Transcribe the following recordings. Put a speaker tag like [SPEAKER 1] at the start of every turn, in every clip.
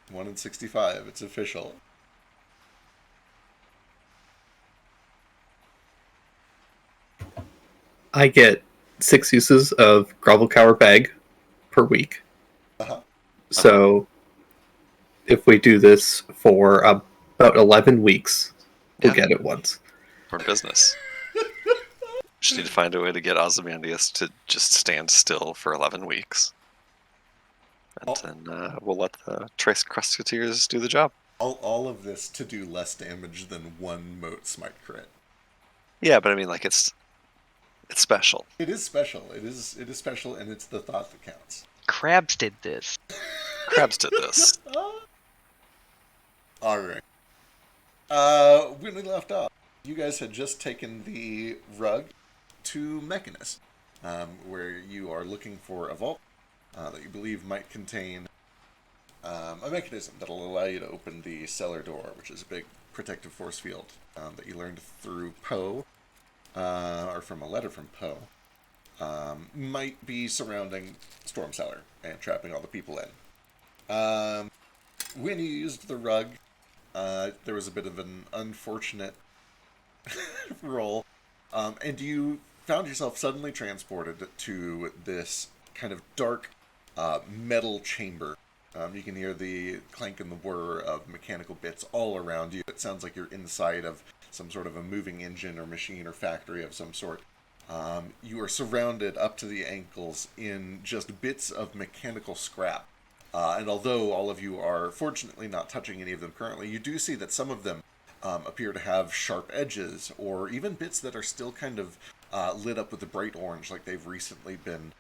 [SPEAKER 1] 1 in 65. It's official.
[SPEAKER 2] I get 6 uses of Grovel Cower Bag per week.
[SPEAKER 1] Uh-huh.
[SPEAKER 2] So if we do this for about 11 weeks, we'll get it once.
[SPEAKER 3] For business. Just need to find a way to get Ozymandias to just stand still for 11 weeks. And then we'll let the Trace Crusketeers do the job.
[SPEAKER 1] All of this to do less damage than one Moat Smite crit.
[SPEAKER 3] Yeah, but I mean, like, it's special.
[SPEAKER 1] It is special. It is special, and it's the thought that counts.
[SPEAKER 4] Crabs did this.
[SPEAKER 3] Crabs did this.
[SPEAKER 1] Alright. When we left off, you guys had just taken the rug to Mechanus, where you are looking for a vault that you believe might contain a mechanism that will allow you to open the cellar door, which is a big protective force field that you learned through Poe, or from a letter from Poe, might be surrounding Storm Cellar and trapping all the people in. When you used the rug, there was a bit of an unfortunate roll, and you found yourself suddenly transported to this kind of dark metal chamber. You can hear the clank and the whir of mechanical bits all around you. It sounds like you're inside of some sort of a moving engine or machine or factory of some sort. You are surrounded up to the ankles in just bits of mechanical scrap. And although all of you are fortunately not touching any of them currently, you do see that some of them appear to have sharp edges, or even bits that are still kind of lit up with a bright orange, like they've recently been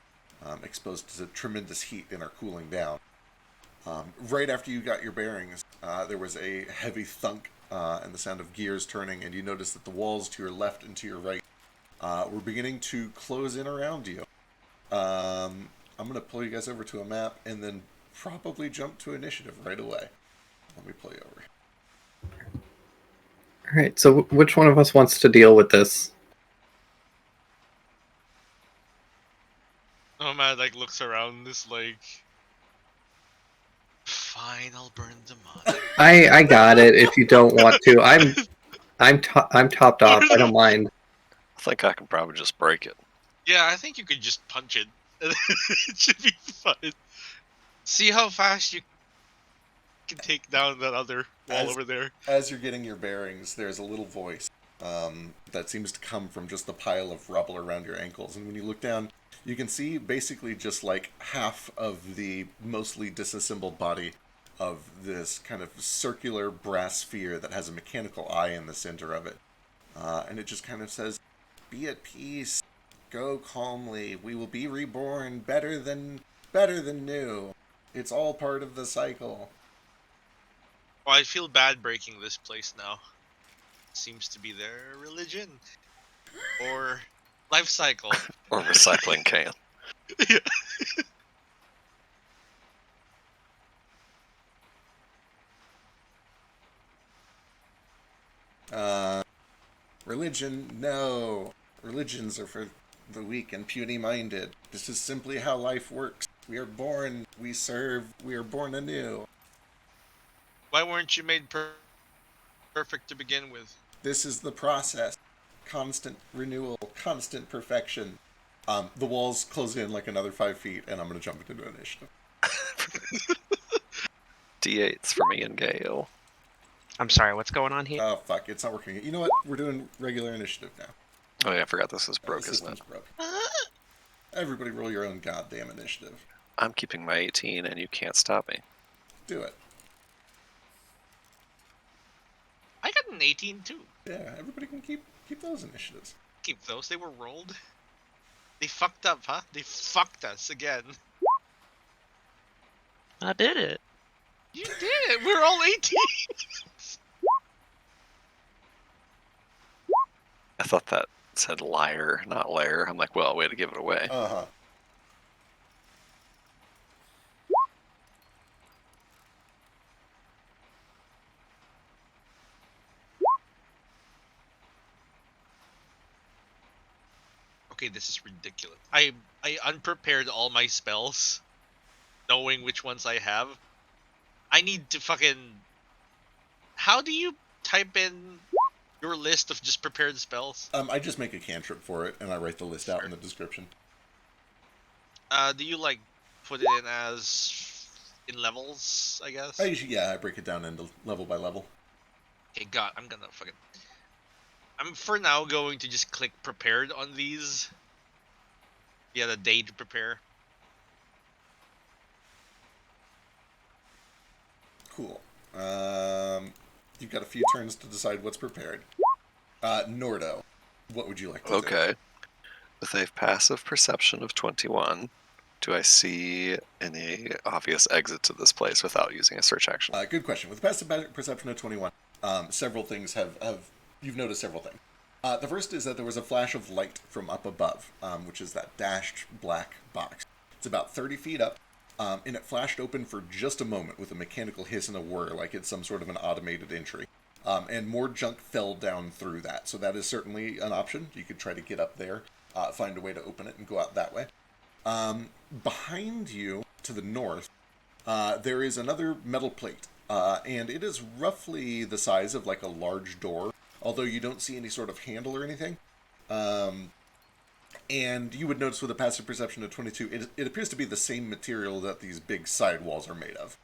[SPEAKER 1] exposed to tremendous heat and are cooling down. Right after you got your bearings, there was a heavy thunk and the sound of gears turning, and you noticed that the walls to your left and to your right were beginning to close in around you. I'm going to pull you guys over to a map and then probably jump to initiative right away. Let me pull you over.
[SPEAKER 2] Alright, so which one of us wants to deal with this?
[SPEAKER 5] Nomad looks around this fine, I'll burn them up.
[SPEAKER 2] I got it if you don't want to. I'm topped off. I don't mind.
[SPEAKER 3] I think I can probably just break it.
[SPEAKER 5] Yeah, I think you could just punch it. It should be fine. See how fast you can take down that other wall over there.
[SPEAKER 1] As you're getting your bearings, there's a little voice that seems to come from just the pile of rubble around your ankles. And when you look down, you can see basically just like half of the mostly disassembled body of this kind of circular brass sphere that has a mechanical eye in the center of it. And it just kind of says, "Be at peace. Go calmly. We will be reborn better than new. It's all part of the cycle."
[SPEAKER 5] Oh, I feel bad breaking this place now. Seems to be their religion. Or life cycle.
[SPEAKER 3] Or recycling can.
[SPEAKER 5] Yeah.
[SPEAKER 1] Religion, no. Religions are for the weak and puny-minded. This is simply how life works. We are born, we serve, we are born anew.
[SPEAKER 5] Why weren't you made perfect to begin with?
[SPEAKER 1] This is the process. Constant renewal, constant perfection. The walls close in like another 5 feet, and I'm going to jump into an initiative.
[SPEAKER 3] D8s for me and Gale.
[SPEAKER 4] I'm sorry, what's going on here?
[SPEAKER 1] Oh, fuck, it's not working. You know what? We're doing regular initiative now.
[SPEAKER 3] Oh yeah, I forgot this is broke,
[SPEAKER 1] The
[SPEAKER 3] isn't it?
[SPEAKER 1] system's broke. Everybody roll your own goddamn initiative.
[SPEAKER 3] I'm keeping my 18 and you can't stop me.
[SPEAKER 1] Do it.
[SPEAKER 5] I got an 18 too.
[SPEAKER 1] Yeah, everybody can keep those initiatives.
[SPEAKER 5] Keep those, they were rolled. They fucked up, huh? They fucked us again.
[SPEAKER 4] I did it.
[SPEAKER 5] You did! We're all 18!
[SPEAKER 3] I thought that said liar, not lair. I'm like, well, way to give it away.
[SPEAKER 1] Uh-huh.
[SPEAKER 5] Okay, this is ridiculous. I unprepared all my spells, knowing which ones I have. I need to fucking. How do you type in your list of just prepared spells?
[SPEAKER 1] I just make a cantrip for it, and I write the list out in the description.
[SPEAKER 5] Do you like put it in as in levels? I guess.
[SPEAKER 1] I break it down into level by level.
[SPEAKER 5] Okay, God, I'm gonna fucking. I'm for now going to just click prepared on these. Yeah, the day to prepare.
[SPEAKER 1] Cool. You've got a few turns to decide what's prepared. Nordo, what would you like to do?
[SPEAKER 3] Okay. With a passive perception of 21, do I see any obvious exit to this place without using a search action?
[SPEAKER 1] Good question. With passive perception of 21, several things you've noticed several things. The first is that there was a flash of light from up above, which is that dashed black box. It's about 30 feet up, and it flashed open for just a moment with a mechanical hiss and a whir, like it's some sort of an automated entry. And more junk fell down through that, so that is certainly an option. You could try to get up there, find a way to open it, and go out that way. Behind you, to the north, there is another metal plate, and it is roughly the size of like a large door, although you don't see any sort of handle or anything. And you would notice with a passive perception of 22, it appears to be the same material that these big side walls are made of.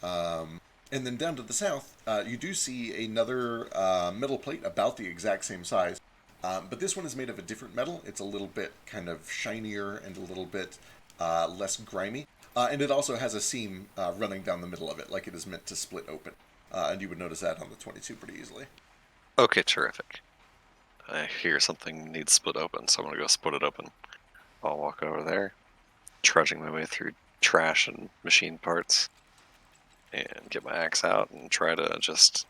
[SPEAKER 1] And then down to the south, you do see another metal plate about the exact same size. But this one is made of a different metal. It's a little bit kind of shinier and a little bit less grimy. And it also has a seam running down the middle of it, like it is meant to split open. And you would notice that on the 22 pretty easily.
[SPEAKER 3] Okay, terrific. I hear something needs split open, so I'm going to go split it open. I'll walk over there, trudging my way through trash and machine parts, and get my axe out and try to just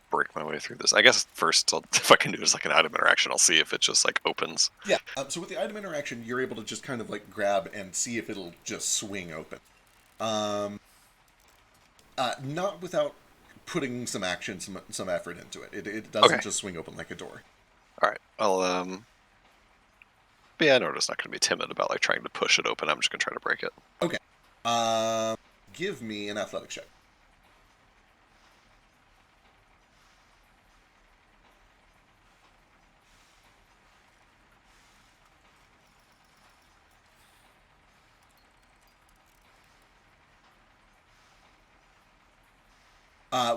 [SPEAKER 3] break my way through this. I guess first, if I can do it as like an item interaction, I'll see if it just like opens.
[SPEAKER 1] Yeah, so with the item interaction, you're able to just kind of like grab and see if it'll just swing open. Not without putting some action, some effort into it. It doesn't just swing open like a door.
[SPEAKER 3] All right, but yeah, Nordo's not going to be timid about like trying to push it open. I'm just going to try to break it.
[SPEAKER 1] Okay. Give me an athletics check.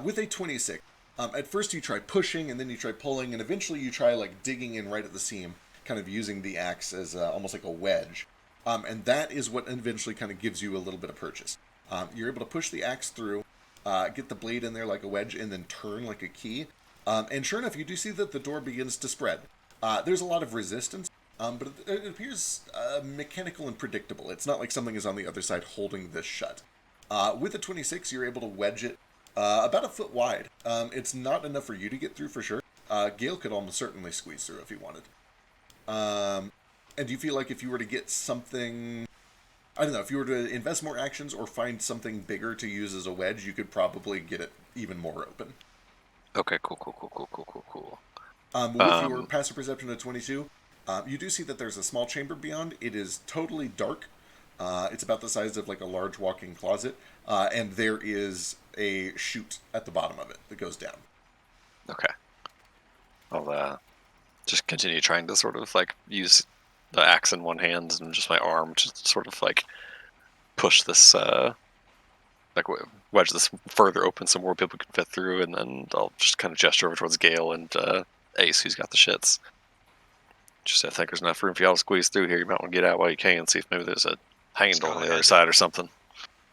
[SPEAKER 1] With a 26, at first you try pushing, and then you try pulling, and eventually you try like digging in right at the seam, kind of using the axe as almost like a wedge. And that is what eventually kind of gives you a little bit of purchase. You're able to push the axe through, get the blade in there like a wedge, and then turn like a key. And sure enough, you do see that the door begins to spread. There's a lot of resistance, but it appears mechanical and predictable. It's not like something is on the other side holding this shut. With a 26, you're able to wedge it about a foot wide. It's not enough for you to get through for sure. Gale could almost certainly squeeze through if he wanted. And do you feel like if you were to get something, I don't know, if you were to invest more actions or find something bigger to use as a wedge, you could probably get it even more open?
[SPEAKER 3] Okay, cool.
[SPEAKER 1] With your passive perception of 22, you do see that there's a small chamber beyond. It is totally dark. It's about the size of like a large walk-in closet, and there is a chute at the bottom of it that goes down.
[SPEAKER 3] Okay. I'll just continue trying to sort of like use the axe in one hand and just my arm to sort of like push this, like wedge this further open so more people can fit through, and then I'll just kind of gesture over towards Gale and Ace, who's got the shits. Just I think there's enough room for y'all to squeeze through here. You might want to get out while you can, see if maybe there's a handle on the other side or something.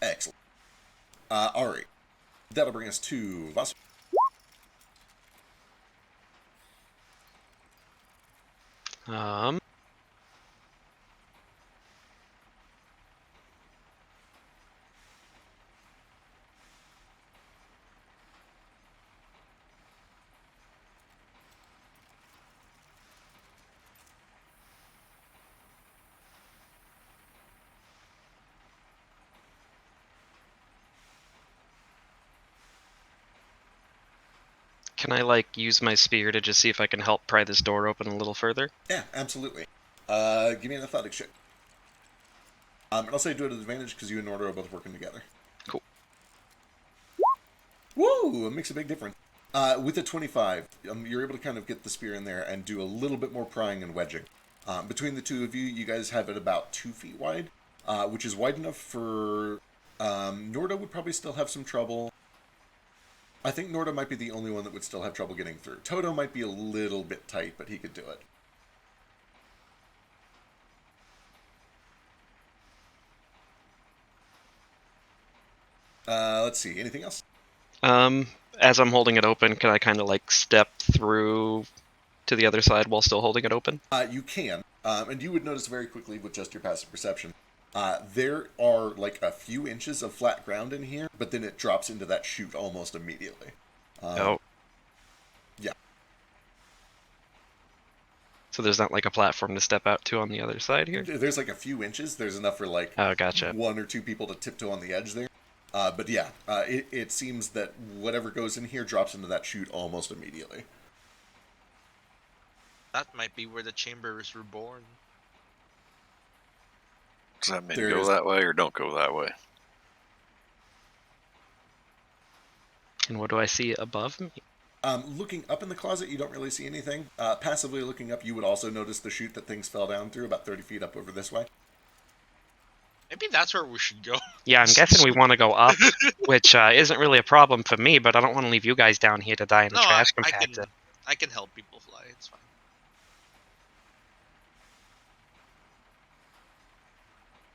[SPEAKER 1] Excellent. Ari, that'll bring us to Voss.
[SPEAKER 4] Can I like use my spear to just see if I can help pry this door open a little further?
[SPEAKER 1] Yeah, absolutely. Give me an athletics check. And I'll say do it at advantage because you and Nordo are both working together.
[SPEAKER 4] Cool.
[SPEAKER 1] Oh, it makes a big difference. With a 25, you're able to kind of get the spear in there and do a little bit more prying and wedging. Between the two of you, you guys have it about 2 feet wide, which is wide enough for... Norda would probably still have some trouble. I think Norda might be the only one that would still have trouble getting through. Toto might be a little bit tight, but he could do it. Let's see. Anything else?
[SPEAKER 4] As I'm holding it open, can I kind of like step through to the other side while still holding it open?
[SPEAKER 1] You can, and you would notice very quickly with just your passive perception, there are like a few inches of flat ground in here, but then it drops into that chute almost immediately.
[SPEAKER 4] Oh.
[SPEAKER 1] Yeah.
[SPEAKER 4] So there's not like a platform to step out to on the other side here?
[SPEAKER 1] There's like a few inches. There's enough for like
[SPEAKER 4] Oh, gotcha.
[SPEAKER 1] 1 or 2 people to tiptoe on the edge there. But yeah, it seems that whatever goes in here drops into that chute almost immediately.
[SPEAKER 5] That might be where the chambers were born.
[SPEAKER 3] Does that mean
[SPEAKER 1] There
[SPEAKER 3] go
[SPEAKER 1] is-
[SPEAKER 3] that way or don't go that way?
[SPEAKER 4] And what do I see above me?
[SPEAKER 1] Looking up in the closet, you don't really see anything. Passively looking up, you would also notice the chute that things fell down through, about 30 feet up over this way.
[SPEAKER 5] Maybe that's where we should go.
[SPEAKER 4] Yeah, I'm guessing we want to go up, which isn't really a problem for me, but I don't want to leave you guys down here to die in the
[SPEAKER 5] No,
[SPEAKER 4] trash
[SPEAKER 5] I
[SPEAKER 4] compactor.
[SPEAKER 5] can help people fly. It's fine.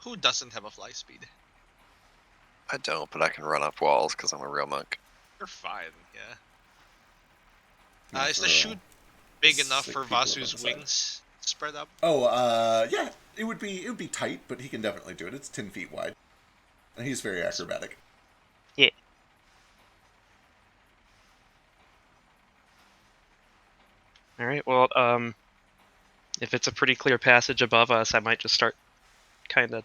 [SPEAKER 5] Who doesn't have a fly speed?
[SPEAKER 3] I don't, but I can run up walls because I'm a real monk.
[SPEAKER 5] You're fine, yeah.
[SPEAKER 1] Yeah,
[SPEAKER 5] Is the
[SPEAKER 1] for,
[SPEAKER 5] chute big
[SPEAKER 1] sick
[SPEAKER 5] enough for
[SPEAKER 1] people up on
[SPEAKER 5] Vasu's
[SPEAKER 1] the side.
[SPEAKER 5] wings spread up?
[SPEAKER 1] Oh, yeah, it would be tight, but he can definitely do it. It's 10 feet wide, and he's very acrobatic.
[SPEAKER 4] Yeah. All right. Well, if it's a pretty clear passage above us, I might just start kind of.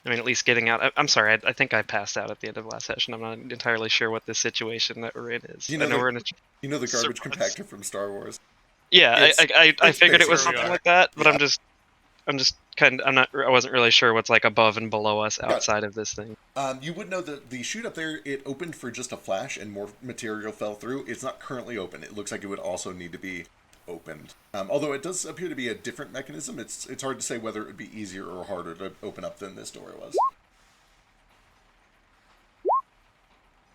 [SPEAKER 4] I mean, at least getting out. I'm sorry. I think I passed out at the end of last session. I'm not entirely sure what the situation that we're in is.
[SPEAKER 1] You know
[SPEAKER 4] I know
[SPEAKER 1] the-
[SPEAKER 4] we're in a.
[SPEAKER 1] You know the garbage
[SPEAKER 5] Surprise.
[SPEAKER 1] compactor from Star Wars?
[SPEAKER 4] Yeah,
[SPEAKER 1] it's-
[SPEAKER 4] I
[SPEAKER 1] it's
[SPEAKER 4] figured it was
[SPEAKER 1] basically
[SPEAKER 4] something
[SPEAKER 5] where we
[SPEAKER 4] like that, but
[SPEAKER 1] Yeah.
[SPEAKER 4] I'm just kind of. I wasn't really sure what's like above and below us
[SPEAKER 1] Gotcha.
[SPEAKER 4] outside of this thing.
[SPEAKER 1] You would know that the chute up there, it opened for just a flash and more material fell through. It's not currently open. It looks like it would also need to be opened. Although it does appear to be a different mechanism, it's hard to say whether it would be easier or harder to open up than this door was.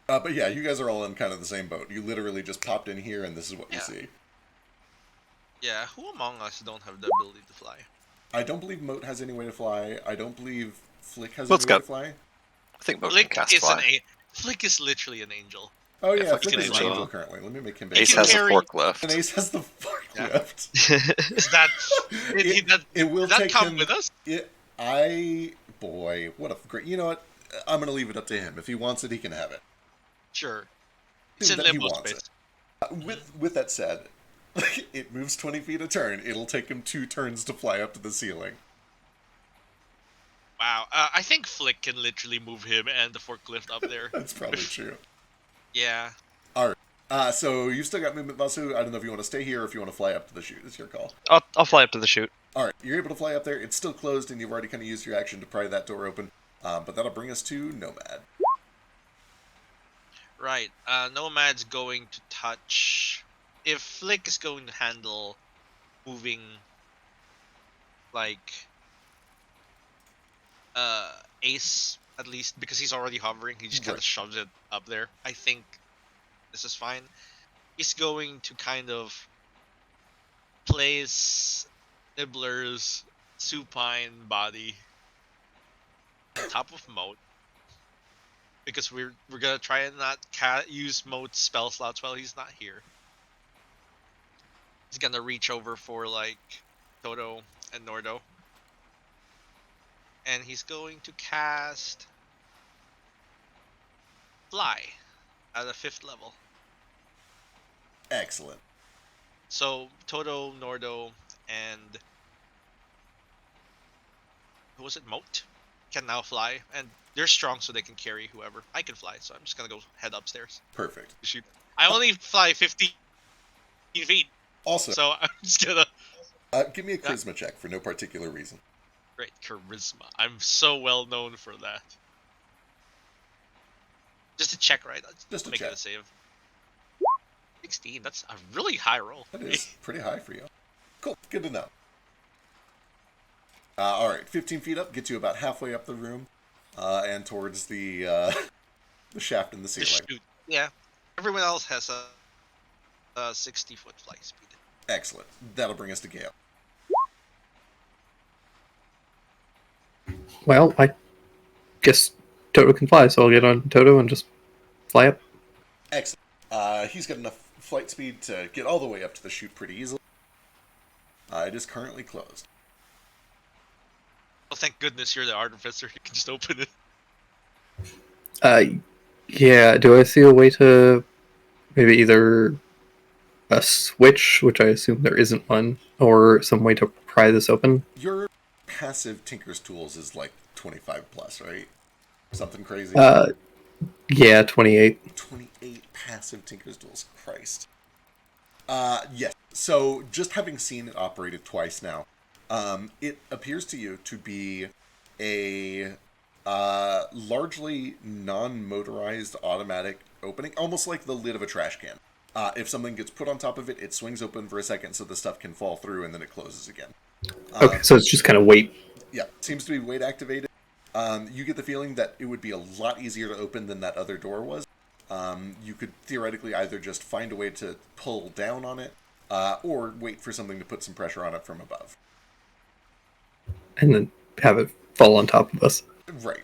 [SPEAKER 1] But yeah, you guys are all in kind of the same boat. You literally just popped in here and this is what you
[SPEAKER 5] Yeah.
[SPEAKER 1] see.
[SPEAKER 5] Yeah, who among us don't have the ability to fly?
[SPEAKER 1] I don't believe Moat has any way to fly. I don't believe Flick has
[SPEAKER 3] Moat's
[SPEAKER 1] any way
[SPEAKER 3] got-
[SPEAKER 1] to fly.
[SPEAKER 3] I think Moat can
[SPEAKER 5] Flick
[SPEAKER 3] cast
[SPEAKER 5] is
[SPEAKER 3] fly.
[SPEAKER 5] Flick is literally an angel.
[SPEAKER 1] Oh
[SPEAKER 3] Yeah,
[SPEAKER 1] yeah,
[SPEAKER 3] Flick
[SPEAKER 1] Flick
[SPEAKER 5] can
[SPEAKER 1] is an
[SPEAKER 5] fly.
[SPEAKER 1] angel currently. Let me make him
[SPEAKER 3] Ace
[SPEAKER 1] big.
[SPEAKER 3] has a
[SPEAKER 5] carry-
[SPEAKER 3] forklift.
[SPEAKER 1] And Ace has the forklift.
[SPEAKER 5] Is that
[SPEAKER 1] It will
[SPEAKER 5] did that
[SPEAKER 1] take
[SPEAKER 5] come
[SPEAKER 1] him.
[SPEAKER 5] with us?
[SPEAKER 1] Boy, what a great. You know what? I'm gonna leave it up to him. If he wants it, he can have it.
[SPEAKER 5] Sure. It's in
[SPEAKER 1] That he
[SPEAKER 5] limbo
[SPEAKER 1] wants
[SPEAKER 5] space.
[SPEAKER 1] it. With that said, it moves 20 feet a turn. It'll take him 2 turns to fly up to the ceiling.
[SPEAKER 5] Wow. I think Flick can literally move him and the forklift up there.
[SPEAKER 1] That's probably true.
[SPEAKER 5] Yeah.
[SPEAKER 1] So you've still got movement, Vasu. I don't know if you want to stay here or if you want to fly up to the chute. It's your call.
[SPEAKER 4] I'll fly up to the chute.
[SPEAKER 1] All right, you're able to fly up there. It's still closed, and you've already kind of used your action to pry that door open. But that'll bring us to Nomad.
[SPEAKER 5] Right. Nomad's going to touch. If Flick is going to handle moving, like, Ace, at least, because he's already hovering, he just kind
[SPEAKER 1] Right.
[SPEAKER 5] of shoves it up there. I think this is fine. He's going to kind of place Nibbler's supine body on top of Moat. Because we're gonna try and not use Moat's spell slots while he's not here. He's gonna reach over for like Toto and Nordo, and he's going to cast Fly at a 5th level.
[SPEAKER 1] Excellent.
[SPEAKER 5] So Toto, Nordo, and who was it? Moat can now fly, and they're strong, so they can carry whoever. I can fly, so I'm just gonna go head upstairs.
[SPEAKER 1] Perfect.
[SPEAKER 5] Shoot. I only fly 15 feet,
[SPEAKER 1] Also,
[SPEAKER 5] so I'm just gonna.
[SPEAKER 1] give me a charisma check for no particular reason.
[SPEAKER 5] Great charisma. I'm so well known for that. Just to check, right?
[SPEAKER 1] Just to
[SPEAKER 5] Make
[SPEAKER 1] check.
[SPEAKER 5] it a save. 16. That's a really high roll.
[SPEAKER 1] That is pretty high for you. Cool, good to know. Alright, 15 feet up gets you about halfway up the room, and towards the shaft in the
[SPEAKER 5] The
[SPEAKER 1] ceiling.
[SPEAKER 5] chute. Yeah. Everyone else has a 60-foot flight speed.
[SPEAKER 1] Excellent. That'll bring us to Gale.
[SPEAKER 2] Well, I guess Toto can fly, so I'll get on Toto and just fly up.
[SPEAKER 1] Excellent. He's got enough flight speed to get all the way up to the chute pretty easily. It is currently closed.
[SPEAKER 5] Well, thank goodness you're the artificer. You can just open it.
[SPEAKER 2] Yeah, do I see a way to maybe either a switch, which I assume there isn't one, or some way to pry this open?
[SPEAKER 1] Your passive Tinker's Tools is like 25 plus, right? Something crazy?
[SPEAKER 2] Yeah, 28.
[SPEAKER 1] 28 passive Tinker's Tools. Christ. Yes. So, just having seen it operated twice now, it appears to you to be a largely non-motorized automatic opening, almost like the lid of a trash can. If something gets put on top of it, it swings open for a second so the stuff can fall through, and then it closes again.
[SPEAKER 2] Okay, so it's just kind of weight.
[SPEAKER 1] Yeah, seems to be weight activated. You get the feeling that it would be a lot easier to open than that other door was. You could theoretically either just find a way to pull down on it, or wait for something to put some pressure on it from above.
[SPEAKER 2] And then have it fall on top of us.
[SPEAKER 1] Right.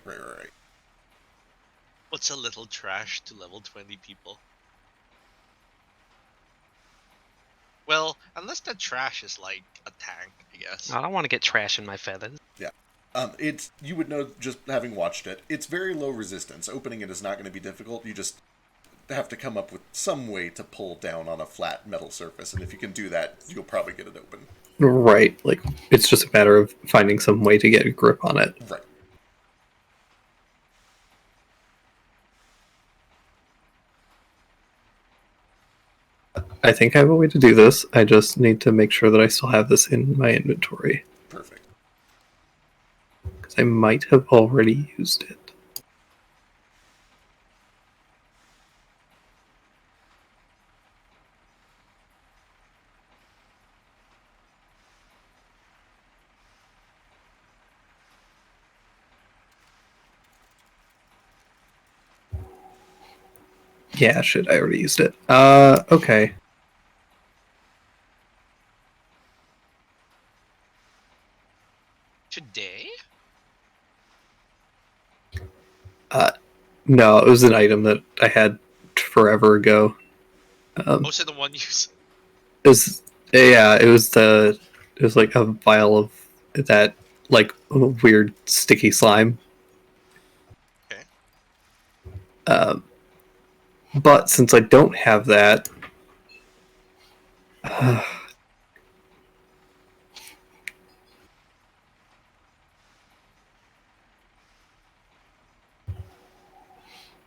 [SPEAKER 5] What's a little trash to level 20 people? Well, unless that trash is like a tank, I guess.
[SPEAKER 4] I don't want to get trash in my feathers.
[SPEAKER 1] Yeah. You would know just having watched it. It's very low resistance. Opening it is not going to be difficult. You just have to come up with some way to pull down on a flat metal surface, and if you can do that, you'll probably get it open.
[SPEAKER 2] Right, like, it's just a matter of finding some way to get a grip on it.
[SPEAKER 1] Right.
[SPEAKER 2] I think I have a way to do this. I just need to make sure that I still have this in my inventory.
[SPEAKER 1] Perfect.
[SPEAKER 2] Because I might have already used it. Yeah, shit, I already used it. Okay.
[SPEAKER 5] Today?
[SPEAKER 2] No, it was an item that I had forever ago.
[SPEAKER 5] Most of the one use.
[SPEAKER 2] It was like a vial of that, like, weird sticky slime.
[SPEAKER 5] Okay.
[SPEAKER 2] But since I don't have that,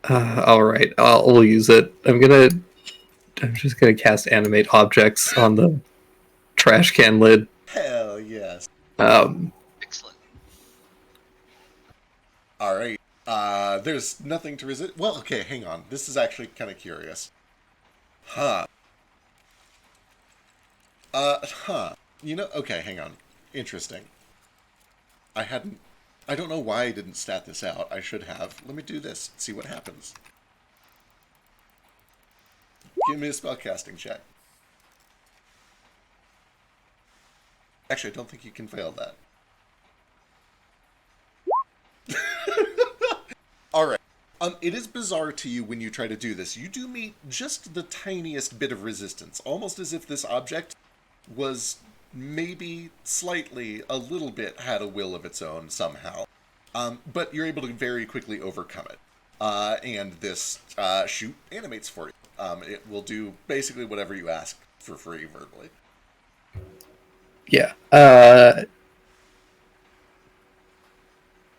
[SPEAKER 2] all right, I'll use it. I'm just gonna cast animate objects on the trash can lid.
[SPEAKER 1] Hell yes.
[SPEAKER 5] Excellent.
[SPEAKER 1] All right. There's nothing to resist. Well, okay, hang on. This is actually kind of curious. Huh. Okay, hang on. Interesting. I don't know why I didn't stat this out. I should have. Let me do this. See what happens. Give me a spellcasting check. Actually, I don't think you can fail that. Alright. It is bizarre to you when you try to do this. You do meet just the tiniest bit of resistance, almost as if this object was maybe slightly, a little bit, had a will of its own somehow. But you're able to very quickly overcome it. And this chute animates for you. It will do basically whatever you ask for free verbally.
[SPEAKER 2] Yeah.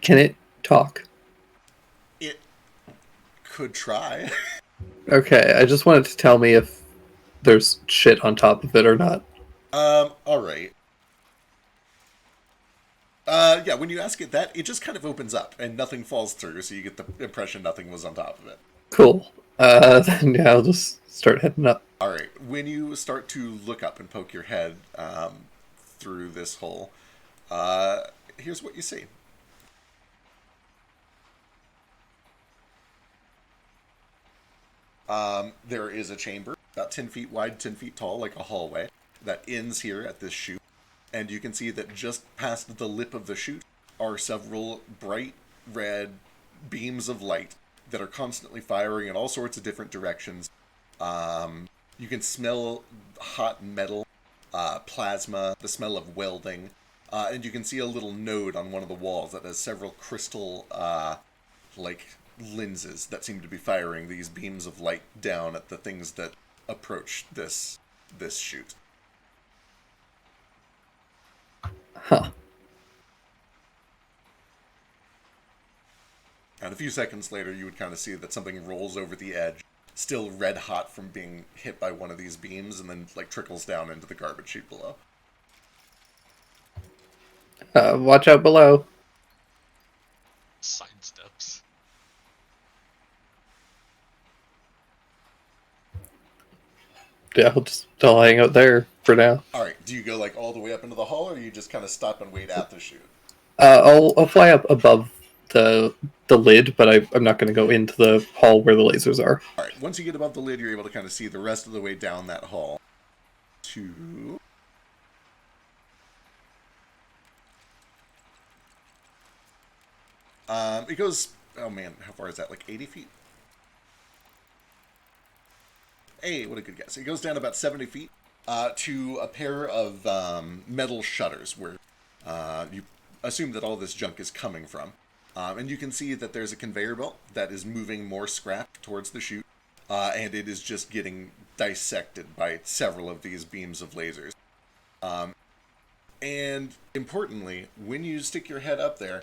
[SPEAKER 2] Can it talk?
[SPEAKER 1] It could try.
[SPEAKER 2] Okay, I just wanted to tell me if there's shit on top of it or not.
[SPEAKER 1] Alright. Yeah, when you ask it that, it just kind of opens up, and nothing falls through, so you get the impression nothing was on top of it.
[SPEAKER 2] Cool. Then yeah, I'll just start heading up.
[SPEAKER 1] All right. When you start to look up and poke your head through this hole, here's what you see. There is a chamber about 10 feet wide, 10 feet tall, like a hallway, that ends here at this chute. And you can see that just past the lip of the chute are several bright red beams of light that are constantly firing in all sorts of different directions. You can smell hot metal, plasma, the smell of welding, and you can see a little node on one of the walls that has several crystal, lenses that seem to be firing these beams of light down at the things that approach this chute.
[SPEAKER 2] Huh.
[SPEAKER 1] And a few seconds later, you would kind of see that something rolls over the edge, still red hot from being hit by one of these beams, and then trickles down into the garbage chute below.
[SPEAKER 2] Watch out below.
[SPEAKER 5] Side steps.
[SPEAKER 2] Yeah, I'll hang out there for now.
[SPEAKER 1] All right. Do you go all the way up into the hall, or you just kind of stop and wait at the chute?
[SPEAKER 2] I'll fly up above the lid, but I'm not going to go into the hall where the lasers are.
[SPEAKER 1] All right. Once you get above the lid, you're able to kind of see the rest of the way down that hall to. It goes. Oh man, how far is that? 80 feet. Hey, what a good guess. It goes down about 70 feet to a pair of metal shutters where you assume that all this junk is coming from. And you can see that there's a conveyor belt that is moving more scrap towards the chute, and it is just getting dissected by several of these beams of lasers. And importantly, when you stick your head up there,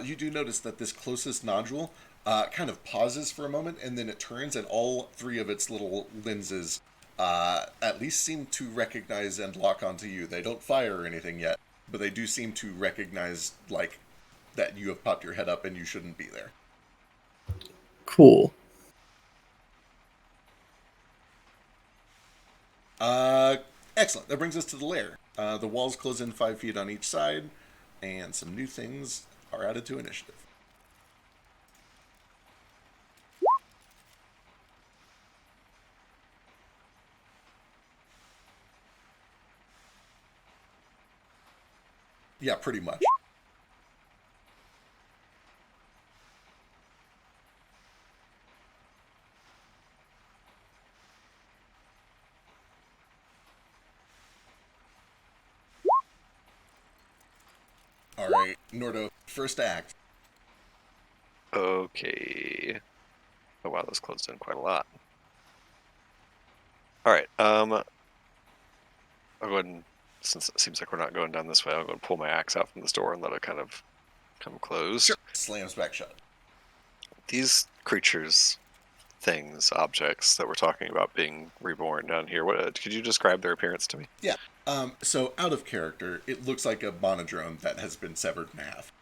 [SPEAKER 1] you do notice that this closest nodule kind of pauses for a moment, and then it turns, and all three of its little lenses at least seem to recognize and lock onto you. They don't fire or anything yet, but they do seem to recognize, that you have popped your head up and you shouldn't be there.
[SPEAKER 2] Cool.
[SPEAKER 1] Excellent. That brings us to the lair. The walls close in 5 feet on each side, and some new things are added to initiative. Yeah, pretty much. All right, Nordo, first act.
[SPEAKER 3] Okay. Oh wow, this closed in quite a lot. All right. I'll go ahead and, since it seems like we're not going down this way, I'll go and pull my axe out from this door and let it kind of come close.
[SPEAKER 1] Sure. Slams back shut.
[SPEAKER 3] These creatures, things, objects that we're talking about being reborn down here, could you describe their appearance to me?
[SPEAKER 1] Yeah. So out of character, it looks like a monodrone that has been severed in half.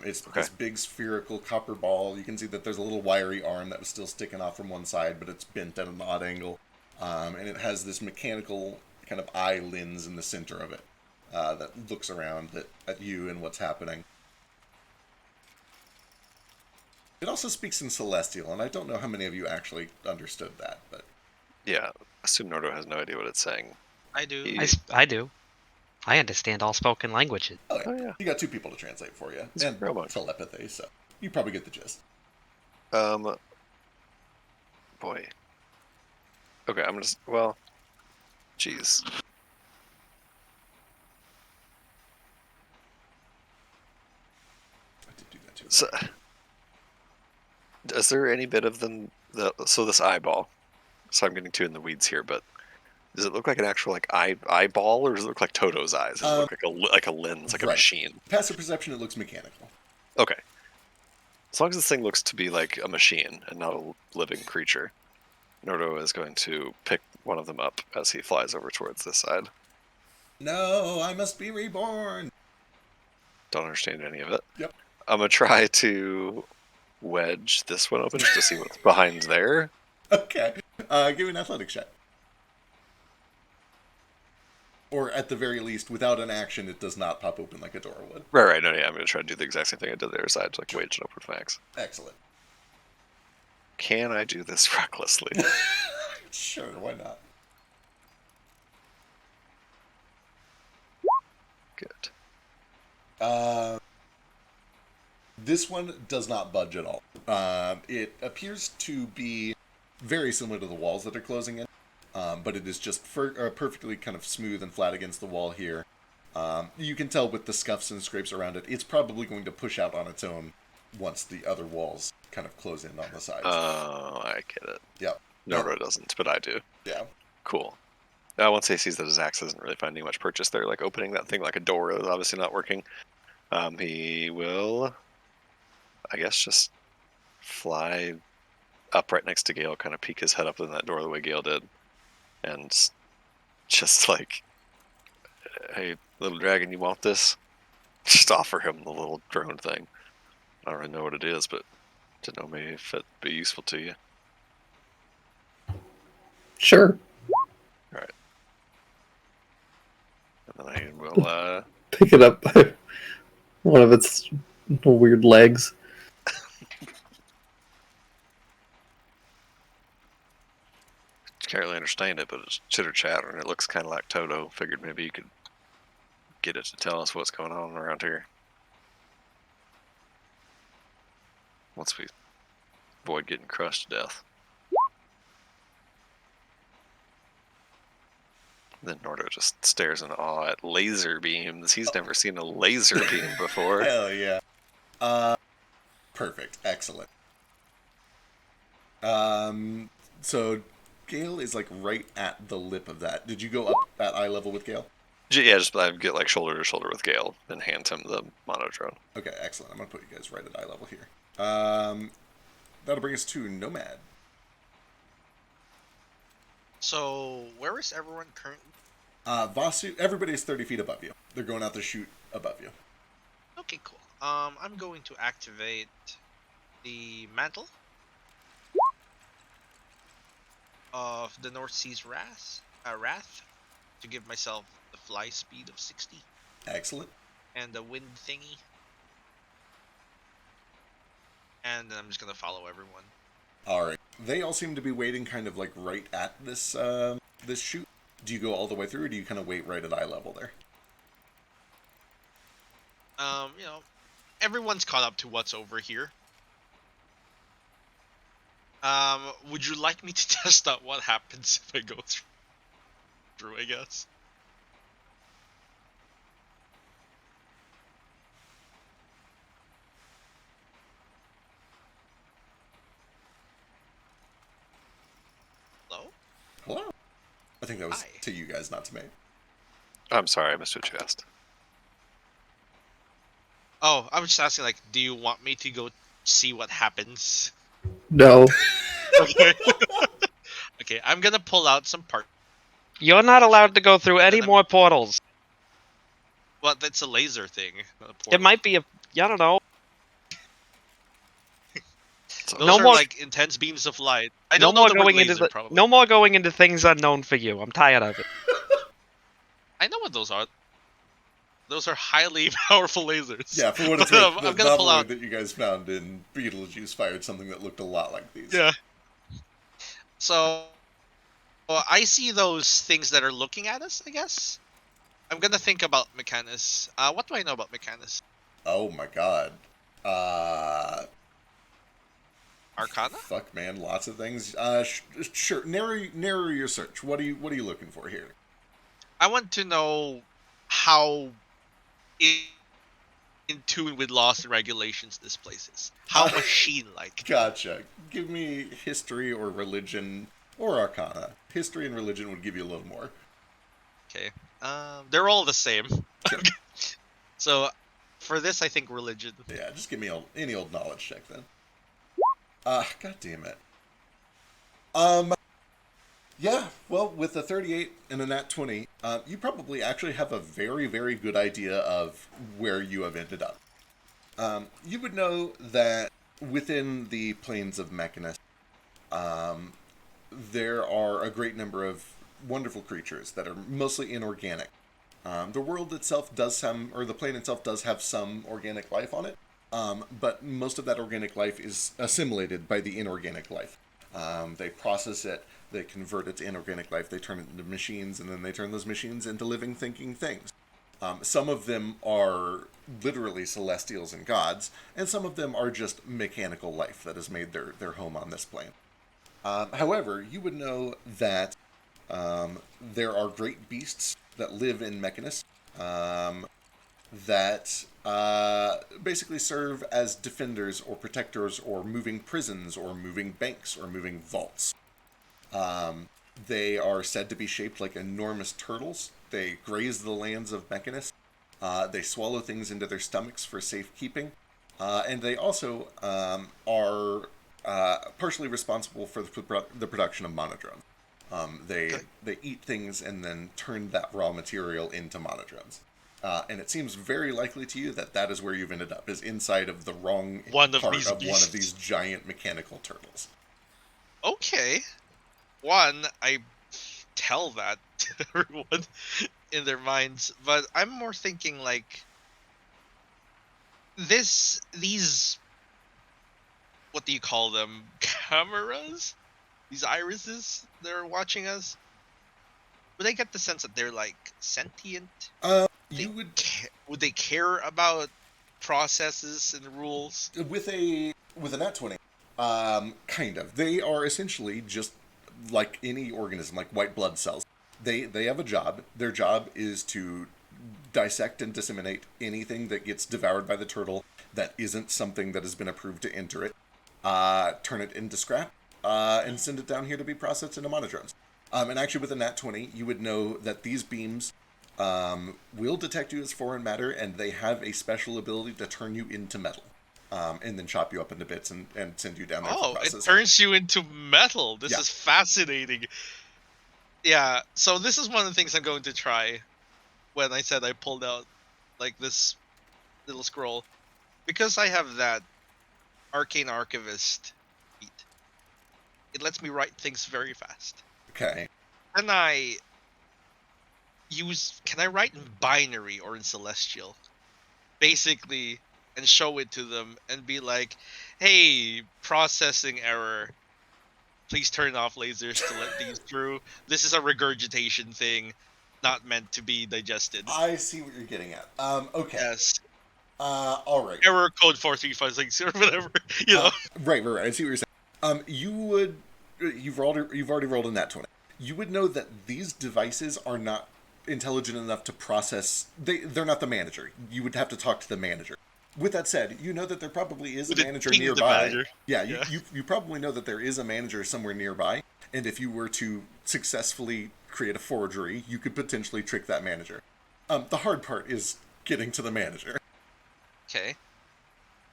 [SPEAKER 1] It's
[SPEAKER 3] Okay.
[SPEAKER 1] this big spherical copper ball. You can see that there's a little wiry arm that was still sticking off from one side, but it's bent at an odd angle. And it has this mechanical kind of eye lens in the center of it that looks around at you and what's happening. It also speaks in Celestial, and I don't know how many of you actually understood that, but...
[SPEAKER 3] Yeah, I assume Nordo has no idea what it's saying.
[SPEAKER 5] I do.
[SPEAKER 4] I do. I understand all spoken languages.
[SPEAKER 1] Oh,
[SPEAKER 3] Oh, yeah.
[SPEAKER 1] You got two people to translate for you,
[SPEAKER 3] It's
[SPEAKER 1] and
[SPEAKER 3] real much.
[SPEAKER 1] telepathy, so you probably get the gist.
[SPEAKER 3] Boy. Okay, I'm just, well, jeez.
[SPEAKER 1] I did do that too.
[SPEAKER 3] So, is there any bit of them so this eyeball? So I'm getting too in the weeds here, but does it look like an actual eyeball, or does it look like Toto's eyes? Does it look like a lens, like a
[SPEAKER 1] right.
[SPEAKER 3] machine?
[SPEAKER 1] Passive perception, it looks mechanical.
[SPEAKER 3] Okay. As long as this thing looks to be like a machine and not a living creature, Nordo is going to pick one of them up as he flies over towards this side.
[SPEAKER 1] No, I must be reborn.
[SPEAKER 3] Don't understand any of it.
[SPEAKER 1] Yep.
[SPEAKER 3] I'm gonna try to wedge this one open just to see what's behind there.
[SPEAKER 1] Okay. Give me an athletics check. Or at the very least, without an action, it does not pop open like a door would.
[SPEAKER 3] Right. No, yeah, I'm gonna try to do the exact same thing I did there. Aside, like wage and open fangs.
[SPEAKER 1] Excellent.
[SPEAKER 3] Can I do this recklessly?
[SPEAKER 1] Sure, why not?
[SPEAKER 3] Good.
[SPEAKER 1] This one does not budge at all. It appears to be very similar to the walls that are closing in, but it is just perfectly kind of smooth and flat against the wall here. You can tell with the scuffs and scrapes around it, it's probably going to push out on its own once the other walls kind of close in on the sides.
[SPEAKER 3] Oh, I get it.
[SPEAKER 1] Yep.
[SPEAKER 3] Nora doesn't, but I do.
[SPEAKER 1] Yeah.
[SPEAKER 3] Cool. Now, once he sees that his axe isn't really finding much purchase there, like opening that thing like a door is obviously not working, he will, I guess, just fly up right next to Gale, kind of peek his head up in that door the way Gale did, and just like, hey, little dragon, you want this? Just offer him the little drone thing. I don't really know what it is, but to know maybe if it'd be useful to you.
[SPEAKER 2] Sure.
[SPEAKER 3] Alright. And then I will,
[SPEAKER 2] Pick it up by one of its weird legs.
[SPEAKER 3] can't really understand it, but it's chitter chatter, and it looks kind of like Toto. Figured maybe you could get it to tell us what's going on around here. Once we avoid getting crushed to death. Then Nordo just stares in awe at laser beams. He's never seen a laser beam before.
[SPEAKER 1] Hell yeah. Perfect. Excellent. So Gale is like right at the lip of that. Did you go up at eye level with Gale?
[SPEAKER 3] Yeah, just get like shoulder to shoulder with Gale and hand him the mono drone.
[SPEAKER 1] Okay, excellent. I'm gonna put you guys right at eye level here. That'll bring us to Nomad.
[SPEAKER 5] So, where is everyone currently?
[SPEAKER 1] Vasu, everybody's 30 feet above you. They're going out to shoot above you.
[SPEAKER 5] Okay, cool. I'm going to activate the mantle of the North Sea's Wrath to give myself the fly speed of 60
[SPEAKER 1] Excellent.
[SPEAKER 5] and the wind thingy. And then I'm just gonna follow everyone.
[SPEAKER 1] Alright. They all seem to be waiting kind of like right at this this shoot. Do you go all the way through, or do you kind of wait right at eye level there?
[SPEAKER 5] You know, everyone's caught up to what's over here. Would you like me to test out what happens if I go through, I guess? Hello?
[SPEAKER 1] Hello? I think that was
[SPEAKER 5] Hi.
[SPEAKER 1] to you guys, not to me.
[SPEAKER 3] I'm sorry, I missed what you asked.
[SPEAKER 5] Oh, I was just asking, like, do you want me to go see what happens?
[SPEAKER 2] No.
[SPEAKER 5] Okay. Okay, I'm gonna pull out some parts.
[SPEAKER 4] You're not allowed to go through
[SPEAKER 5] And
[SPEAKER 4] any
[SPEAKER 5] then
[SPEAKER 4] more portals.
[SPEAKER 5] Well, that's a laser thing. Not a
[SPEAKER 4] It
[SPEAKER 5] portal.
[SPEAKER 4] might be a, I don't know.
[SPEAKER 5] Those
[SPEAKER 4] no
[SPEAKER 5] are
[SPEAKER 4] more-
[SPEAKER 5] like intense beams of light. I
[SPEAKER 4] No
[SPEAKER 5] don't know
[SPEAKER 4] more
[SPEAKER 5] the word
[SPEAKER 4] going into
[SPEAKER 5] laser,
[SPEAKER 4] the,
[SPEAKER 5] probably.
[SPEAKER 4] no more going into things unknown for you. I'm tired of it.
[SPEAKER 5] I know what those are. Those are highly powerful lasers.
[SPEAKER 1] Yeah, for what it's
[SPEAKER 5] But,
[SPEAKER 1] worth,
[SPEAKER 5] I'm
[SPEAKER 1] the
[SPEAKER 5] gonna pull
[SPEAKER 1] novel
[SPEAKER 5] out.
[SPEAKER 1] that you guys found in Beetlejuice fired something that looked a lot like these.
[SPEAKER 5] Yeah. So, well, I see those things that are looking at us, I guess. I'm gonna think about Mechanus. What do I know about Mechanus?
[SPEAKER 1] Oh my god.
[SPEAKER 5] Arcana?
[SPEAKER 1] Fuck, man, lots of things. Sure. Narrow your search. What are you looking for here?
[SPEAKER 5] I want to know how in tune with laws and regulations this place is. How machine-like.
[SPEAKER 1] Gotcha. Give me history or religion or arcana. History and religion would give you a little more.
[SPEAKER 5] Okay. They're all the same.
[SPEAKER 1] Sure.
[SPEAKER 5] So, for this, I think religion.
[SPEAKER 1] Yeah, just give me any old knowledge check then. God damn it. Yeah, well, with a 38 and a nat 20, you probably actually have a very, very good idea of where you have ended up. You would know that within the plains of Mechanus, there are a great number of wonderful creatures that are mostly inorganic, The world itself does or the plane itself does have some organic life on it, but most of that organic life is assimilated by the inorganic life. They process it, they convert it to inorganic life, they turn it into machines, and then they turn those machines into living, thinking things. Some of them are literally celestials and gods, and some of them are just mechanical life that has made their home on this plane. However, you would know that there are great beasts that live in Mechanus that basically serve as defenders or protectors or moving prisons or moving banks or moving vaults. They are said to be shaped like enormous turtles. They graze the lands of Mechanus. They swallow things into their stomachs for safekeeping. And they also are partially responsible for the production of monodrones. They eat things and then turn that raw material into monodrones. And it seems very likely to you that that is where you've ended up, is inside of the wrong part of one of these giant mechanical turtles.
[SPEAKER 5] Okay. One, I tell that to everyone in their minds, but I'm more thinking like these what do you call them? Cameras? These irises that are watching us? Would I get the sense that they're like sentient? Would they care about processes and rules?
[SPEAKER 1] With a nat 20, kind of. They are essentially just like any organism, like white blood cells. They have a job. Their job is to dissect and disseminate anything that gets devoured by the turtle that isn't something that has been approved to enter it, turn it into scrap, and send it down here to be processed into monodrones. And actually with a nat 20, you would know that these beams will detect you as foreign matter, and they have a special ability to turn you into metal. And then chop you up into bits and send you down there for processing.
[SPEAKER 5] It turns you into metal. This is fascinating. Yeah, so this is one of the things I'm going to try when I said I pulled out like this little scroll. Because I have that Arcane Archivist feat, it lets me write things very fast.
[SPEAKER 1] Okay.
[SPEAKER 5] Can I write in binary or in celestial? Basically, and show it to them and be like, hey, processing error. Please turn off lasers to let these through. This is a regurgitation thing, not meant to be digested.
[SPEAKER 1] I see what you're getting at. Okay.
[SPEAKER 5] Yes.
[SPEAKER 1] All right.
[SPEAKER 5] Error code 43560 or whatever. You know.
[SPEAKER 1] Right. I see what you're saying. You've already rolled in that 20. You would know that these devices are not intelligent enough to process. They're not the manager. You would have to talk to the manager. With that said, you know that there probably is a manager nearby. You probably know that there is a manager somewhere nearby, and if you were to successfully create a forgery, you could potentially trick that manager. The hard part is getting to the manager.
[SPEAKER 5] Okay.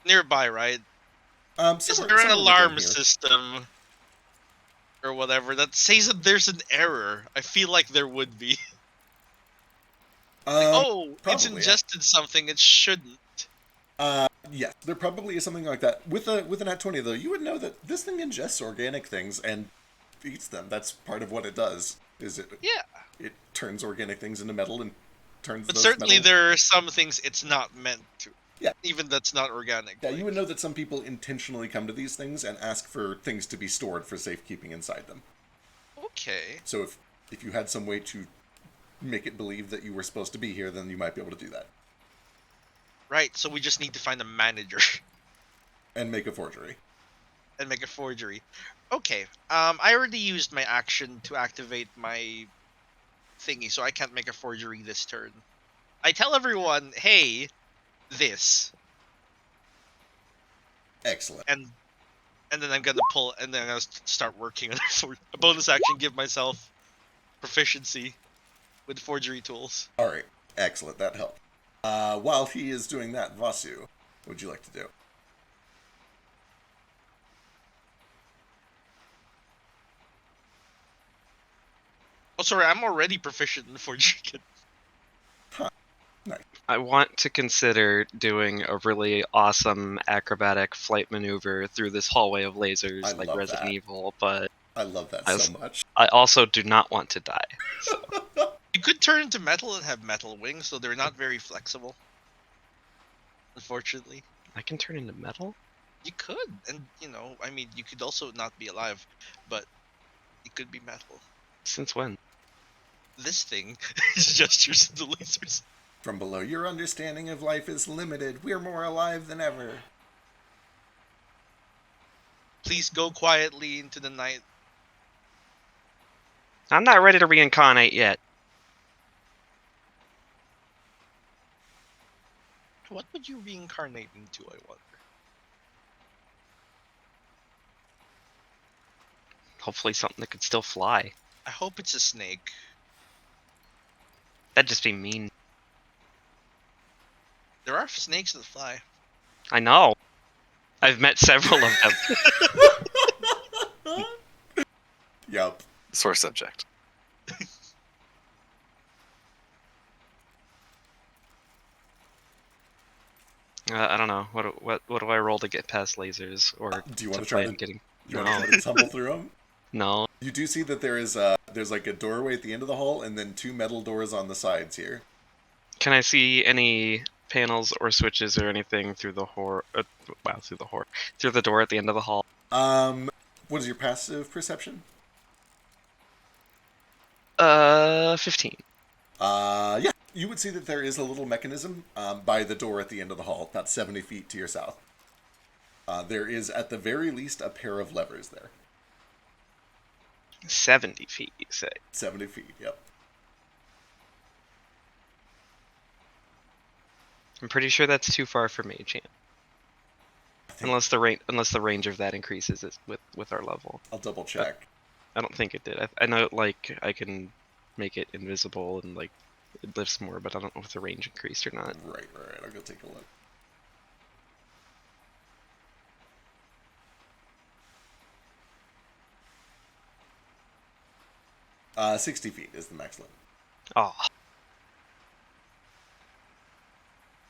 [SPEAKER 5] Nearby, right?
[SPEAKER 1] Is
[SPEAKER 5] there an alarm system or whatever that says that there's an error? I feel like there would be. It's ingested something it shouldn't.
[SPEAKER 1] Yes, there probably is something like that. With a nat 20 though, you would know that this thing ingests organic things and eats them. That's part of what it does. It turns organic things into metal and turns. But
[SPEAKER 5] certainly there are some things it's not meant to.
[SPEAKER 1] Yeah,
[SPEAKER 5] even that's not organic.
[SPEAKER 1] Yeah, you would know that some people intentionally come to these things and ask for things to be stored for safekeeping inside them.
[SPEAKER 5] Okay.
[SPEAKER 1] So if you had some way to make it believe that you were supposed to be here, then you might be able to do that.
[SPEAKER 5] Right, so we just need to find a manager.
[SPEAKER 1] And make a forgery.
[SPEAKER 5] Okay, I already used my action to activate my thingy, so I can't make a forgery this turn. I tell everyone, hey, this.
[SPEAKER 1] Excellent.
[SPEAKER 5] And then I'm gonna pull, and then I'm gonna start working on a bonus action, give myself proficiency with forgery tools.
[SPEAKER 1] Alright, excellent, that helped. While he is doing that, Vasu, what would you like to do?
[SPEAKER 5] Oh, sorry, I'm already proficient in forgery.
[SPEAKER 1] Huh. Nice.
[SPEAKER 4] I want to consider doing a really awesome acrobatic flight maneuver through this hallway of lasers like Resident Evil, but
[SPEAKER 1] I love that so much.
[SPEAKER 4] I also do not want to die. So.
[SPEAKER 5] You could turn into metal and have metal wings, so they're not very flexible. Unfortunately.
[SPEAKER 4] I can turn into metal?
[SPEAKER 5] You could, and I mean, you could also not be alive, but it could be metal.
[SPEAKER 4] Since when?
[SPEAKER 5] This thing gestures to the lasers.
[SPEAKER 1] From below, your understanding of life is limited. We're more alive than ever.
[SPEAKER 5] Please go quietly into the night.
[SPEAKER 4] I'm not ready to reincarnate yet.
[SPEAKER 5] What would you reincarnate into, I wonder?
[SPEAKER 4] Hopefully something that could still fly.
[SPEAKER 5] I hope it's a snake.
[SPEAKER 4] That'd just be mean.
[SPEAKER 5] There are snakes that fly.
[SPEAKER 4] I know. I've met several of them.
[SPEAKER 1] Yup.
[SPEAKER 3] Sore subject.
[SPEAKER 4] I don't know. What do I roll to get past lasers? Or
[SPEAKER 1] Do you want to try to
[SPEAKER 4] getting?
[SPEAKER 1] you want to try to tumble through them?
[SPEAKER 4] No.
[SPEAKER 1] You do see that there's like a doorway at the end of the hall, and then 2 metal doors on the sides here.
[SPEAKER 4] Can I see any panels or switches or anything through the through the door at the end of the hall?
[SPEAKER 1] What is your passive perception?
[SPEAKER 4] 15.
[SPEAKER 1] Yeah. You would see that there is a little mechanism by the door at the end of the hall, about 70 feet to your south. There is, at the very least, a pair of levers there.
[SPEAKER 4] 70 feet, you say?
[SPEAKER 1] 70 feet, yep.
[SPEAKER 4] I'm pretty sure that's too far for Mage Hand. Unless the range of that increases with our level.
[SPEAKER 1] I'll double check.
[SPEAKER 4] I don't think it did. I know like I can make it invisible and like it lifts more, but I don't know if the range increased or not.
[SPEAKER 1] Right. I'll go take a look. Uh, 60 feet is the max limit.
[SPEAKER 4] Oh,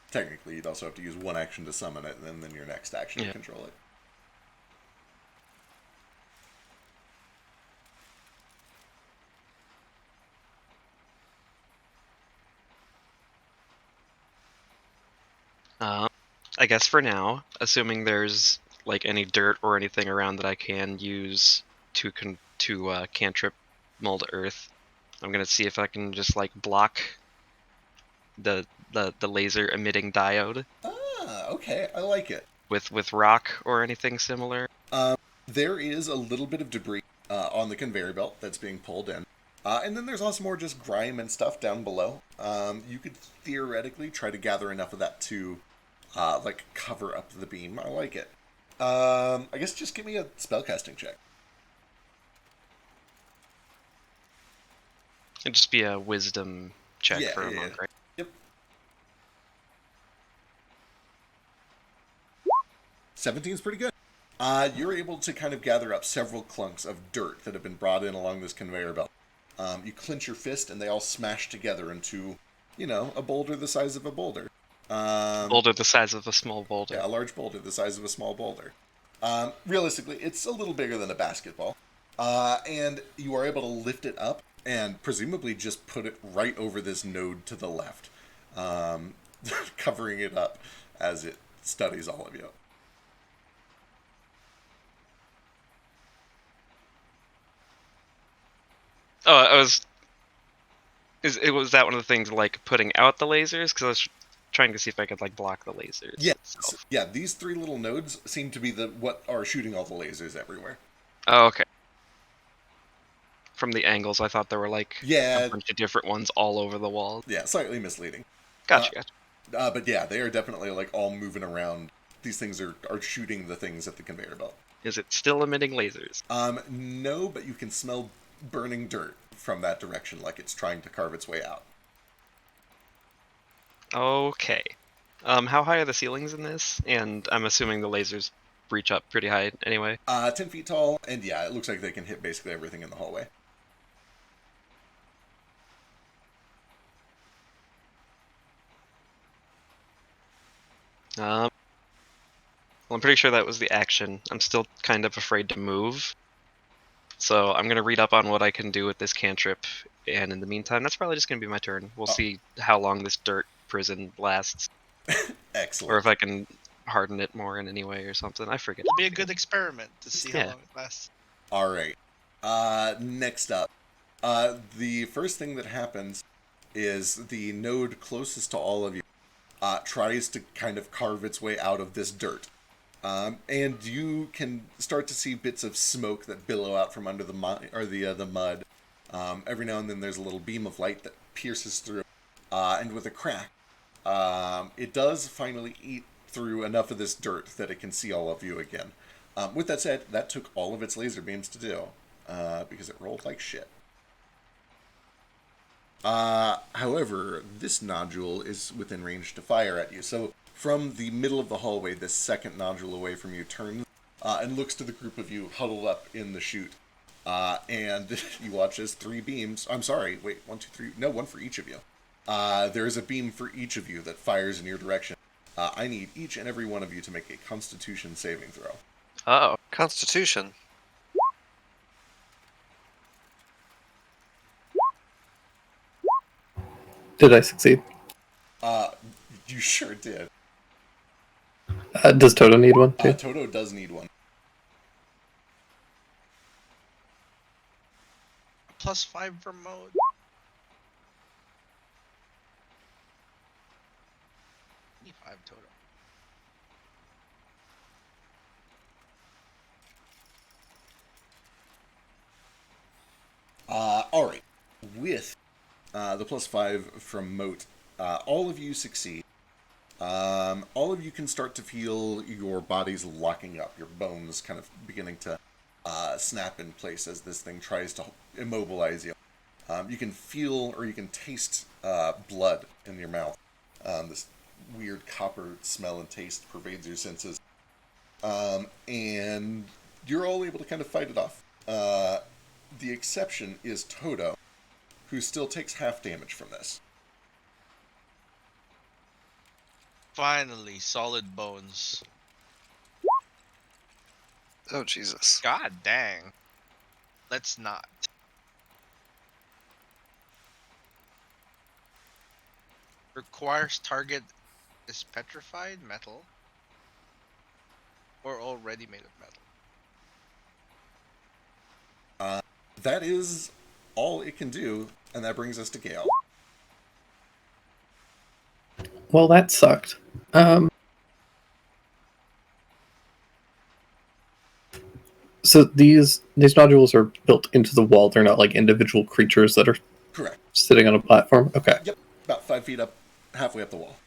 [SPEAKER 1] Technically, you'd also have to use one action to summon it, and then your next action to
[SPEAKER 4] Yeah.
[SPEAKER 1] control it.
[SPEAKER 4] I guess for now, assuming there's like any dirt or anything around that I can use to cantrip mold earth, I'm gonna see if I can just like block the laser emitting diode
[SPEAKER 1] Ah, okay, I like it.
[SPEAKER 4] with rock or anything similar.
[SPEAKER 1] There is a little bit of debris on the conveyor belt that's being pulled in. And then there's also more just grime and stuff down below. You could theoretically try to gather enough of that to, like, cover up the beam. I like it. I guess just give me a spellcasting check.
[SPEAKER 4] It'd just be a wisdom check
[SPEAKER 1] Yeah,
[SPEAKER 4] for a
[SPEAKER 1] yeah,
[SPEAKER 4] monk, right?
[SPEAKER 1] Yep. 17's pretty good. You're able to kind of gather up several clunks of dirt that have been brought in along this conveyor belt. You clench your fist, and they all smash together into, a boulder the size of a boulder.
[SPEAKER 4] Boulder the size of a small boulder.
[SPEAKER 1] Yeah, a large boulder the size of a small boulder. Realistically, it's a little bigger than a basketball. And you are able to lift it up and presumably just put it right over this node to the left, covering it up as it studies all of you.
[SPEAKER 4] Oh, was that one of the things like putting out the lasers? Because I was trying to see if I could like block the lasers.
[SPEAKER 1] Yeah,
[SPEAKER 4] itself.
[SPEAKER 1] yeah. These 3 little nodes seem to be what are shooting all the lasers everywhere.
[SPEAKER 4] Oh, okay. From the angles, I thought there were like
[SPEAKER 1] Yeah,
[SPEAKER 4] a bunch of different ones all over the wall.
[SPEAKER 1] yeah, slightly misleading.
[SPEAKER 4] Gotcha.
[SPEAKER 1] But yeah, they are definitely like all moving around. These things are shooting the things at the conveyor belt.
[SPEAKER 4] Is it still emitting lasers?
[SPEAKER 1] No, but you can smell burning dirt from that direction, like it's trying to carve its way out.
[SPEAKER 4] Okay. How high are the ceilings in this? And I'm assuming the lasers reach up pretty high anyway.
[SPEAKER 1] 10 feet tall, and yeah, it looks like they can hit basically everything in the hallway.
[SPEAKER 4] Well, I'm pretty sure that was the action. I'm still kind of afraid to move. So I'm going to read up on what I can do with this cantrip And in the meantime, that's probably just going to be my turn. We'll see how long this dirt prison lasts.
[SPEAKER 1] Excellent.
[SPEAKER 4] Or if I can harden it more in any way or something. I forget.
[SPEAKER 5] It'll be a good experiment to see how
[SPEAKER 4] Yeah.
[SPEAKER 5] long it lasts.
[SPEAKER 1] All right. Next up, the first thing that happens is the node closest to all of you tries to kind of carve its way out of this dirt. And you can start to see bits of smoke that billow out from under the mud. Every now and then there's a little beam of light that pierces through. And with a crack, it does finally eat through enough of this dirt that it can see all of you again. With that said, that took all of its laser beams to do, because it rolled like shit. However, this nodule is within range to fire at you. So from the middle of the hallway, this second nodule away from you turns and looks to the group of you huddled up in the chute. And you watch as 3 beams. I'm sorry, wait, 1, 2, 3. No, 1 for each of you. There is a beam for each of you that fires in your direction. I need each and every one of you to make a Constitution saving throw.
[SPEAKER 4] Uh-oh.
[SPEAKER 3] Constitution.
[SPEAKER 2] Did I succeed?
[SPEAKER 1] You sure did.
[SPEAKER 2] Does Toto need one too?
[SPEAKER 1] Toto does need one.
[SPEAKER 5] +5 from mode. $25 total.
[SPEAKER 1] Alright. With the +5 from Moat, all of you succeed. All of you can start to feel your bodies locking up, your bones kind of beginning to snap in place as this thing tries to immobilize you. You can feel or you can taste blood in your mouth. This weird copper smell and taste pervades your senses. And you're all able to kind of fight it off. The exception is Toto, who still takes half damage from this.
[SPEAKER 5] Finally, solid bones.
[SPEAKER 3] Oh, Jesus.
[SPEAKER 5] God dang. Let's not. Requires target is petrified metal or already made of metal.
[SPEAKER 1] That is all it can do, and that brings us to Gale.
[SPEAKER 2] Well, that sucked. So these nodules are built into the wall. They're not like individual creatures that are
[SPEAKER 1] Correct.
[SPEAKER 2] sitting on a platform. Okay.
[SPEAKER 1] Yep, about 5 feet up, halfway up the wall.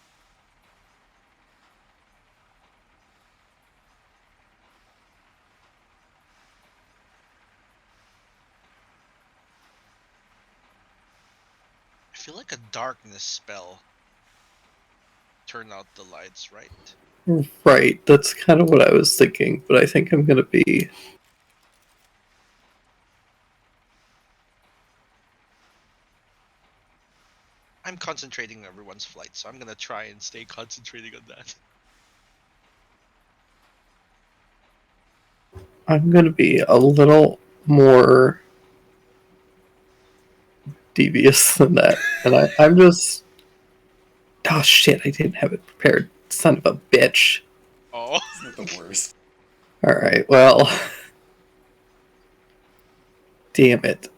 [SPEAKER 5] I feel like a darkness spell. Turn out the lights, right?
[SPEAKER 2] Right. That's kind of what I was thinking, but I think I'm gonna be.
[SPEAKER 5] I'm concentrating on everyone's flight, so I'm gonna try and stay concentrating on that.
[SPEAKER 2] I'm gonna be a little more devious than that, and I'm just. Oh shit! I didn't have it prepared. Son of a bitch.
[SPEAKER 5] Oh.
[SPEAKER 1] Isn't it the worst?
[SPEAKER 2] All right. Well. Damn it.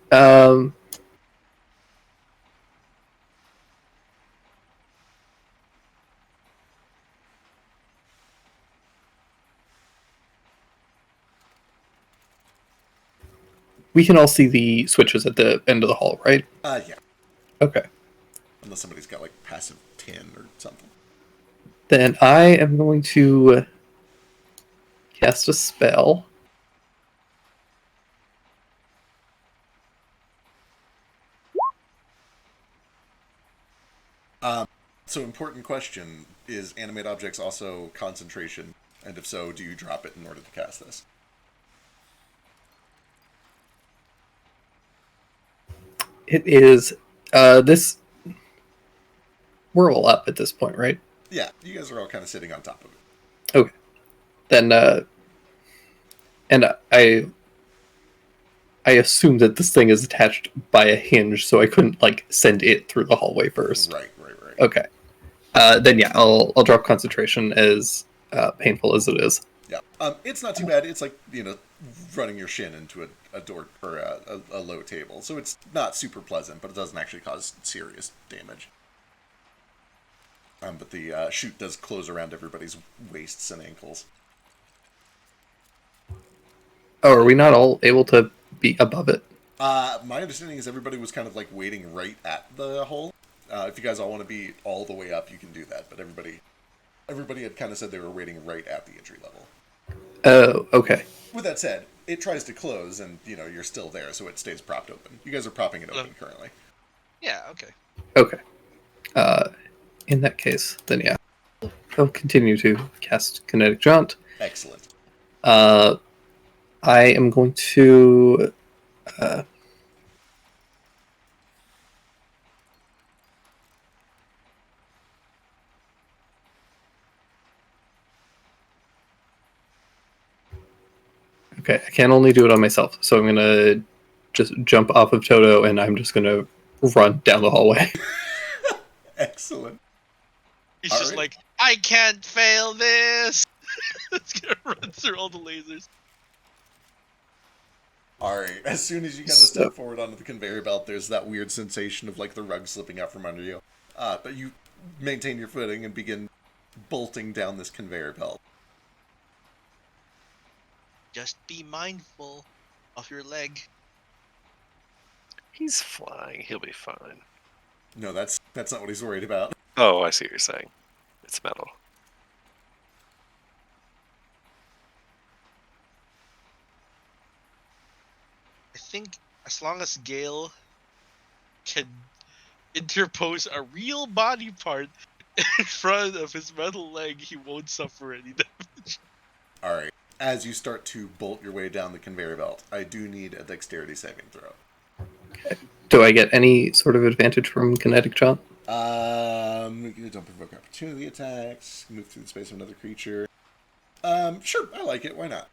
[SPEAKER 2] We can all see the switches at the end of the hall, right?
[SPEAKER 1] Yeah.
[SPEAKER 2] Okay.
[SPEAKER 1] Unless somebody's got, like, passive 10 or something.
[SPEAKER 2] Then I am going to cast a spell.
[SPEAKER 1] So, important question, is animate objects also concentration? And if so, do you drop it in order to cast this?
[SPEAKER 2] It is this. We're all up at this point, right?
[SPEAKER 1] Yeah, you guys are all kind of sitting on top of it.
[SPEAKER 2] Okay. Then, and I assume that this thing is attached by a hinge, so I couldn't like send it through the hallway first.
[SPEAKER 1] Right.
[SPEAKER 2] Okay. Then yeah, I'll drop concentration, as painful as it is.
[SPEAKER 1] Yeah. It's not too bad. It's like, running your shin into a door or a low table. So it's not super pleasant, but it doesn't actually cause serious damage. But the chute does close around everybody's waists and ankles.
[SPEAKER 2] Oh, are we not all able to be above it?
[SPEAKER 1] My understanding is everybody was kind of like waiting right at the hole. If you guys all want to be all the way up, you can do that. But everybody had kind of said they were waiting right at the entry level.
[SPEAKER 2] Oh, okay.
[SPEAKER 1] With that said, it tries to close, and you're still there, so it stays propped open. You guys are propping it open currently.
[SPEAKER 5] Yeah, okay.
[SPEAKER 2] Okay. In that case, then yeah, I'll continue to cast Kinetic Jaunt.
[SPEAKER 1] Excellent.
[SPEAKER 2] I am going to. Okay, I can only do it on myself, so I'm gonna just jump off of Toto, and I'm just gonna run down the hallway.
[SPEAKER 1] Excellent.
[SPEAKER 5] He's
[SPEAKER 1] All
[SPEAKER 5] just
[SPEAKER 1] right.
[SPEAKER 5] like, I can't fail this. It's gonna run through all the lasers.
[SPEAKER 1] Alright, as soon as you kind of step forward onto the conveyor belt, there's that weird sensation of like the rug slipping out from under you. But you maintain your footing and begin bolting down this conveyor belt.
[SPEAKER 5] Just be mindful of your leg.
[SPEAKER 3] He's flying. He'll be fine.
[SPEAKER 1] No, that's not what he's worried about.
[SPEAKER 3] Oh, I see what you're saying. It's metal.
[SPEAKER 5] I think as long as Gale can interpose a real body part in front of his metal leg, he won't suffer any damage.
[SPEAKER 1] Alright, as you start to bolt your way down the conveyor belt, I do need a dexterity saving throw.
[SPEAKER 2] Okay. Do I get any sort of advantage from Kinetic Jaunt?
[SPEAKER 1] Don't provoke opportunity attacks, move through the space of another creature. Sure, I like it, why not?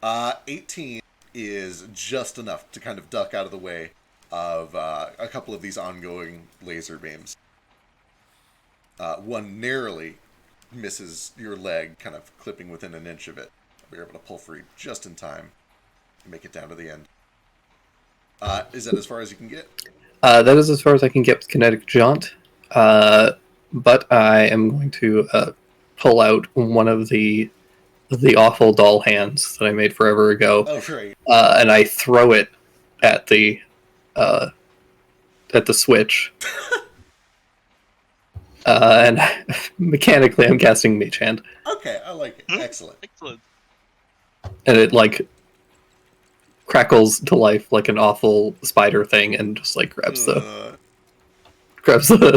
[SPEAKER 1] Uh, 18 is just enough to kind of duck out of the way of a couple of these ongoing laser beams. One narrowly misses your leg, kind of clipping within an inch of it. You're able to pull free just in time to make it down to the end. Is that as far as you can get?
[SPEAKER 2] That is as far as I can get with Kinetic Jaunt. But I am going to pull out one of the awful doll hands that I made forever ago.
[SPEAKER 1] Oh, right.
[SPEAKER 2] And I throw it at the switch. And mechanically, I'm casting Mage Hand,
[SPEAKER 1] Okay, I like it. Excellent.
[SPEAKER 5] Excellent.
[SPEAKER 2] and it like crackles to life like an awful spider thing, and just like grabs the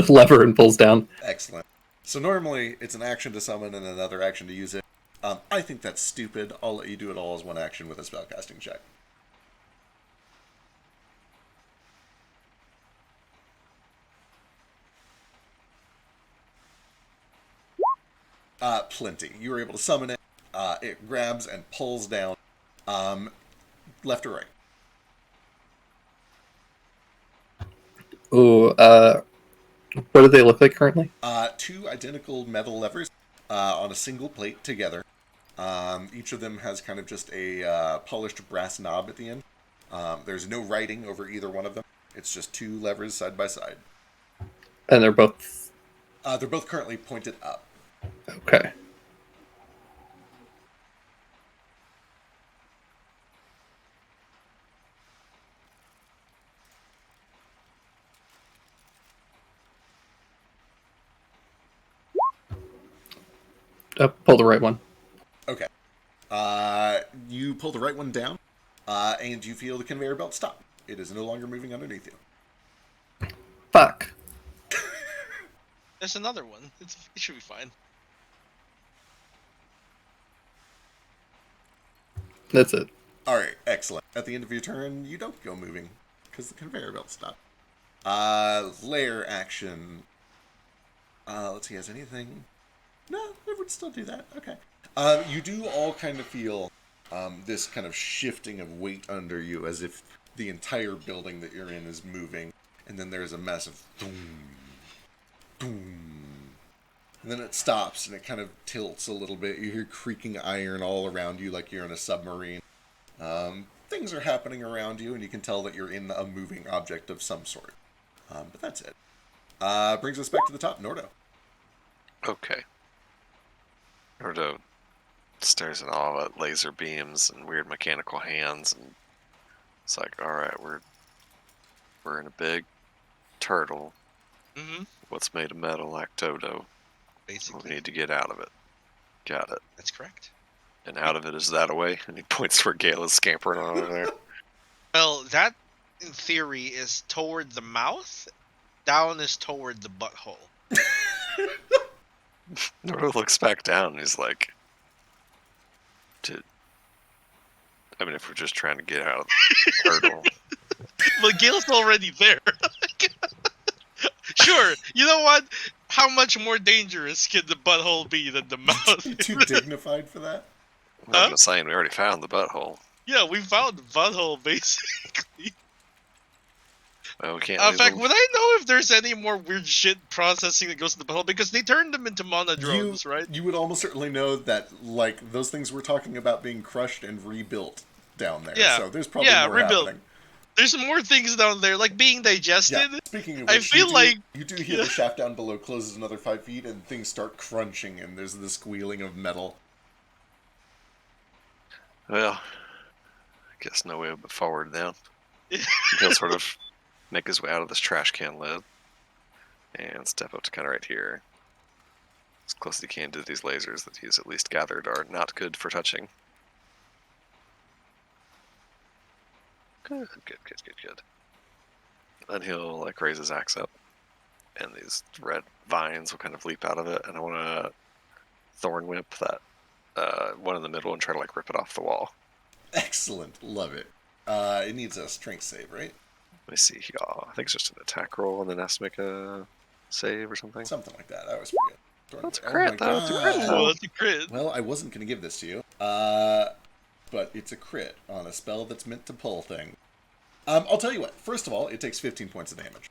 [SPEAKER 2] lever and pulls down.
[SPEAKER 1] Excellent. So normally it's an action to summon and another action to use it. I think that's stupid. I'll let you do it all as one action with a spellcasting check. Plenty. You were able to summon it. It grabs and pulls down. Left or right?
[SPEAKER 2] Ooh, what do they look like currently?
[SPEAKER 1] Two identical metal levers on a single plate together. Each of them has kind of just a polished brass knob at the end. There's no writing over either one of them. It's just two levers side by side.
[SPEAKER 2] And they're both
[SPEAKER 1] They're both currently pointed up.
[SPEAKER 2] okay. Pull the right one.
[SPEAKER 1] Okay. You pull the right one down, and you feel the conveyor belt stop. It is no longer moving underneath you.
[SPEAKER 2] Fuck.
[SPEAKER 5] There's another one. It should be fine.
[SPEAKER 2] That's it.
[SPEAKER 1] Alright, excellent. At the end of your turn, you don't go moving, because the conveyor belt stopped. Lair action. Let's see, has anything... No, can still do that. Okay. You do all kind of feel this kind of shifting of weight under you, as if the entire building that you're in is moving, and then there's a massive boom, boom. And then it stops, and it kind of tilts a little bit. You hear creaking iron all around you like you're in a submarine. Things are happening around you, and you can tell that you're in a moving object of some sort. But that's it. Brings us back to the top. Nordo.
[SPEAKER 3] Okay. Nordo stares in awe at laser beams and weird mechanical hands, and it's like, alright, we're in a big turtle.
[SPEAKER 5] Mm-hmm.
[SPEAKER 3] What's made of metal like Toto.
[SPEAKER 5] Basically.
[SPEAKER 3] We need to get out of it. Got it.
[SPEAKER 5] That's correct.
[SPEAKER 3] And out of it is that away? And he points to where Gale is scampering on over there.
[SPEAKER 5] Well, that, in theory, is toward the mouth. Down is toward the butthole.
[SPEAKER 3] Nordo looks back down and he's like, I mean, if we're just trying to get out of the turtle.
[SPEAKER 5] But Gale's already there. Sure, you know what? How much more dangerous can the butthole be than the mouth?
[SPEAKER 1] You're too dignified for that?
[SPEAKER 3] I'm just saying, we already found the butthole.
[SPEAKER 5] Yeah, we found the butthole, basically.
[SPEAKER 3] Well, we can't
[SPEAKER 5] In
[SPEAKER 3] leave
[SPEAKER 5] fact,
[SPEAKER 3] them.
[SPEAKER 5] would I know if there's any more weird shit processing that goes to the butthole? Because they turned them into monodrones, right?
[SPEAKER 1] You would almost certainly know that, like, those things we're talking about being crushed and rebuilt down there.
[SPEAKER 5] Yeah.
[SPEAKER 1] So there's probably
[SPEAKER 5] Yeah,
[SPEAKER 1] more
[SPEAKER 5] rebuilt.
[SPEAKER 1] happening.
[SPEAKER 5] There's more things down there, like being digested.
[SPEAKER 1] Yeah. Speaking of
[SPEAKER 5] I
[SPEAKER 1] which,
[SPEAKER 5] feel like-
[SPEAKER 1] you do hear the shaft down below closes another 5 feet, and things start crunching, and there's the squealing of metal.
[SPEAKER 3] Well, I guess no way but forward then. He'll sort of make his way out of this trash can lid and step up to kind of right here. As close as he can to these lasers that he's at least gathered are not good for touching. Good. Then he'll like raise his axe up, and these red vines will kind of leap out of it, and I want to thorn whip that one in the middle and try to like rip it off the wall.
[SPEAKER 1] Excellent. Love it. It needs a strength save, right?
[SPEAKER 3] Let me see here. I think it's just an attack roll, and then has to make a save or something.
[SPEAKER 1] Something like that. I always forget.
[SPEAKER 3] That's a
[SPEAKER 1] Oh
[SPEAKER 3] crit,
[SPEAKER 1] my
[SPEAKER 3] though. It's a crit,
[SPEAKER 1] God.
[SPEAKER 3] though.
[SPEAKER 5] Oh, that's a crit.
[SPEAKER 1] Well, I wasn't going to give this to you. But it's a crit on a spell that's meant to pull thing. I'll tell you what. First of all, it takes 15 points of damage.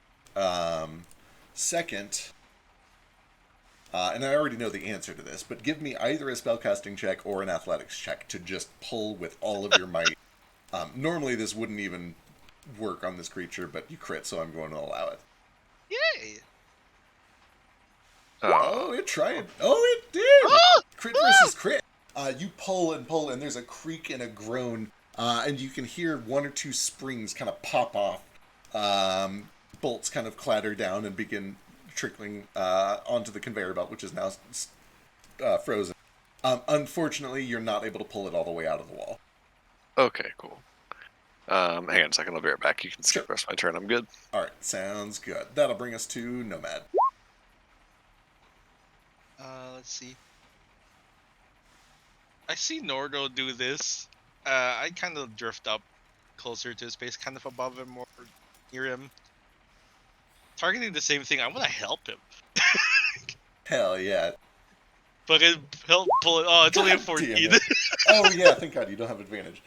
[SPEAKER 1] Second, and I already know the answer to this, but give me either a spellcasting check or an athletics check to just pull with all of your might. Normally this wouldn't even work on this creature, but you crit, so I'm going to allow it.
[SPEAKER 5] Yay!
[SPEAKER 1] Oh, it tried. Oh, it did! Crit versus crit. You pull, and there's a creak and a groan, and you can hear one or two springs kind of pop off. Bolts kind of clatter down and begin trickling onto the conveyor belt, which is now frozen. Unfortunately, you're not able to pull it all the way out of the wall.
[SPEAKER 3] Okay, cool. Hang on a second, I'll be right back. You can skip the rest of my turn. I'm good.
[SPEAKER 1] All right, sounds good. That'll bring us to Nomad.
[SPEAKER 5] Let's see. I see Nordo do this. I kind of drift up closer to his base, kind of above him or near him. Targeting the same thing, I want to help him.
[SPEAKER 1] Hell yeah.
[SPEAKER 5] But it help pull it. Oh, it's only a
[SPEAKER 1] God
[SPEAKER 5] 14.
[SPEAKER 1] damn it. Oh yeah, thank God you don't have advantage.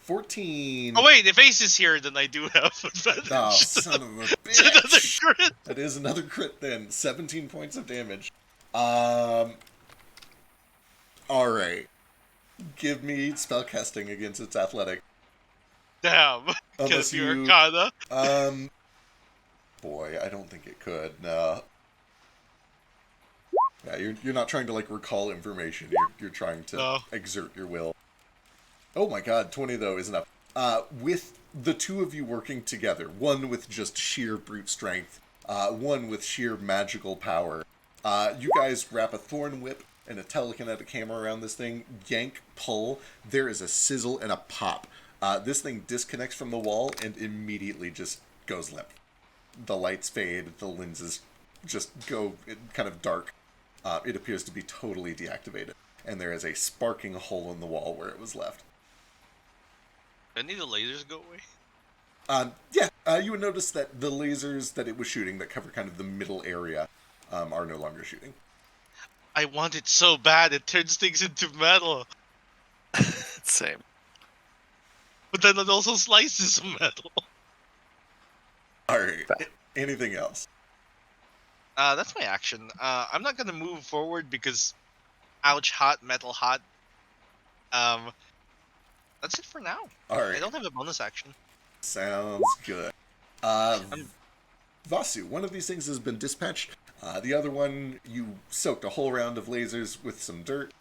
[SPEAKER 1] 14.
[SPEAKER 5] Oh wait, if Ace is here, then I do have advantage.
[SPEAKER 1] Oh, son of a
[SPEAKER 5] It's another
[SPEAKER 1] bitch.
[SPEAKER 5] crit.
[SPEAKER 1] That is another crit then. 17 points of damage. Alright. Give me spellcasting against its athletic.
[SPEAKER 5] Damn.
[SPEAKER 1] Unless
[SPEAKER 5] Because you're
[SPEAKER 1] you-
[SPEAKER 5] Arcana.
[SPEAKER 1] Boy, I don't think it could. No. Yeah, you're not trying to like recall information. You're trying to
[SPEAKER 5] No.
[SPEAKER 1] exert your will. Oh my God, 20 though is enough. With the two of you working together, one with just sheer brute strength, one with sheer magical power, you guys wrap a thorn whip and a telekinetic hammer around this thing, yank, pull. There is a sizzle and a pop. This thing disconnects from the wall and immediately just goes limp. The lights fade, the lenses just go kind of dark. It appears to be totally deactivated, and there is a sparking hole in the wall where it was left.
[SPEAKER 5] Any of the lasers go away?
[SPEAKER 1] You would notice that the lasers that it was shooting that cover kind of the middle area are no longer shooting.
[SPEAKER 5] I want it so bad it turns things into metal.
[SPEAKER 3] Same.
[SPEAKER 5] But then it also slices metal.
[SPEAKER 1] Alright, anything else?
[SPEAKER 5] That's my action. I'm not gonna move forward because ouch, hot, metal hot. That's it for now. I
[SPEAKER 1] Alright,
[SPEAKER 5] don't have a bonus action.
[SPEAKER 1] sounds good. Vasu, one of these things has been dispatched. The other one, you soaked a whole round of lasers with some dirt.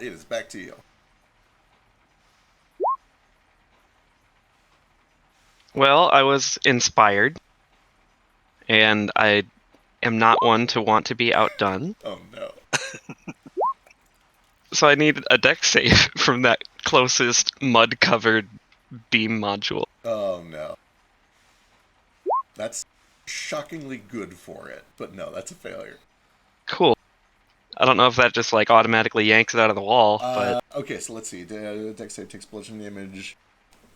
[SPEAKER 1] It is back to you.
[SPEAKER 4] Well, I was inspired, and I am not one to want to be outdone.
[SPEAKER 1] Oh no.
[SPEAKER 4] So I need a deck save from that closest mud-covered beam module.
[SPEAKER 1] Oh no. That's shockingly good for it, but no, that's a failure.
[SPEAKER 4] Cool. I don't know if that just like automatically yanks it out of the wall, but
[SPEAKER 1] Okay, so let's see. Dex save takes bludgeoning damage,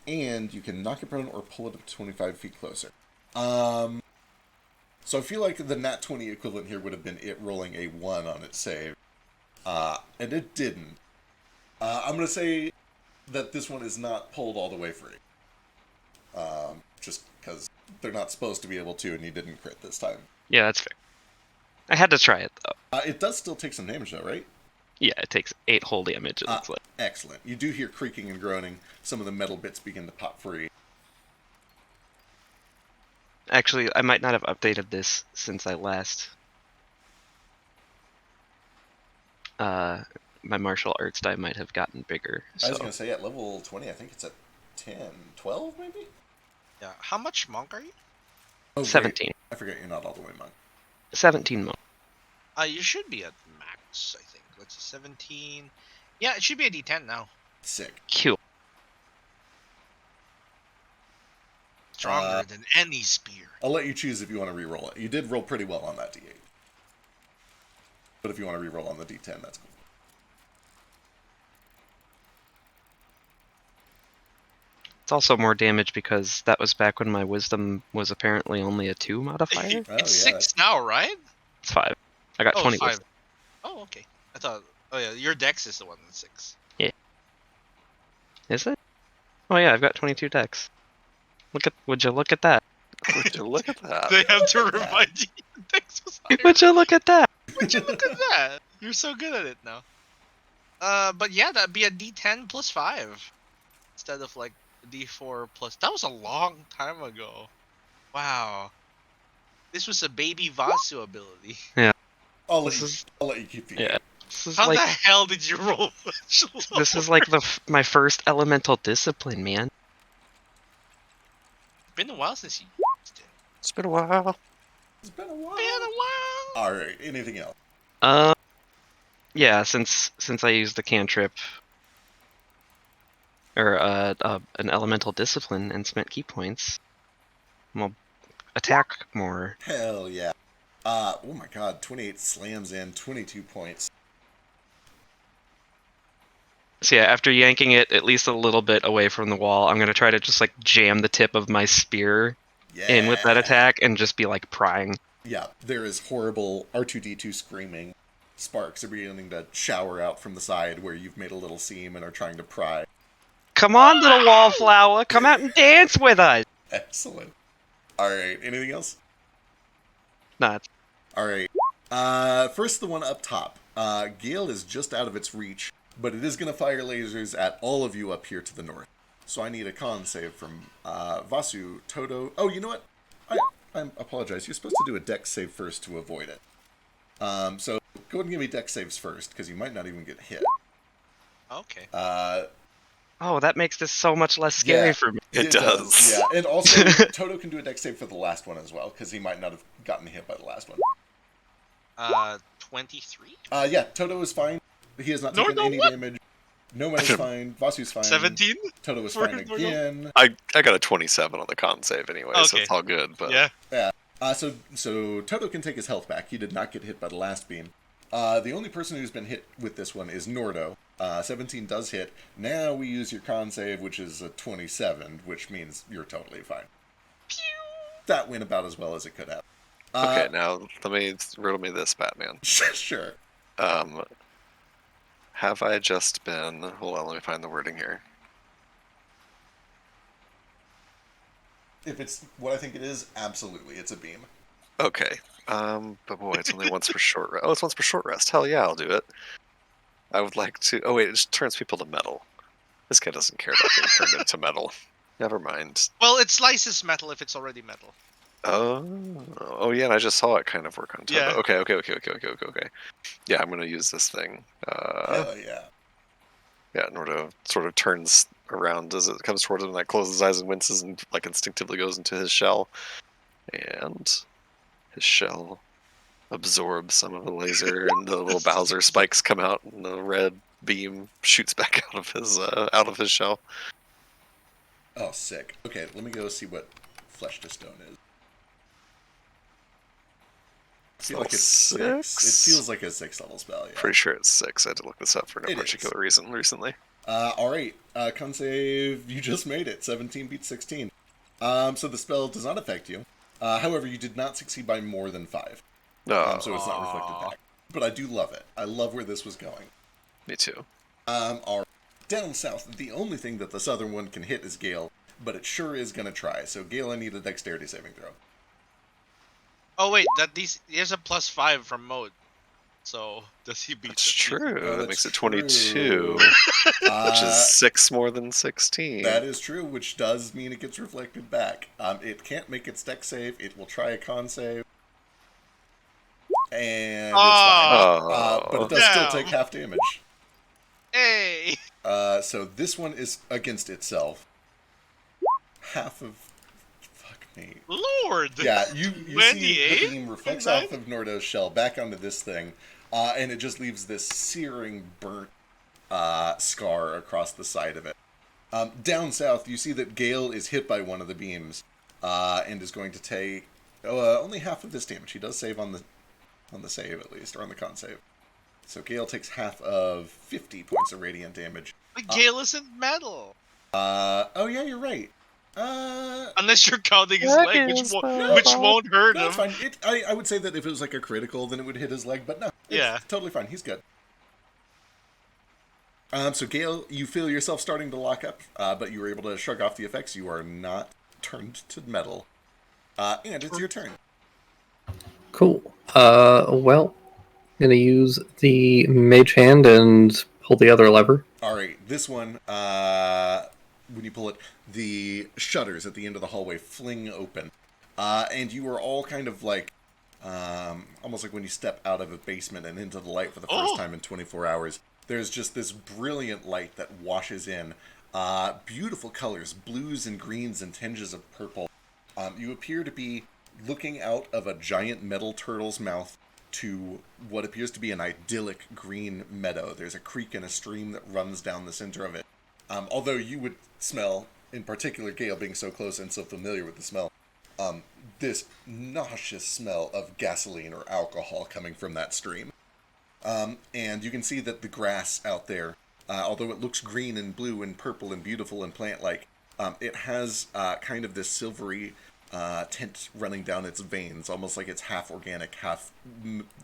[SPEAKER 1] and you can knock it prone or pull it up to 25 feet closer. So I feel like the nat 20 equivalent here would have been it rolling a 1 on its save. And it didn't. I'm going to say that this one is not pulled all the way free. Just because they're not supposed to be able to, and you didn't crit this time.
[SPEAKER 4] yeah, that's fair. I had to try it though.
[SPEAKER 1] It does still take some damage though, right?
[SPEAKER 4] Yeah, it takes 8 whole damage. It looks like.
[SPEAKER 1] Excellent. You do hear creaking and groaning. Some of the metal bits begin to pop free.
[SPEAKER 4] Actually, I might not have updated this since I last. My martial arts die might have gotten bigger.
[SPEAKER 1] I was
[SPEAKER 4] So
[SPEAKER 1] going to say at level 20, I think it's at 10, 12 maybe?
[SPEAKER 5] Yeah. How much monk are you?
[SPEAKER 1] Oh, wait.
[SPEAKER 4] 17.
[SPEAKER 1] I forget you're not all the way monk.
[SPEAKER 4] 17 months.
[SPEAKER 5] You should be at max, I think. What's 17? Yeah, it should be a D10 now.
[SPEAKER 1] Sick.
[SPEAKER 4] Cool.
[SPEAKER 5] Stronger than any spear.
[SPEAKER 1] I'll let you choose if you want to re-roll it. You did roll pretty well on that D8. But if you want to re-roll on the D10, that's cool.
[SPEAKER 4] It's also more damage because that was back when my wisdom was apparently only a 2 modifier.
[SPEAKER 1] Oh,
[SPEAKER 5] It's
[SPEAKER 1] yeah.
[SPEAKER 5] 6 now, right?
[SPEAKER 4] It's 5. I got 20
[SPEAKER 5] 5.
[SPEAKER 4] wisdom.
[SPEAKER 5] Oh, okay. I thought. Oh yeah, your dex is the one that's 6.
[SPEAKER 4] Is it? Oh yeah, I've got 22 decks. Would you look at that?
[SPEAKER 3] Would you look at that?
[SPEAKER 5] They have to remind you your dex was higher.
[SPEAKER 4] Would you look at that?
[SPEAKER 5] Would you look at that? You're so good at it now. But yeah, that'd be a D10 plus 5 instead of like a D4 plus. That was a long time ago. Wow. This was a baby Vasu ability.
[SPEAKER 1] I'll let
[SPEAKER 4] This
[SPEAKER 1] you keep the
[SPEAKER 4] Yeah. This is
[SPEAKER 5] How
[SPEAKER 4] like
[SPEAKER 5] the hell did you roll much lower?
[SPEAKER 4] this is like my first elemental discipline, man.
[SPEAKER 5] It's been a while since you used it.
[SPEAKER 3] It's been a while.
[SPEAKER 1] It's been a while.
[SPEAKER 5] Been a while.
[SPEAKER 1] Alright, anything else?
[SPEAKER 4] Yeah, since I used the cantrip or an elemental discipline and spent key points, I'll attack more.
[SPEAKER 1] Hell yeah. Oh my god, 28 slams in, 22 points.
[SPEAKER 4] So yeah, after yanking it at least a little bit away from the wall, I'm gonna try to just like jam the tip of my spear
[SPEAKER 1] Yeah.
[SPEAKER 4] in with that attack and just be like prying.
[SPEAKER 1] Yeah, there is horrible R2-D2 screaming. Sparks are beginning to shower out from the side where you've made a little seam and are trying to pry.
[SPEAKER 4] Come on, little wallflower, come out and dance with us.
[SPEAKER 1] Excellent. Alright, anything else?
[SPEAKER 4] Nah,
[SPEAKER 1] Alright. First the one up top. Gale is just out of its reach, but it is going to fire lasers at all of you up here to the north. So I need a con save from Vasu, Toto. Oh, you know what? I apologize. You're supposed to do a dex save first to avoid it. So go ahead and give me dex saves first, because you might not even get hit.
[SPEAKER 5] Okay.
[SPEAKER 4] oh, that makes this so much less scary
[SPEAKER 1] Yeah.
[SPEAKER 4] for me.
[SPEAKER 3] It does.
[SPEAKER 1] Yeah, and also Toto can do a dex save for the last one as well, because he might not have gotten hit by the last one.
[SPEAKER 5] 23?
[SPEAKER 1] Yeah, Toto is fine. He has not taken any damage. Nomad is fine. Vasu's fine.
[SPEAKER 5] 17?
[SPEAKER 1] Toto is
[SPEAKER 5] For
[SPEAKER 1] fine
[SPEAKER 5] Nordo?
[SPEAKER 1] again.
[SPEAKER 3] I got a 27 on the con save anyway, so
[SPEAKER 5] Okay.
[SPEAKER 3] it's all good. But
[SPEAKER 5] Yeah.
[SPEAKER 1] So Toto can take his health back. He did not get hit by the last beam. The only person who's been hit with this one is Nordo. 17 does hit. Now we use your con save, which is a 27, which means you're totally fine.
[SPEAKER 5] Pew!
[SPEAKER 1] That went about as well as it could have.
[SPEAKER 3] okay, now let me riddle me this, Batman.
[SPEAKER 1] Sure.
[SPEAKER 3] Have I just been... Hold on, let me find the wording here.
[SPEAKER 1] If it's what I think it is, absolutely, it's a beam.
[SPEAKER 3] Okay. But boy, it's only once per short rest. Oh, it's once per short rest. Hell yeah, I'll do it. I would like to... Oh wait, it just turns people to metal. This guy doesn't care about being turned into metal. Never mind.
[SPEAKER 5] Well, it slices metal if it's already metal.
[SPEAKER 3] Oh yeah, and I just saw it kind of work on Tobo.
[SPEAKER 5] Yeah.
[SPEAKER 3] Okay. Yeah, I'm gonna use this thing.
[SPEAKER 1] Hell yeah.
[SPEAKER 3] Yeah, Nordo sort of turns around as it comes towards him, and like closes his eyes and winces, and like instinctively goes into his shell, and his shell absorbs some of the laser, and the little Bowser spikes come out, and the red beam shoots back out of his shell.
[SPEAKER 1] Oh, sick. Okay, let me go see what Flesh to Stone is. I feel like it's 6. It feels like a 6 level spell, yeah.
[SPEAKER 3] Pretty sure it's 6. I had to look this up for no
[SPEAKER 1] It
[SPEAKER 3] particular reason recently.
[SPEAKER 1] Alright, con save, you just made it. 17 beats 16. So the spell does not affect you. However, you did not succeed by more than 5.
[SPEAKER 3] Oh,
[SPEAKER 1] So it's not reflected back. But I do love it. I love where this was going.
[SPEAKER 3] me too.
[SPEAKER 1] Alright. Down south, the only thing that the southern one can hit is Gale, but it sure is going to try. So Gale, I need a dexterity saving throw.
[SPEAKER 5] Oh wait, here's a +5 from mode. So does he beat?
[SPEAKER 3] That's true.
[SPEAKER 1] Oh,
[SPEAKER 3] that
[SPEAKER 1] that's
[SPEAKER 3] makes it
[SPEAKER 1] true.
[SPEAKER 3] 22, which is 6 more than 16.
[SPEAKER 1] That is true, which does mean it gets reflected back. It can't make its dex save. It will try a con save. And it's fine. But it does still take half damage.
[SPEAKER 5] Hey!
[SPEAKER 1] So this one is against itself. Half of... Fuck me.
[SPEAKER 5] Lord!
[SPEAKER 1] Yeah, you see
[SPEAKER 5] 28?
[SPEAKER 1] the beam reflects off of Nordo's shell back onto this thing, and it just leaves this searing, burnt scar across the side of it. Down south, you see that Gale is hit by one of the beams, and is going to take only half of this damage. He does save on the save, at least, or on the con save. So Gale takes half of 50 points of radiant damage.
[SPEAKER 5] But Gale isn't metal.
[SPEAKER 1] Oh yeah, you're right.
[SPEAKER 5] Unless you're counting his leg, which won't hurt
[SPEAKER 1] No,
[SPEAKER 5] him.
[SPEAKER 1] it's fine. I would say that if it was like a critical, then it would hit his leg, but no. It's totally fine. He's good. So Gale, you feel yourself starting to lock up, but you were able to shrug off the effects. You are not turned to metal. And it's your turn.
[SPEAKER 2] Cool. Well, I'm gonna use the mage hand and pull the other lever.
[SPEAKER 1] Alright, this one, when you pull it, the shutters at the end of the hallway fling open. And you are all kind of like, almost like when you step out of a basement and into the light for the first time in 24 hours. There's just this brilliant light that washes in. Beautiful colors, blues and greens and tinges of purple. You appear to be looking out of a giant metal turtle's mouth to what appears to be an idyllic green meadow. There's a creek and a stream that runs down the center of it. Although you would smell, in particular Gale being so close and so familiar with the smell, this nauseous smell of gasoline or alcohol coming from that stream. And you can see that the grass out there, although it looks green and blue and purple and beautiful and plant-like, it has kind of this silvery tint running down its veins, almost like it's half organic, half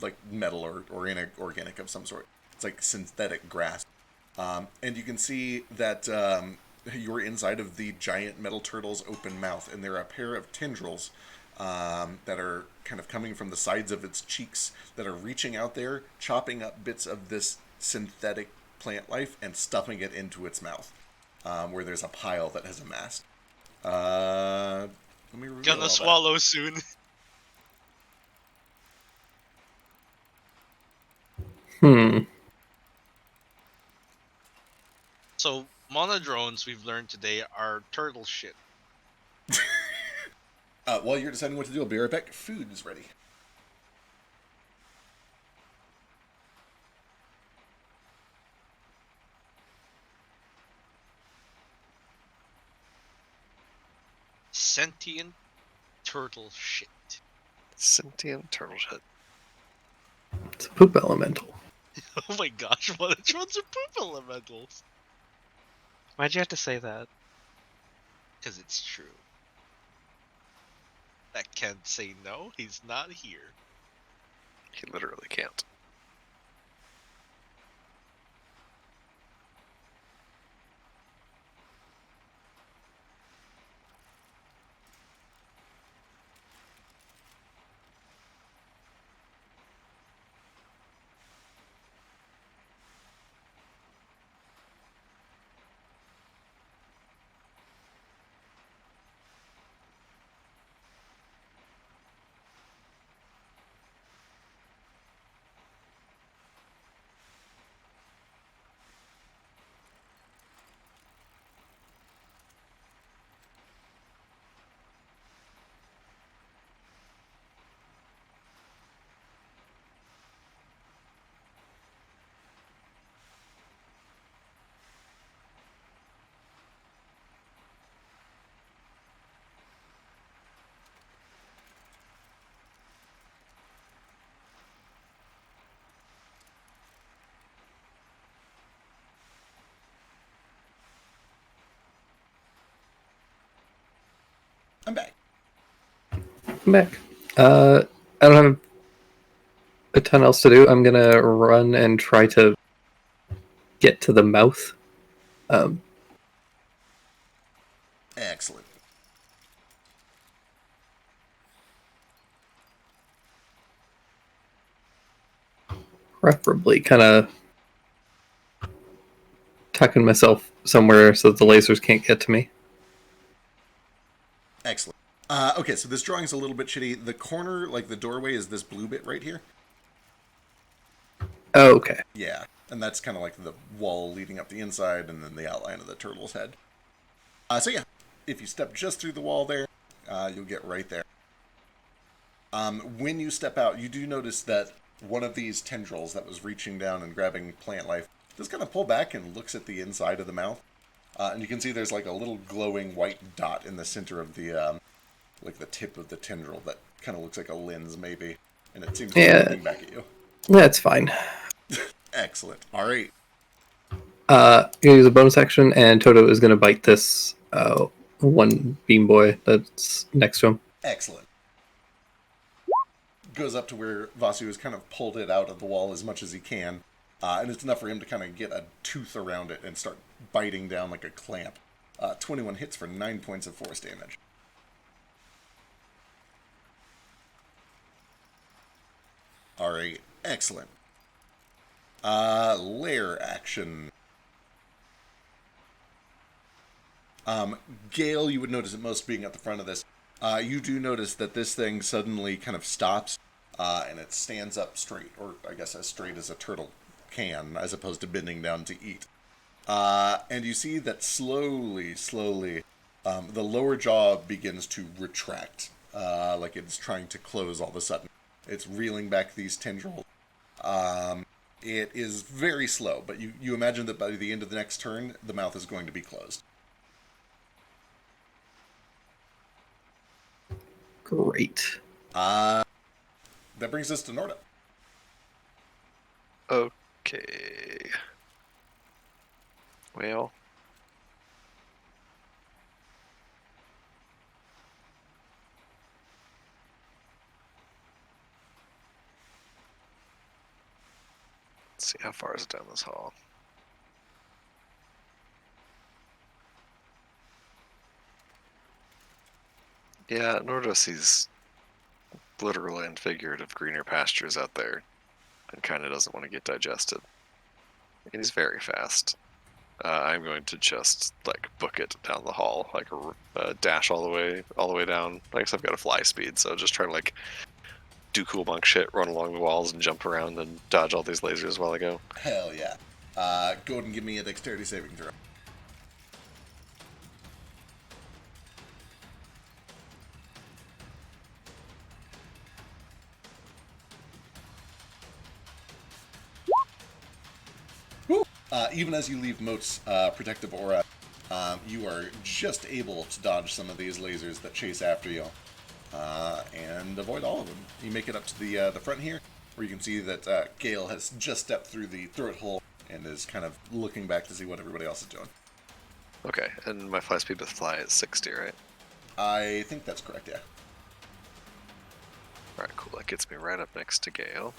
[SPEAKER 1] like metal or inorganic of some sort. It's like synthetic grass. And you can see that you're inside of the giant metal turtle's open mouth, and there are a pair of tendrils that are kind of coming from the sides of its cheeks that are reaching out there, chopping up bits of this synthetic plant life and stuffing it into its mouth, where there's a pile that has amassed. Let me reveal all
[SPEAKER 5] Gonna
[SPEAKER 1] that.
[SPEAKER 5] swallow soon. So, monodrones we've learned today are turtle shit.
[SPEAKER 1] While you're deciding what to do, I'll be right back. Food is ready.
[SPEAKER 5] Sentient turtle shit.
[SPEAKER 3] Sentient turtle shit.
[SPEAKER 2] It's a poop elemental.
[SPEAKER 5] Oh my gosh, monodrones are poop elementals.
[SPEAKER 4] Why'd you have to say that?
[SPEAKER 5] Because it's true. That can't say no, he's not here.
[SPEAKER 3] He literally can't.
[SPEAKER 2] welcome back. I don't have a ton else to do. I'm gonna run and try to get to the mouth.
[SPEAKER 1] Excellent.
[SPEAKER 2] Preferably kind of tucking myself somewhere so that the lasers can't get to me.
[SPEAKER 1] Excellent. Okay, so this drawing's a little bit shitty. The corner, like the doorway, is this blue bit right here.
[SPEAKER 2] Oh, okay.
[SPEAKER 1] Yeah, and that's kind of like the wall leading up the inside, and then the outline of the turtle's head. So yeah, if you step just through the wall there, you'll get right there. When you step out, you do notice that one of these tendrils that was reaching down and grabbing plant life does kind of pull back and looks at the inside of the mouth. And you can see there's like a little glowing white dot in the center of the, like the tip of the tendril that kind of looks like a lens maybe. And it seems to be looking back at you.
[SPEAKER 2] That's fine.
[SPEAKER 1] Excellent. All right.
[SPEAKER 2] Gonna use a bonus action, and Toto is gonna bite this one beam boy that's next to him.
[SPEAKER 1] Excellent. Goes up to where Vasu has kind of pulled it out of the wall as much as he can. And it's enough for him to kind of get a tooth around it and start biting down like a clamp. 21 hits for 9 points of force damage. Alright, excellent. Lair action. Gale, you would notice it most being at the front of this. You do notice that this thing suddenly kind of stops, and it stands up straight, or I guess as straight as a turtle can, as opposed to bending down to eat. And you see that slowly, the lower jaw begins to retract, like it's trying to close all of a sudden. It's reeling back these tendrils. It is very slow, but you imagine that by the end of the next turn, the mouth is going to be closed.
[SPEAKER 2] Great.
[SPEAKER 1] That brings us to Norda.
[SPEAKER 3] Okay. Well. Let's see, how far is it down this hall? Yeah, Nordo sees literal and figurative greener pastures out there and kind of doesn't want to get digested. And he's very fast. I'm going to just like book it down the hall, like a dash all the way down. Like I said, I've got a fly speed, so just try to like do cool monk shit, run along the walls and jump around and dodge all these lasers while I go.
[SPEAKER 1] Hell yeah. Go ahead and give me a dexterity saving throw. Even as you leave Moat's protective aura, you are just able to dodge some of these lasers that chase after you, and avoid all of them. You make it up to the front here, where you can see that Gale has just stepped through the throat hole and is kind of looking back to see what everybody else is doing.
[SPEAKER 3] Okay, and my fly speed with fly is 60, right?
[SPEAKER 1] I think that's correct, yeah.
[SPEAKER 3] Alright, cool. That gets me right up next to Gale.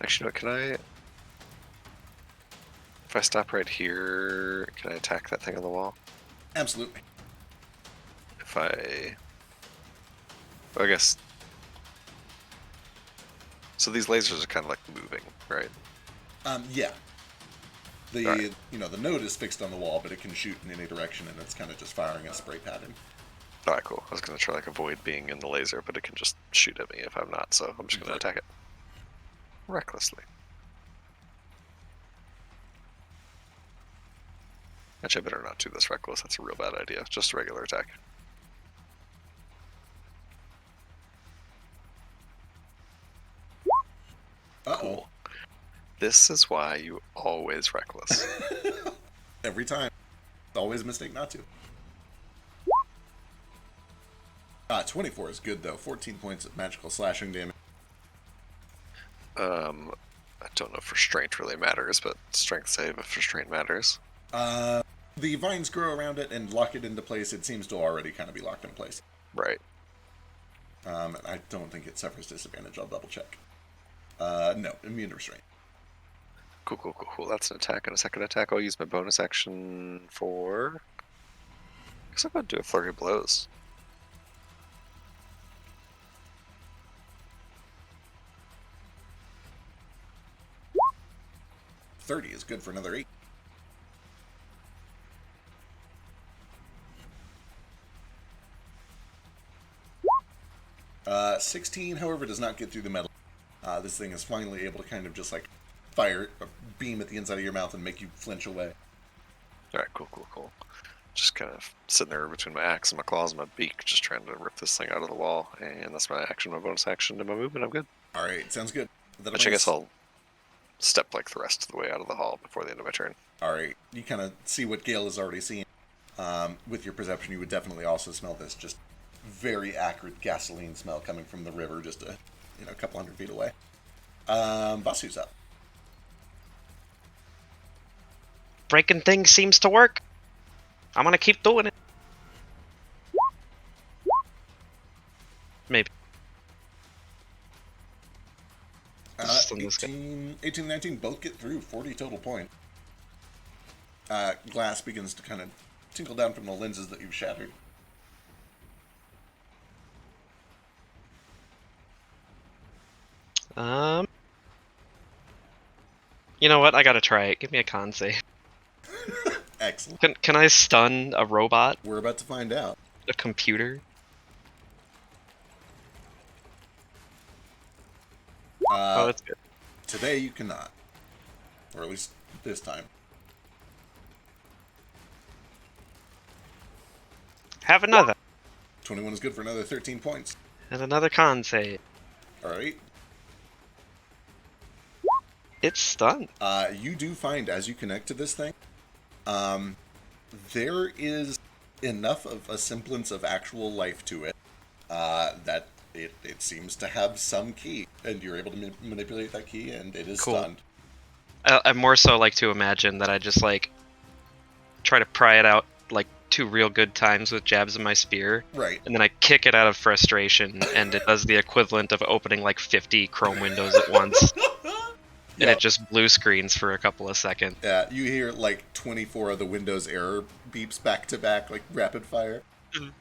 [SPEAKER 3] Actually, no, can I... If I stop right here, can I attack that thing on the wall?
[SPEAKER 1] Absolutely.
[SPEAKER 3] If I... Well, I guess... So these lasers are kind of like moving, right?
[SPEAKER 1] Yeah. The
[SPEAKER 3] Right.
[SPEAKER 1] The node is fixed on the wall, but it can shoot in any direction, and it's kind of just firing a spray pattern.
[SPEAKER 3] Alright, cool. I was going to try like avoid being in the laser, but it can just shoot at me if I'm not, so I'm just going to attack it. Recklessly. Actually, I better not do this reckless. That's a real bad idea. Just a regular attack.
[SPEAKER 1] Uh-oh.
[SPEAKER 3] Cool. This is why you always reckless.
[SPEAKER 1] Every time. It's always a mistake not to. 24 is good, though. 14 points of magical slashing damage.
[SPEAKER 3] I don't know if restraint really matters, but strength save if restraint matters.
[SPEAKER 1] the vines grow around it and lock it into place. It seems to already kind of be locked in place.
[SPEAKER 3] Right.
[SPEAKER 1] I don't think it suffers disadvantage. I'll double check. No, immune to restraint.
[SPEAKER 3] Cool. That's an attack and a second attack. I'll use my bonus action for... I guess I'm going to do a flurry of blows.
[SPEAKER 1] $30 is good for another 8. $16, however, does not get through the metal. This thing is finally able to kind of just like fire a beam at the inside of your mouth and make you flinch away.
[SPEAKER 3] Alright, cool. Just kind of sitting there between my axe and my claws and my beak, just trying to rip this thing out of the wall. And that's my action, my bonus action, and my movement. I'm good.
[SPEAKER 1] Alright, sounds good.
[SPEAKER 3] Which I guess I'll step like the rest of the way out of the hall before the end of my turn.
[SPEAKER 1] Alright, you kind of see what Gale has already seen. With your perception, you would definitely also smell this just very acrid gasoline smell coming from the river just a couple hundred feet away. Vasu's up.
[SPEAKER 4] Breaking things seems to work. I'm gonna keep doing it. Maybe.
[SPEAKER 1] 18 and 19 both get through. 40 total point. Glass begins to kind of tinkle down from the lenses that you've shattered.
[SPEAKER 4] You know what? I gotta try it. Give me a con save.
[SPEAKER 1] Excellent.
[SPEAKER 4] Can I stun a robot?
[SPEAKER 1] We're about to find out.
[SPEAKER 4] A computer? Oh, that's good.
[SPEAKER 1] Today you cannot. Or at least this time.
[SPEAKER 4] Have another.
[SPEAKER 1] 21 is good for another 13 points.
[SPEAKER 4] And another con save.
[SPEAKER 1] Alright.
[SPEAKER 4] It's stunned.
[SPEAKER 1] You do find, as you connect to this thing, there is enough of a semblance of actual life to it that it seems to have some key, and you're able to manipulate that key, and it is
[SPEAKER 4] Cool.
[SPEAKER 1] stunned.
[SPEAKER 4] I more so like to imagine that I just like try to pry it out like 2 real good times with jabs of my spear,
[SPEAKER 1] Right.
[SPEAKER 4] and then I kick it out of frustration, and it does the equivalent of opening like 50 chrome windows at once, and it just blue screens for a couple of seconds.
[SPEAKER 1] Yeah, you hear like 24 of the Windows error beeps back to back, like rapid fire.
[SPEAKER 4] And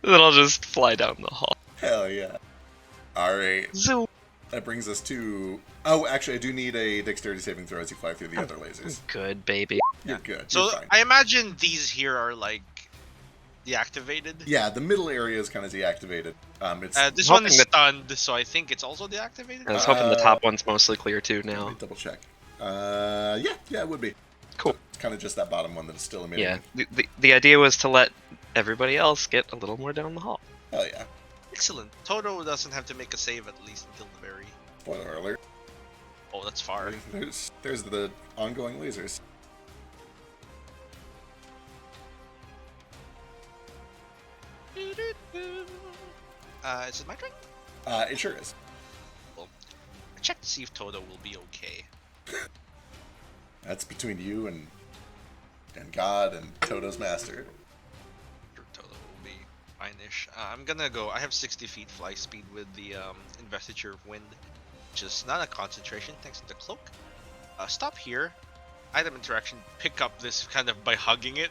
[SPEAKER 4] then I'll just fly down the hall.
[SPEAKER 1] Hell yeah. Alright.
[SPEAKER 4] Zoom.
[SPEAKER 1] That brings us to... Oh, actually, I do need a dexterity saving throw as you fly through the other lasers.
[SPEAKER 4] Good, baby.
[SPEAKER 1] You're good.
[SPEAKER 5] So
[SPEAKER 1] You're fine.
[SPEAKER 5] I imagine these here are like deactivated.
[SPEAKER 1] Yeah, the middle area is kind of deactivated. It's
[SPEAKER 5] This
[SPEAKER 4] I'm
[SPEAKER 5] one is
[SPEAKER 4] hoping
[SPEAKER 5] stunned, so I think it's also deactivated.
[SPEAKER 4] I was hoping the top one's mostly clear too
[SPEAKER 1] Let me
[SPEAKER 4] now.
[SPEAKER 1] double check. Yeah, it would be.
[SPEAKER 4] Cool.
[SPEAKER 1] It's kind of just that bottom one that is still emitting.
[SPEAKER 4] Yeah, the idea was to let everybody else get a little more down the hall.
[SPEAKER 1] Hell yeah.
[SPEAKER 5] Excellent. Toto doesn't have to make a save at least until the very.
[SPEAKER 1] Spoiler alert.
[SPEAKER 5] Oh, that's far.
[SPEAKER 1] There's the ongoing lasers.
[SPEAKER 5] Is it my turn?
[SPEAKER 1] It sure is.
[SPEAKER 5] I check to see if Toto will be okay.
[SPEAKER 1] That's between you and God and Toto's master.
[SPEAKER 5] Sure, Toto will be fine-ish. I'm gonna go. I have 60 feet fly speed with the investiture of wind, which is not a concentration thanks to the cloak. Stop here. Item interaction. Pick up this kind of by hugging it.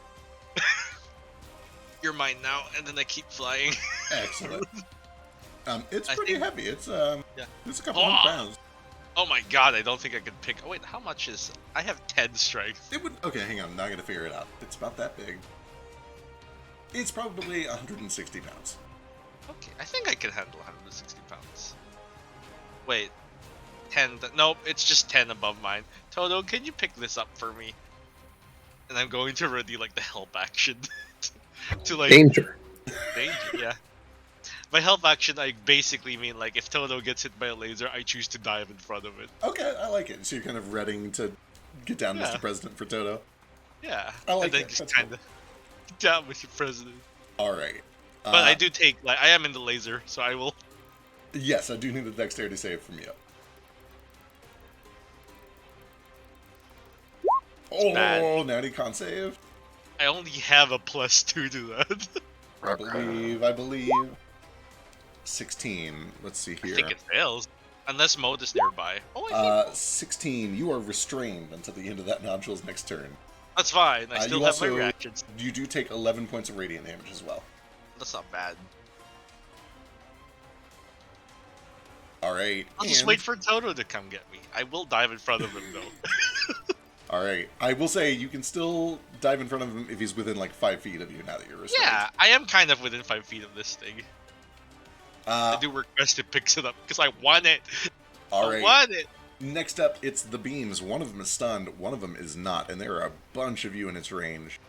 [SPEAKER 5] You're mine now, and then I keep flying.
[SPEAKER 1] Excellent. It's
[SPEAKER 5] I
[SPEAKER 1] pretty
[SPEAKER 5] think-
[SPEAKER 1] heavy. It's
[SPEAKER 5] Yeah.
[SPEAKER 1] it's a couple hundred pounds.
[SPEAKER 5] Oh my god, I don't think I could pick. Oh wait, how much is? I have 10 strength.
[SPEAKER 1] It would. Okay, hang on. Now I gotta figure it out. It's about that big. It's probably 160 pounds.
[SPEAKER 5] Okay, I think I can handle 160 pounds. Wait, 10. Nope, it's just 10 above mine. Toto, can you pick this up for me? And I'm going to ready like the help action to like
[SPEAKER 2] Danger.
[SPEAKER 5] danger. Yeah. By help action, I basically mean like if Toto gets hit by a laser, I choose to dive in front of it.
[SPEAKER 1] Okay, I like it. So you're kind of readying to get down,
[SPEAKER 5] Yeah.
[SPEAKER 1] Mr. President, for Toto.
[SPEAKER 5] Yeah.
[SPEAKER 1] I like
[SPEAKER 5] and then
[SPEAKER 1] it.
[SPEAKER 5] just
[SPEAKER 1] That's
[SPEAKER 5] kind of get down, Mr. President.
[SPEAKER 1] All right.
[SPEAKER 5] But I do take like I am in the laser, so I will.
[SPEAKER 1] Yes, I do need a dexterity save from you. Oh,
[SPEAKER 5] bad.
[SPEAKER 1] natty con save.
[SPEAKER 5] I only have a +2 to that.
[SPEAKER 1] I believe. 16. Let's see
[SPEAKER 5] I
[SPEAKER 1] here.
[SPEAKER 5] think it fails. Unless mode is nearby. Oh, I think
[SPEAKER 1] 16. You are restrained until the end of that nodule's next turn.
[SPEAKER 5] that's fine. I still
[SPEAKER 1] you
[SPEAKER 5] have my
[SPEAKER 1] also-
[SPEAKER 5] reactions.
[SPEAKER 1] You do take 11 points of radiant damage as well.
[SPEAKER 5] That's not bad.
[SPEAKER 1] Alright.
[SPEAKER 5] I'll just wait for Toto to come get me. I will dive in front of him though.
[SPEAKER 1] Alright. I will say you can still dive in front of him if he's within like 5 feet of you now that you're restrained.
[SPEAKER 5] Yeah, I am kind of within 5 feet of this thing. I
[SPEAKER 1] Uh,
[SPEAKER 5] do request it picks it up because I want it. I
[SPEAKER 1] Alright.
[SPEAKER 5] want it.
[SPEAKER 1] Next up, it's the beams. One of them is stunned, one of them is not, and there are a bunch of you in its range.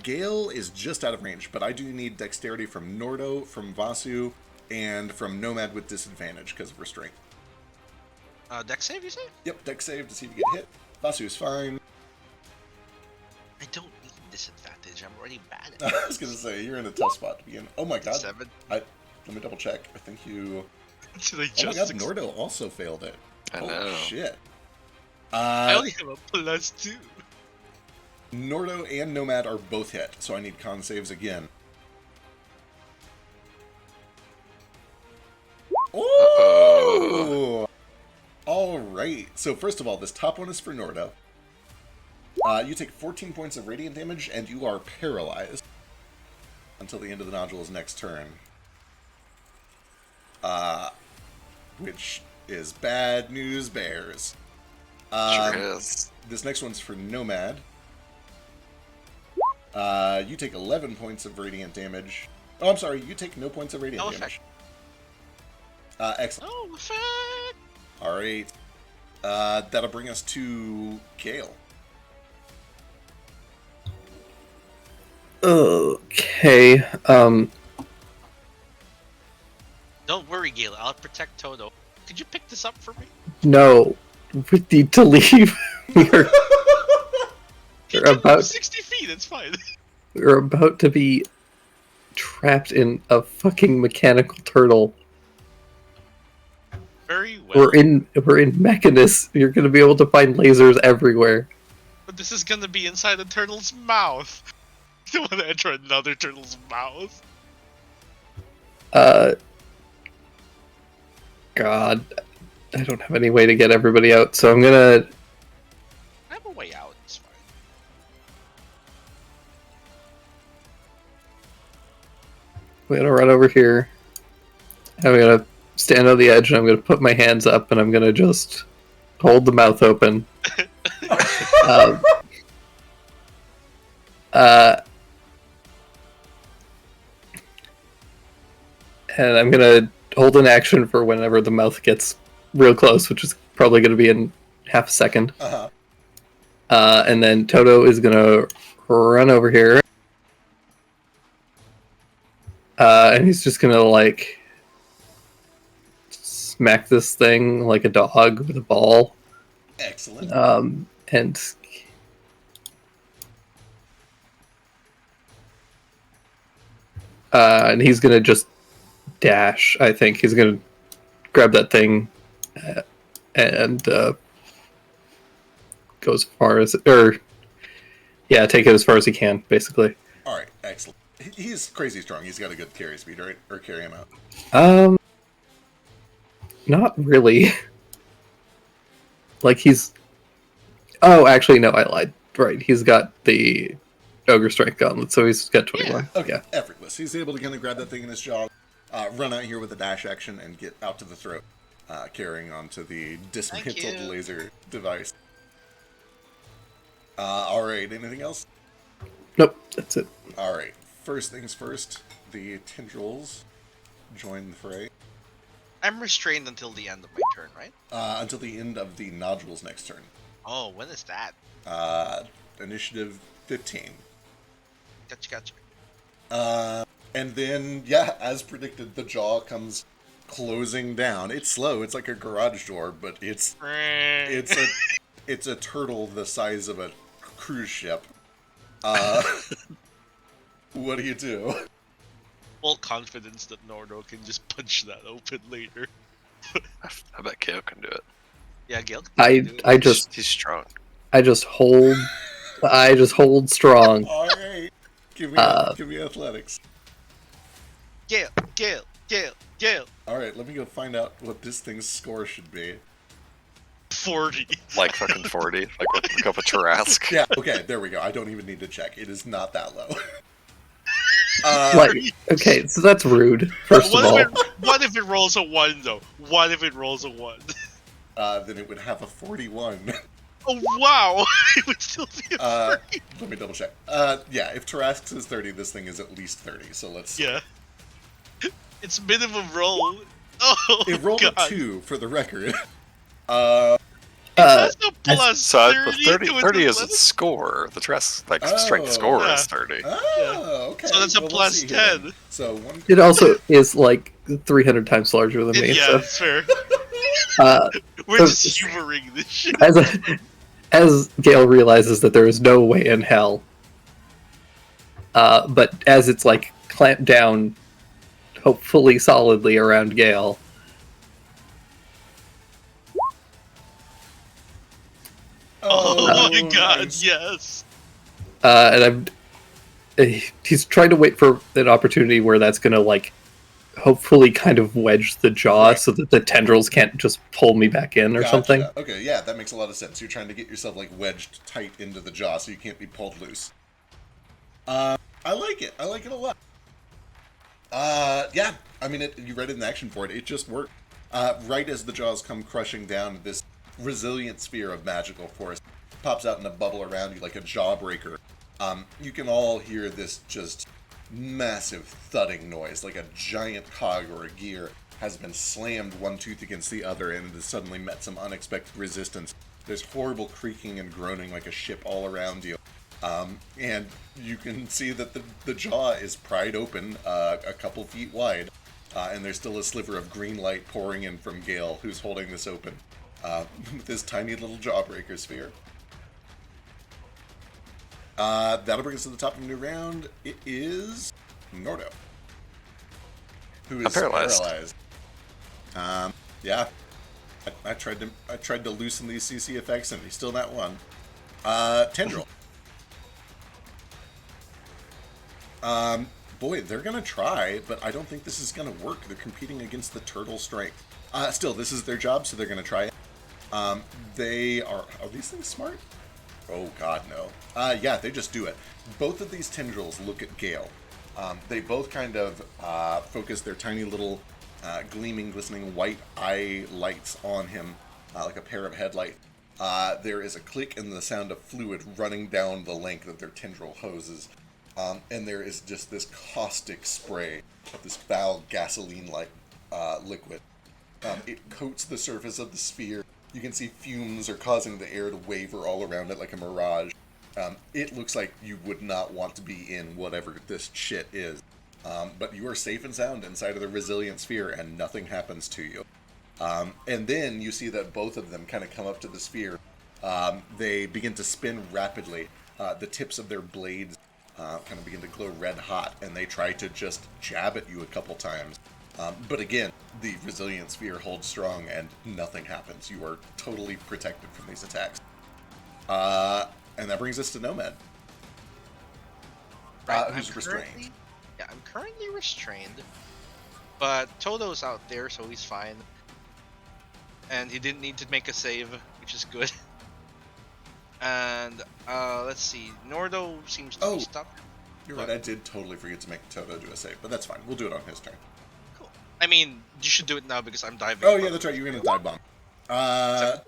[SPEAKER 1] Gale is just out of range, but I do need dexterity from Nordo, from Vasu, and from Nomad with disadvantage because of restraint.
[SPEAKER 5] Dex save, you say?
[SPEAKER 1] Yep, dex save to see if you get hit. Vasu is fine.
[SPEAKER 5] I don't need disadvantage. I'm already bad at
[SPEAKER 1] I was going to say, you're in a tough spot to begin. Oh my god.
[SPEAKER 5] 7.
[SPEAKER 1] Let me double check. I think you...
[SPEAKER 5] Did I
[SPEAKER 1] Oh my god,
[SPEAKER 5] just
[SPEAKER 1] Nordo also failed it.
[SPEAKER 3] I
[SPEAKER 1] Holy
[SPEAKER 3] know.
[SPEAKER 1] shit.
[SPEAKER 5] I only have a +2.
[SPEAKER 1] Nordo and Nomad are both hit, so I need con saves again. Oh! Alright, so first of all, this top one is for Nordo. You take 14 points of radiant damage, and you are paralyzed until the end of the nodule's next turn. Which is bad news bears.
[SPEAKER 3] Sure is.
[SPEAKER 1] This next one's for Nomad. You take 11 points of radiant damage. Oh, I'm sorry, you take no points of radiant
[SPEAKER 5] No
[SPEAKER 1] damage.
[SPEAKER 5] effect.
[SPEAKER 1] Excellent.
[SPEAKER 5] Oh, effect.
[SPEAKER 1] Alright. That'll bring us to Gale.
[SPEAKER 2] Okay.
[SPEAKER 5] Don't worry, Gale. I'll protect Toto. Could you pick this up for me?
[SPEAKER 2] No. We need to leave. We're
[SPEAKER 5] He
[SPEAKER 2] We're
[SPEAKER 5] can
[SPEAKER 2] about-
[SPEAKER 5] move 60 feet. It's fine.
[SPEAKER 2] we're about to be trapped in a fucking mechanical turtle.
[SPEAKER 5] Very well.
[SPEAKER 2] We're in Mechanus. You're gonna be able to find lasers everywhere.
[SPEAKER 5] But this is gonna be inside the turtle's mouth. You don't want to enter another turtle's mouth.
[SPEAKER 2] God, I don't have any way to get everybody out, so I'm gonna.
[SPEAKER 5] I have a way out. It's fine.
[SPEAKER 2] I'm gonna run over here. I'm gonna stand on the edge, and I'm gonna put my hands up, and I'm gonna just hold the mouth open. um, and I'm gonna hold an action for whenever the mouth gets real close, which is probably gonna be in half a second.
[SPEAKER 1] Uh-huh.
[SPEAKER 2] And then Toto is gonna run over here. And he's just gonna, like, smack this thing like a dog with a ball.
[SPEAKER 1] Excellent.
[SPEAKER 2] And he's gonna just dash, I think. He's gonna grab that thing and go as far as... take it as far as he can, basically.
[SPEAKER 1] Alright, excellent. He's crazy strong. He's got a good carry speed, right? Or carry him out.
[SPEAKER 2] Not really. Like, he's... Oh, actually, no, I lied. Right, he's got the Ogre Strength Gauntlet, so he's got 21.
[SPEAKER 1] Okay,
[SPEAKER 2] Yeah.
[SPEAKER 1] effortless. He's able to kind of grab that thing in his jaw, run out here with a dash action, and get out to the throat, carrying onto the dismantled
[SPEAKER 5] you.
[SPEAKER 1] laser device. Alright, anything else?
[SPEAKER 2] Nope, that's it.
[SPEAKER 1] Alright, first things first, the tendrils join the fray.
[SPEAKER 5] I'm restrained until the end of my turn, right?
[SPEAKER 1] Until the end of the nodule's next turn.
[SPEAKER 5] Oh, when is that?
[SPEAKER 1] Initiative 15.
[SPEAKER 5] Gotcha.
[SPEAKER 1] And then, yeah, as predicted, the jaw comes closing down. It's slow. It's like a garage door, but it's a turtle the size of a cruise ship. What do you do?
[SPEAKER 5] Full confidence that Nordo can just punch that open later.
[SPEAKER 3] I bet Kale can do it.
[SPEAKER 5] Yeah, Gil.
[SPEAKER 2] I just...
[SPEAKER 3] He's strong.
[SPEAKER 2] I just hold strong.
[SPEAKER 1] All right. Give me athletics.
[SPEAKER 5] Gale, Gale, Gale, Gale.
[SPEAKER 1] All right, let me go find out what this thing's score should be.
[SPEAKER 5] 40.
[SPEAKER 3] Like fucking 40. Like look up a Tarask.
[SPEAKER 1] Yeah, okay, there we go. I don't even need to check. It is not that low.
[SPEAKER 2] Like, okay, so that's rude. First of all,
[SPEAKER 5] What if it rolls a 1 though? What if it rolls a 1?
[SPEAKER 1] Then it would have a 41.
[SPEAKER 5] Oh wow! It would still be a 30.
[SPEAKER 1] Let me double check. Yeah, if Tarask's is 30, this thing is at least 30. So let's.
[SPEAKER 5] Yeah. It's minimum roll. Oh,
[SPEAKER 1] It rolled
[SPEAKER 5] God.
[SPEAKER 1] a 2 for the record.
[SPEAKER 5] That's a plus
[SPEAKER 3] So
[SPEAKER 5] 30.
[SPEAKER 3] 30 is its score. The Tarask strength score
[SPEAKER 5] Yeah.
[SPEAKER 3] is 30.
[SPEAKER 1] Oh, okay.
[SPEAKER 5] So that's a
[SPEAKER 1] Well,
[SPEAKER 5] plus
[SPEAKER 1] let's see here
[SPEAKER 5] 10.
[SPEAKER 1] then. So one.
[SPEAKER 2] it also is like 300 times larger than me.
[SPEAKER 5] Yeah,
[SPEAKER 2] So,
[SPEAKER 5] that's fair. We're
[SPEAKER 2] so-
[SPEAKER 5] just humoring this shit.
[SPEAKER 2] as Gale realizes that there is no way in hell, but as it's like clamped down, hopefully solidly around Gale.
[SPEAKER 5] Oh my God!
[SPEAKER 1] nice.
[SPEAKER 5] Yes.
[SPEAKER 2] And he's trying to wait for an opportunity where that's gonna like hopefully kind of wedge the jaw
[SPEAKER 1] Right.
[SPEAKER 2] so that the tendrils can't just pull me back in or
[SPEAKER 1] Gotcha.
[SPEAKER 2] something.
[SPEAKER 1] Okay, yeah, that makes a lot of sense. You're trying to get yourself like wedged tight into the jaw so you can't be pulled loose. I like it. I like it a lot. Yeah. I mean, you read it in the action for it. It just worked. Right as the jaws come crushing down, this resilient sphere of magical force pops out in a bubble around you like a jawbreaker. You can all hear this just massive thudding noise, like a giant cog or a gear has been slammed one tooth against the other and has suddenly met some unexpected resistance. There's horrible creaking and groaning like a ship all around you. And you can see that the jaw is pried open a couple feet wide, and there's still a sliver of green light pouring in from Gale, who's holding this open with this tiny little jawbreaker sphere. That'll bring us to the top of the new round. It is Nordo, who is
[SPEAKER 3] I'm paralyzed.
[SPEAKER 1] Yeah, I tried to loosen these CC effects, and he's still not one. Tendril. Boy, they're gonna try, but I don't think this is gonna work. They're competing against the turtle strength. Still, this is their job, so they're gonna try it. They are these things smart? Oh god, no. Yeah, they just do it. Both of these tendrils look at Gale. They both kind of focus their tiny little gleaming, glistening white eye lights on him, like a pair of headlights. There is a click and the sound of fluid running down the length of their tendril hoses. And there is just this caustic spray of this foul gasoline-like liquid. It coats the surface of the sphere. You can see fumes are causing the air to waver all around it like a mirage. It looks like you would not want to be in whatever this shit is. But you are safe and sound inside of the resilient sphere, and nothing happens to you. And then you see that both of them kind of come up to the sphere. They begin to spin rapidly. The tips of their blades kind of begin to glow red hot, and they try to just jab at you a couple times. But again, the resilient sphere holds strong, and nothing happens. You are totally protected from these attacks. And that brings us to Nomad. Who's restrained.
[SPEAKER 6] Yeah, I'm currently restrained. But Toto's out there, so he's fine. And he didn't need to make a save, which is good. And, let's see. Nordo seems to be stuck.
[SPEAKER 1] You're right, I did totally forget to make Toto do a save, but that's fine. We'll do it on his turn.
[SPEAKER 6] Cool. I mean, you should do it now because I'm diving.
[SPEAKER 1] Oh, yeah, that's right. You're going to dive bomb.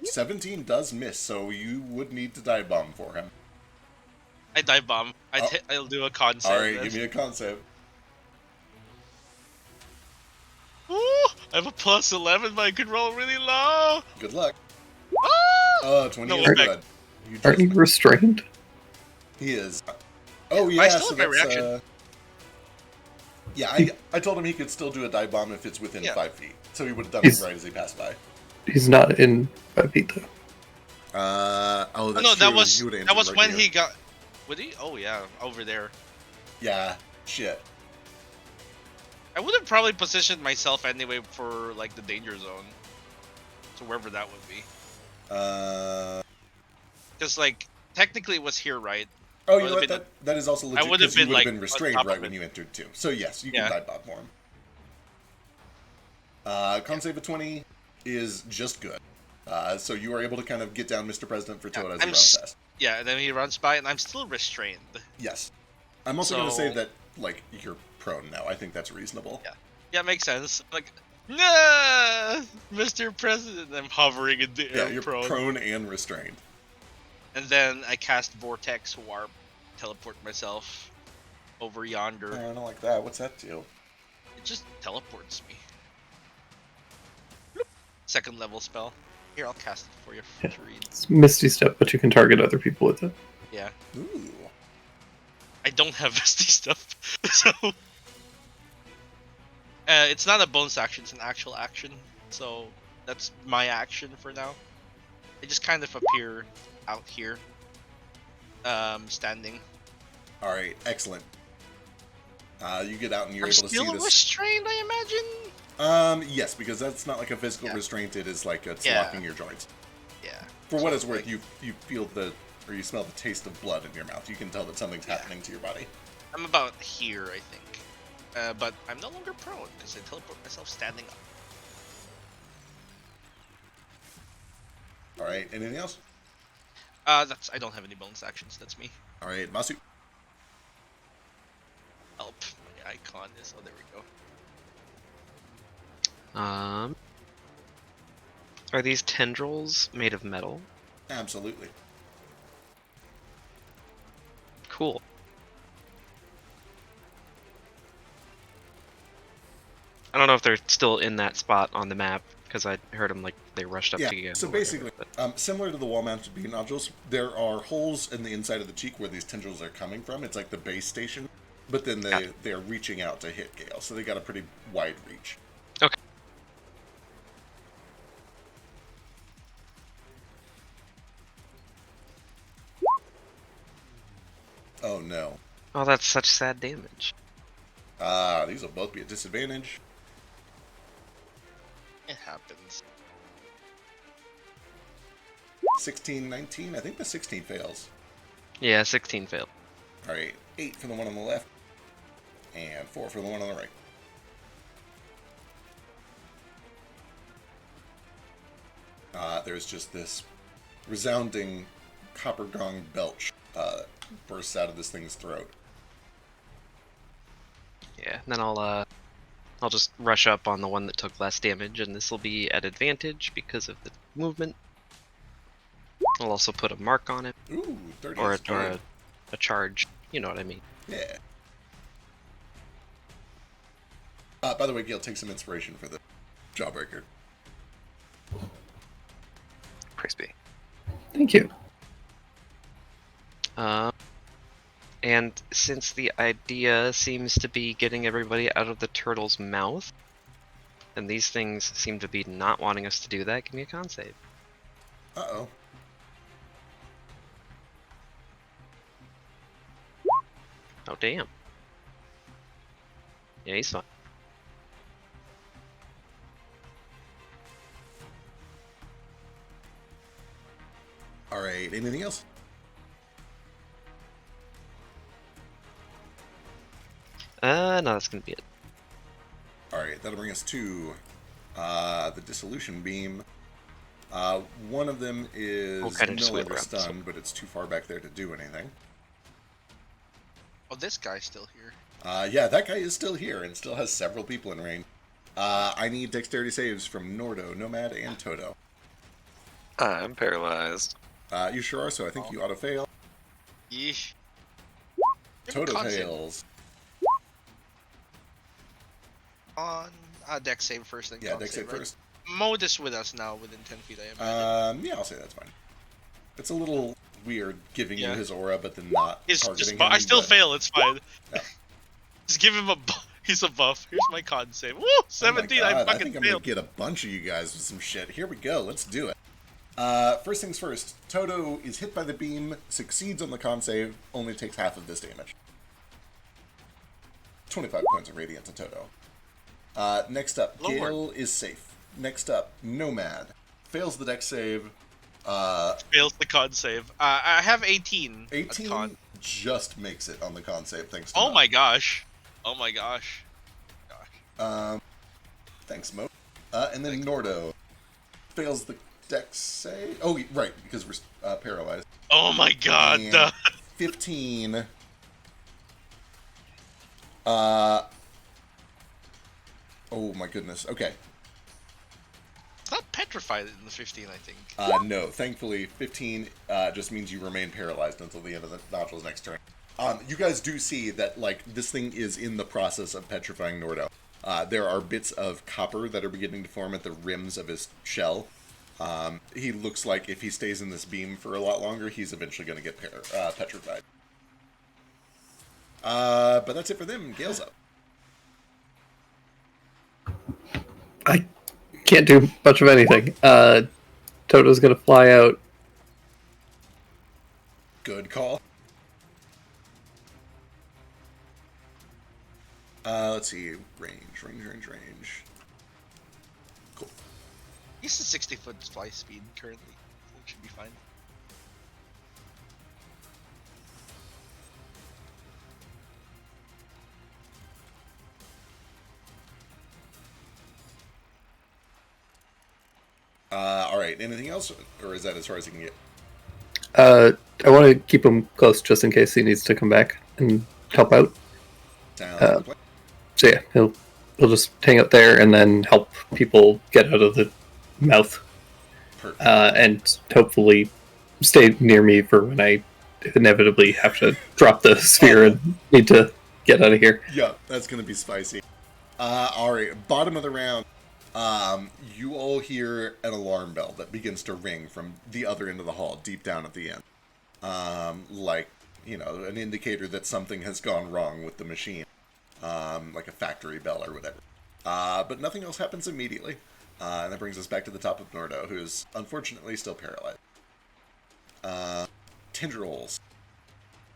[SPEAKER 1] 17 does miss, so you would need to dive bomb for him.
[SPEAKER 5] I dive bomb. I'll do a con save.
[SPEAKER 1] Alright,
[SPEAKER 5] then.
[SPEAKER 1] give me a con save.
[SPEAKER 5] Ooh, I have a plus 11, but I could roll really low.
[SPEAKER 1] Good luck.
[SPEAKER 5] Ah!
[SPEAKER 1] 20
[SPEAKER 5] No
[SPEAKER 1] is
[SPEAKER 5] effect.
[SPEAKER 1] good.
[SPEAKER 2] Aren't you restrained?
[SPEAKER 1] He is. Oh, yeah,
[SPEAKER 5] I still
[SPEAKER 1] so
[SPEAKER 5] have my
[SPEAKER 1] that's,
[SPEAKER 5] reaction.
[SPEAKER 1] Yeah, I told him he could still do a dive bomb if it's within
[SPEAKER 5] Yeah.
[SPEAKER 1] 5 feet. So he would have done it right as he passed by.
[SPEAKER 2] He's not in 5 feet though.
[SPEAKER 1] That's
[SPEAKER 5] No,
[SPEAKER 1] true.
[SPEAKER 5] that was
[SPEAKER 1] He would've
[SPEAKER 5] that was
[SPEAKER 1] answered
[SPEAKER 5] when
[SPEAKER 1] right
[SPEAKER 5] he
[SPEAKER 1] here.
[SPEAKER 5] got. Would he? Oh yeah, over there.
[SPEAKER 1] Yeah, shit.
[SPEAKER 5] I would have probably positioned myself anyway for like the danger zone. So wherever that would be.
[SPEAKER 6] Because like technically it was here, right?
[SPEAKER 1] Oh,
[SPEAKER 6] I
[SPEAKER 1] you know
[SPEAKER 6] would've
[SPEAKER 1] what?
[SPEAKER 6] been-
[SPEAKER 1] That is also legit
[SPEAKER 6] would've
[SPEAKER 1] because you
[SPEAKER 6] been,
[SPEAKER 1] would have
[SPEAKER 6] like,
[SPEAKER 1] been
[SPEAKER 6] on
[SPEAKER 1] restrained
[SPEAKER 6] top
[SPEAKER 1] right
[SPEAKER 6] of
[SPEAKER 1] when
[SPEAKER 6] it.
[SPEAKER 1] you entered too. So yes, you
[SPEAKER 6] Yeah.
[SPEAKER 1] can dive bomb for him. Con save of 20 is just good. So you are able to kind of get down Mr. President for Toad as he
[SPEAKER 6] I'm
[SPEAKER 1] runs
[SPEAKER 6] s-
[SPEAKER 1] past.
[SPEAKER 6] Yeah, and then he runs by, and I'm still restrained.
[SPEAKER 1] Yes. I'm also going to say
[SPEAKER 6] So-
[SPEAKER 1] that, like, you're prone now. I think that's reasonable.
[SPEAKER 6] Yeah. Yeah, makes sense. Like, nah, Mr. President. I'm hovering in the
[SPEAKER 1] Yeah,
[SPEAKER 6] air,
[SPEAKER 1] you're prone and restrained.
[SPEAKER 6] And then I cast Vortex Warp, teleport myself over yonder.
[SPEAKER 1] I don't like that. What's that do?
[SPEAKER 6] It just teleports me. Bloop. Second level spell. Here, I'll cast it for you to read.
[SPEAKER 2] It's Misty Step, but you can target other people with it.
[SPEAKER 6] Yeah.
[SPEAKER 1] Ooh.
[SPEAKER 6] I don't have Misty stuff, so it's not a bonus action; it's an actual action. So that's my action for now. I just kind of appear out here, standing.
[SPEAKER 1] All right, excellent. You get out and you're
[SPEAKER 6] I'm
[SPEAKER 1] able to see
[SPEAKER 6] still
[SPEAKER 1] this.
[SPEAKER 6] restrained, I imagine.
[SPEAKER 1] Yes, because that's not like a physical
[SPEAKER 6] Yeah.
[SPEAKER 1] restraint. It is like it's
[SPEAKER 6] Yeah.
[SPEAKER 1] locking your joints.
[SPEAKER 6] Yeah.
[SPEAKER 1] For
[SPEAKER 6] So,
[SPEAKER 1] what it's worth,
[SPEAKER 6] like,
[SPEAKER 1] you feel or you smell the taste of blood in your mouth. You can tell that something's
[SPEAKER 6] Yeah.
[SPEAKER 1] happening to your body.
[SPEAKER 6] I'm about here, I think. But I'm no longer prone because I teleport myself standing up.
[SPEAKER 1] All right, anything else?
[SPEAKER 6] I don't have any bonus actions. That's me.
[SPEAKER 1] All right, Masu.
[SPEAKER 6] Help. My icon is. Oh, there we go.
[SPEAKER 4] Are these tendrils made of metal?
[SPEAKER 1] Absolutely.
[SPEAKER 4] Cool. I don't know if they're still in that spot on the map because I heard them like they rushed up
[SPEAKER 1] Yeah,
[SPEAKER 4] together.
[SPEAKER 1] so basically, similar to the wall-mounted beam nodules, there are holes in the inside of the cheek where these tendrils are coming from. It's like the base station, but then they're reaching out to hit Gale, so they got a pretty wide reach.
[SPEAKER 4] Okay.
[SPEAKER 1] Oh no.
[SPEAKER 4] Oh, that's such sad damage.
[SPEAKER 1] These will both be a disadvantage.
[SPEAKER 6] It happens.
[SPEAKER 1] 16, 19. I think the 16 fails.
[SPEAKER 4] Yeah, 16 failed.
[SPEAKER 1] All right, 8 for the one on the left, and 4 for the one on the right. There's just this resounding copper gong belch bursts out of this thing's throat.
[SPEAKER 4] Yeah, and then I'll just rush up on the one that took less damage, and this will be at advantage because of the movement. I'll also put a mark on it,
[SPEAKER 1] Ooh, 30
[SPEAKER 4] or,
[SPEAKER 1] is
[SPEAKER 4] or
[SPEAKER 1] good.
[SPEAKER 4] a charge. You know what I mean.
[SPEAKER 1] Yeah. By the way, Gale, take some inspiration for the Jawbreaker.
[SPEAKER 3] Praise be.
[SPEAKER 2] Thank you.
[SPEAKER 4] And since the idea seems to be getting everybody out of the turtle's mouth, and these things seem to be not wanting us to do that, give me a con save.
[SPEAKER 1] Uh-oh.
[SPEAKER 4] Oh, damn. Yeah, he's fine.
[SPEAKER 1] All right, anything else?
[SPEAKER 4] No, that's gonna be it.
[SPEAKER 1] All right, that'll bring us to the Dissolution Beam. One of them is
[SPEAKER 4] We'll kinda
[SPEAKER 1] no
[SPEAKER 4] just wheel
[SPEAKER 1] longer
[SPEAKER 4] around this
[SPEAKER 1] stunned, but it's too far back there to do anything.
[SPEAKER 6] Oh, this guy's still here.
[SPEAKER 1] Yeah, that guy is still here and still has several people in range. I need dexterity saves from Nordo, Nomad, and Toto.
[SPEAKER 3] I'm paralyzed.
[SPEAKER 1] You sure are, so I think you ought to fail.
[SPEAKER 6] Yeesh. Give me
[SPEAKER 1] Toto
[SPEAKER 6] con save.
[SPEAKER 1] fails.
[SPEAKER 6] On dex save first, then
[SPEAKER 1] Yeah,
[SPEAKER 6] con
[SPEAKER 1] dex save
[SPEAKER 6] right?
[SPEAKER 1] first.
[SPEAKER 6] Mode is with us now, within 10 feet, I imagine.
[SPEAKER 1] Yeah, I'll say that's fine. It's a little weird giving you
[SPEAKER 6] Yeah.
[SPEAKER 1] his aura, but then not targeting him.
[SPEAKER 6] I still
[SPEAKER 1] but-
[SPEAKER 6] fail, it's fine.
[SPEAKER 1] Yeah.
[SPEAKER 6] Just give him a he's a buff. Here's my con save. Woo!
[SPEAKER 1] Oh my
[SPEAKER 6] 17,
[SPEAKER 1] God,
[SPEAKER 6] I
[SPEAKER 1] I
[SPEAKER 6] fucking
[SPEAKER 1] think I'm gonna
[SPEAKER 6] failed.
[SPEAKER 1] get a bunch of you guys with some shit. Here we go. Let's do it. First things first. Toto is hit by the beam, succeeds on the con save, only takes half of this damage. 25 points of radiant to Toto. Next up,
[SPEAKER 6] Lord.
[SPEAKER 1] Gale is safe. Next up, Nomad fails the dex save,
[SPEAKER 6] Fails the con save. I have 18. at
[SPEAKER 1] 18
[SPEAKER 6] con.
[SPEAKER 1] just makes it on the con save, thanks to
[SPEAKER 6] Oh
[SPEAKER 1] Mo.
[SPEAKER 6] my gosh. Oh my gosh.
[SPEAKER 1] Thanks, Mo. And then Nordo fails the dex save. Oh, right, because we're paralyzed.
[SPEAKER 6] Oh my god.
[SPEAKER 1] And 15. Oh my goodness. Okay.
[SPEAKER 6] It's not petrified in the 15, I think.
[SPEAKER 1] No, thankfully, 15 just means you remain paralyzed until the end of the nodule's next turn. You guys do see that, like, this thing is in the process of petrifying Nordo. There are bits of copper that are beginning to form at the rims of his shell. He looks like if he stays in this beam for a lot longer, he's eventually going to get petrified. But that's it for them. Gale's up.
[SPEAKER 2] I can't do much of anything. Toto's gonna fly out.
[SPEAKER 1] Good call. Let's see. Range. Cool.
[SPEAKER 6] He's at 60-foot fly speed currently. So it should be fine.
[SPEAKER 1] Alright, anything else? Or is that as far as you can get?
[SPEAKER 2] I want to keep him close just in case he needs to come back and help out.
[SPEAKER 1] Sounds like a plan.
[SPEAKER 2] So yeah, he'll just hang out there and then help people get out of the mouth,
[SPEAKER 1] Perfect.
[SPEAKER 2] and hopefully stay near me for when I inevitably have to drop the sphere and need to get out of here.
[SPEAKER 1] Yeah, that's going to be spicy. Alright, bottom of the round. You all hear an alarm bell that begins to ring from the other end of the hall, deep down at the end. Like, you know, an indicator that something has gone wrong with the machine. Like a factory bell or whatever. But nothing else happens immediately. And that brings us back to the top of Nordo, who's unfortunately still paralyzed. Tendrils.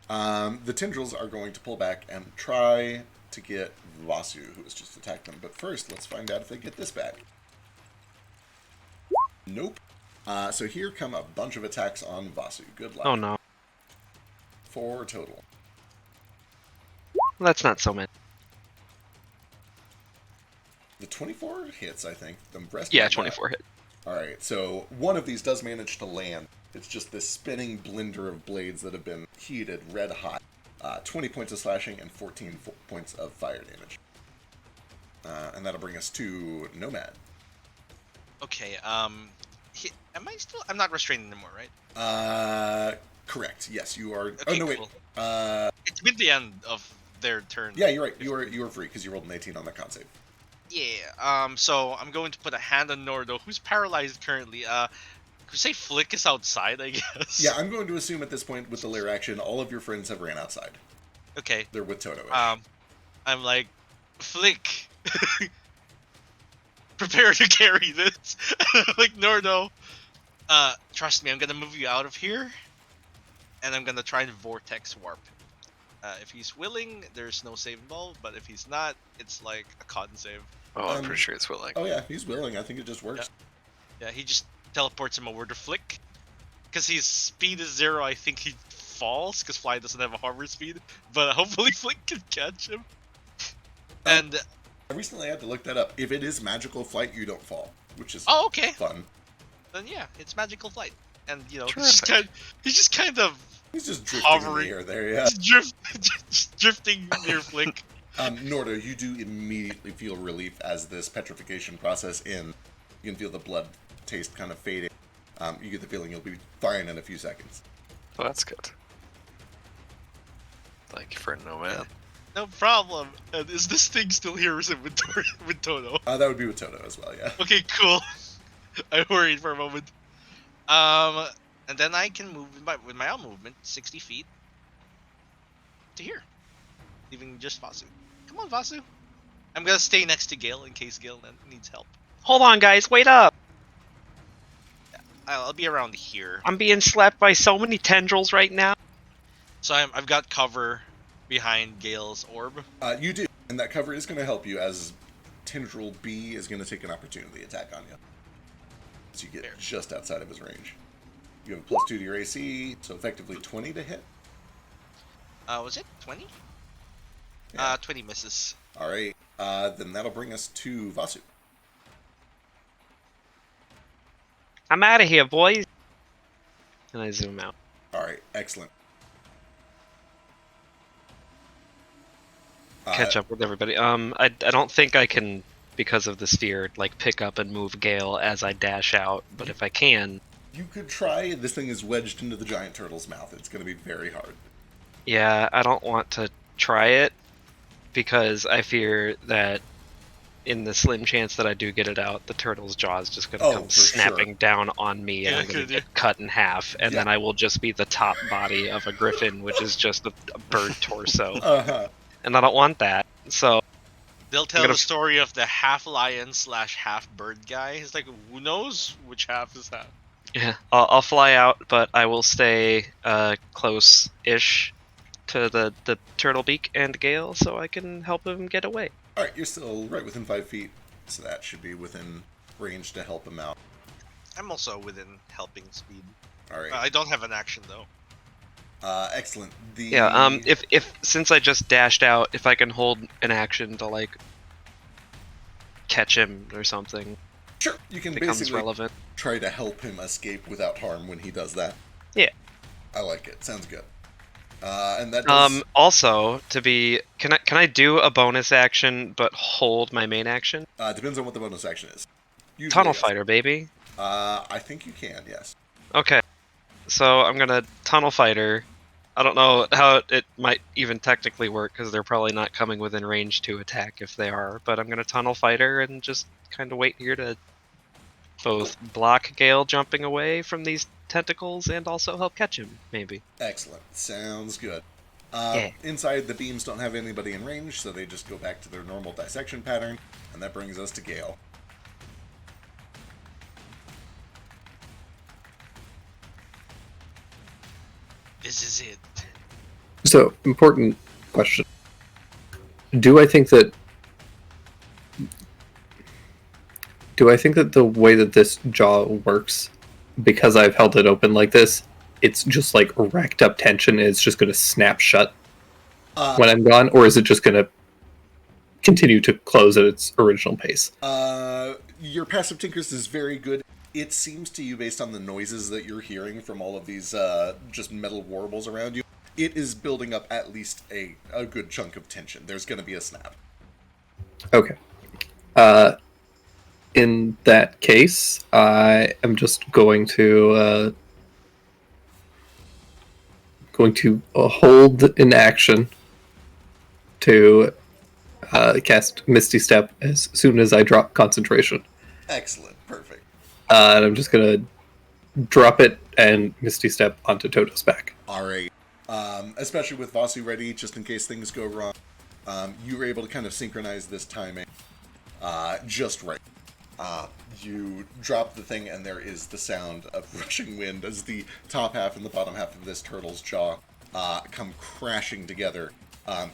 [SPEAKER 1] The tendrils are going to pull back and try to get Vasu, who has just attacked them. But first, let's find out if they get this back. Nope. So here come a bunch of attacks on Vasu. Good luck.
[SPEAKER 4] Oh no.
[SPEAKER 1] 4 total.
[SPEAKER 4] Well, that's not so many.
[SPEAKER 1] The 24 hits, I think. The rest
[SPEAKER 4] Yeah,
[SPEAKER 1] might not.
[SPEAKER 4] 24 hit.
[SPEAKER 1] Alright, so one of these does manage to land. It's just this spinning blender of blades that have been heated red hot. 20 points of slashing and 14 points of fire damage. And that'll bring us to Nomad.
[SPEAKER 6] Okay, am I still... I'm not restrained anymore, right?
[SPEAKER 1] Correct. Yes, you are...
[SPEAKER 6] Okay,
[SPEAKER 1] oh, no, wait.
[SPEAKER 6] cool. It's been the end of their turn.
[SPEAKER 1] Yeah, you're right. You are free because you rolled an 18 on that con save.
[SPEAKER 6] Yeah, so I'm going to put a hand on Nordo, who's paralyzed currently. Could say Flick is outside, I guess.
[SPEAKER 1] Yeah, I'm going to assume at this point with the Lair action, all of your friends have ran outside.
[SPEAKER 6] Okay.
[SPEAKER 1] They're with Toto.
[SPEAKER 6] I'm like, Flick, prepare to carry this. Like, Nordo, trust me, I'm gonna move you out of here, and I'm gonna try and vortex warp. If he's willing, there's no save involved, but if he's not, it's like a con save.
[SPEAKER 3] Oh, I'm pretty sure it's willing.
[SPEAKER 1] Oh yeah, he's willing. I think it just works.
[SPEAKER 6] Yeah, he just teleports him over to Flick. Because his speed is 0, I think he falls, because Fly doesn't have a hover speed. But hopefully Flick can catch him. And
[SPEAKER 1] I recently had to look that up. If it is magical flight, you don't fall, which is
[SPEAKER 6] okay.
[SPEAKER 1] fun.
[SPEAKER 6] Then yeah, it's magical flight. And you know,
[SPEAKER 3] Terrific.
[SPEAKER 6] he's just kind of
[SPEAKER 1] He's just drifting in
[SPEAKER 6] hovering.
[SPEAKER 1] the air there, yeah.
[SPEAKER 6] just drifting near Flick.
[SPEAKER 1] Nordo, you do immediately feel relief as this petrification process ends. You can feel the blood taste kind of fading. You get the feeling you'll be fine in a few seconds.
[SPEAKER 3] Oh, that's good. Thank you for Nomad.
[SPEAKER 6] No problem. And is this thing still here or is it with Toto?
[SPEAKER 1] That would be with Toto as well, yeah.
[SPEAKER 6] Okay, cool. I worried for a moment. And then I can move with my own movement 60 feet to here, leaving just Vasu. Come on, Vasu. I'm gonna stay next to Gale in case Gale needs help.
[SPEAKER 4] Hold on, guys. Wait up.
[SPEAKER 6] Yeah, I'll be around here.
[SPEAKER 4] I'm being slapped by so many tendrils right now.
[SPEAKER 6] So I've got cover behind Gale's orb.
[SPEAKER 1] You do, and that cover is going to help you as Tendril B is going to take an opportunity attack on you. So you get just outside of his range. You have a +2 to your AC, so effectively 20 to hit.
[SPEAKER 6] Was it 20?
[SPEAKER 1] Yeah.
[SPEAKER 6] 20 misses.
[SPEAKER 1] All right. Then that'll bring us to Vasu.
[SPEAKER 4] I'm out of here, boys. And I zoom out.
[SPEAKER 1] All right. Excellent.
[SPEAKER 4] Catch up with everybody. I don't think I can, because of the sphere, like pick up and move Gale as I dash out. But if I can,
[SPEAKER 1] You could try. This thing is wedged into the giant turtle's mouth. It's going to be very hard.
[SPEAKER 4] yeah, I don't want to try it because I fear that in the slim chance that I do get it out, the turtle's jaw is just going to come
[SPEAKER 1] for
[SPEAKER 4] snapping
[SPEAKER 1] sure.
[SPEAKER 4] down on me, and
[SPEAKER 6] Yeah,
[SPEAKER 4] I'm going
[SPEAKER 6] could
[SPEAKER 4] to
[SPEAKER 6] you?
[SPEAKER 4] get cut in half, and
[SPEAKER 1] Yeah.
[SPEAKER 4] then I will just be the top body of a griffin, which is just a bird torso,
[SPEAKER 1] Uh-huh.
[SPEAKER 4] and I don't want that. So
[SPEAKER 6] They'll tell
[SPEAKER 4] gonna
[SPEAKER 6] the story of the half lion / half bird guy. It's like, who knows which half is that?
[SPEAKER 4] yeah, I'll fly out, but I will stay close-ish to the turtle beak and Gale, so I can help him get away.
[SPEAKER 1] All right. You're still right within 5 feet, so that should be within range to help him out.
[SPEAKER 6] I'm also within helping speed.
[SPEAKER 1] All right.
[SPEAKER 6] I don't have an action though.
[SPEAKER 1] Excellent.
[SPEAKER 4] Yeah. If since I just dashed out, if I can hold an action to like catch him or something,
[SPEAKER 1] Sure. You can
[SPEAKER 4] becomes
[SPEAKER 1] basically
[SPEAKER 4] relevant.
[SPEAKER 1] try to help him escape without harm when he does that.
[SPEAKER 4] Yeah.
[SPEAKER 1] I like it. Sounds good. And that does...
[SPEAKER 4] Also, can I do a bonus action but hold my main action?
[SPEAKER 1] depends on what the bonus action is. Usually,
[SPEAKER 4] Tunnel
[SPEAKER 1] yes.
[SPEAKER 4] fighter, baby.
[SPEAKER 1] I think you can, yes.
[SPEAKER 4] Okay. So I'm gonna tunnel fighter. I don't know how it might even technically work because they're probably not coming within range to attack if they are. But I'm gonna tunnel fighter and just kind of wait here to both block Gale jumping away from these tentacles and also help catch him, maybe.
[SPEAKER 1] Excellent. Sounds good.
[SPEAKER 4] Yeah.
[SPEAKER 1] Inside, the beams don't have anybody in range, so they just go back to their normal dissection pattern, and that brings us to Gale.
[SPEAKER 6] This is it.
[SPEAKER 2] So, important question. Do I think that the way that this jaw works, because I've held it open like this, it's just like racked up tension and it's just going to snap shut when I'm gone? Or is it just going to continue to close at its original pace?
[SPEAKER 1] Your passive Tinkers is very good. It seems to you, based on the noises that you're hearing from all of these just metal warbles around you, it is building up at least a good chunk of tension. There's going to be a snap.
[SPEAKER 2] Okay. In that case, I am just going to hold an action to cast Misty Step as soon as I drop concentration.
[SPEAKER 1] Excellent. Perfect.
[SPEAKER 2] And I'm just going to drop it and Misty Step onto Toto's back.
[SPEAKER 1] All right. Especially with Vasu ready, just in case things go wrong, you were able to kind of synchronize this timing just right. You drop the thing, and there is the sound of rushing wind as the top half and the bottom half of this turtle's jaw come crashing together.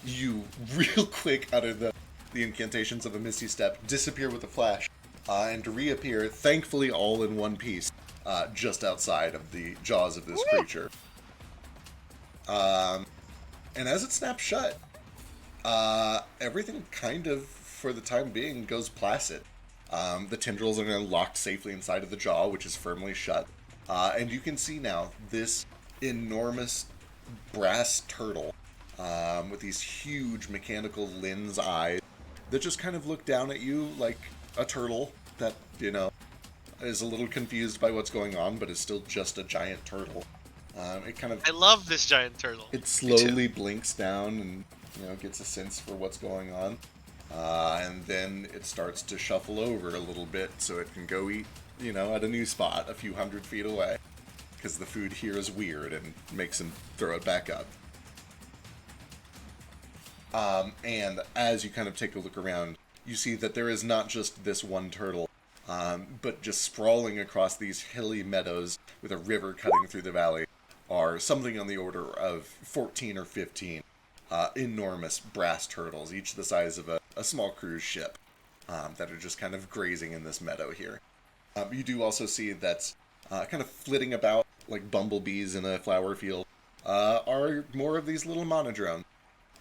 [SPEAKER 1] You real quick utter the incantations of a Misty Step, disappear with a flash, and reappear, thankfully all in one piece, just outside of the jaws of this creature. And as it snaps shut, everything kind of, for the time being, goes placid. The tendrils are now locked safely inside of the jaw, which is firmly shut. And you can see now this enormous brass turtle with these huge mechanical lens eyes that just kind of look down at you like a turtle that, is a little confused by what's going on, but is still just a giant turtle. It kind of...
[SPEAKER 6] I love this giant turtle.
[SPEAKER 1] It slowly blinks down and, gets a sense for what's going on. And then it starts to shuffle over a little bit so it can go eat, at a new spot a few 100 feet away. Because the food here is weird and makes him throw it back up. And as you kind of take a look around, you see that there is not just this one turtle, but just sprawling across these hilly meadows with a river cutting through the valley are something on the order of 14 or 15 enormous brass turtles, each the size of a small cruise ship, that are just kind of grazing in this meadow here. You do also see that's kind of flitting about like bumblebees in a flower field, are more of these little monodrones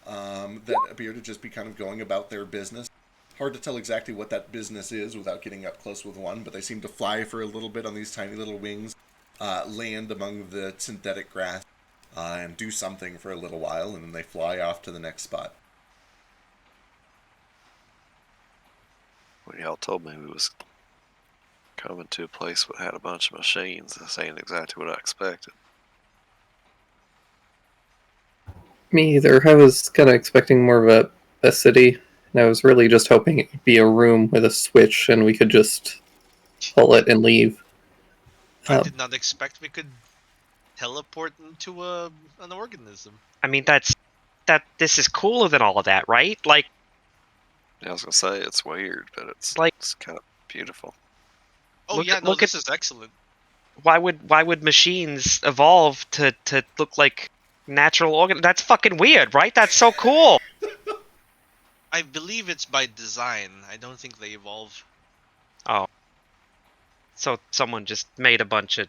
[SPEAKER 1] that appear to just be kind of going about their business. Hard to tell exactly what that business is without getting up close with one, but they seem to fly for a little bit on these tiny little wings, land among the synthetic grass, and do something for a little while, and then they fly off to the next spot.
[SPEAKER 3] When y'all told me we was coming to a place that had a bunch of machines, this ain't exactly what I expected.
[SPEAKER 2] Me either. I was kind of expecting more of a city, and I was really just hoping it would be a room with a switch and we could just pull it and leave.
[SPEAKER 6] I did not expect we could teleport into an organism.
[SPEAKER 4] I mean, this is cooler than all of that, right? Like,
[SPEAKER 3] Yeah, I was gonna say it's weird, but it's kind of beautiful.
[SPEAKER 6] Oh yeah, no, this is excellent.
[SPEAKER 4] Why would machines evolve to look like natural organ? That's fucking weird, right? That's so cool.
[SPEAKER 6] I believe it's by design. I don't think they evolve.
[SPEAKER 4] Oh. So someone just made a bunch of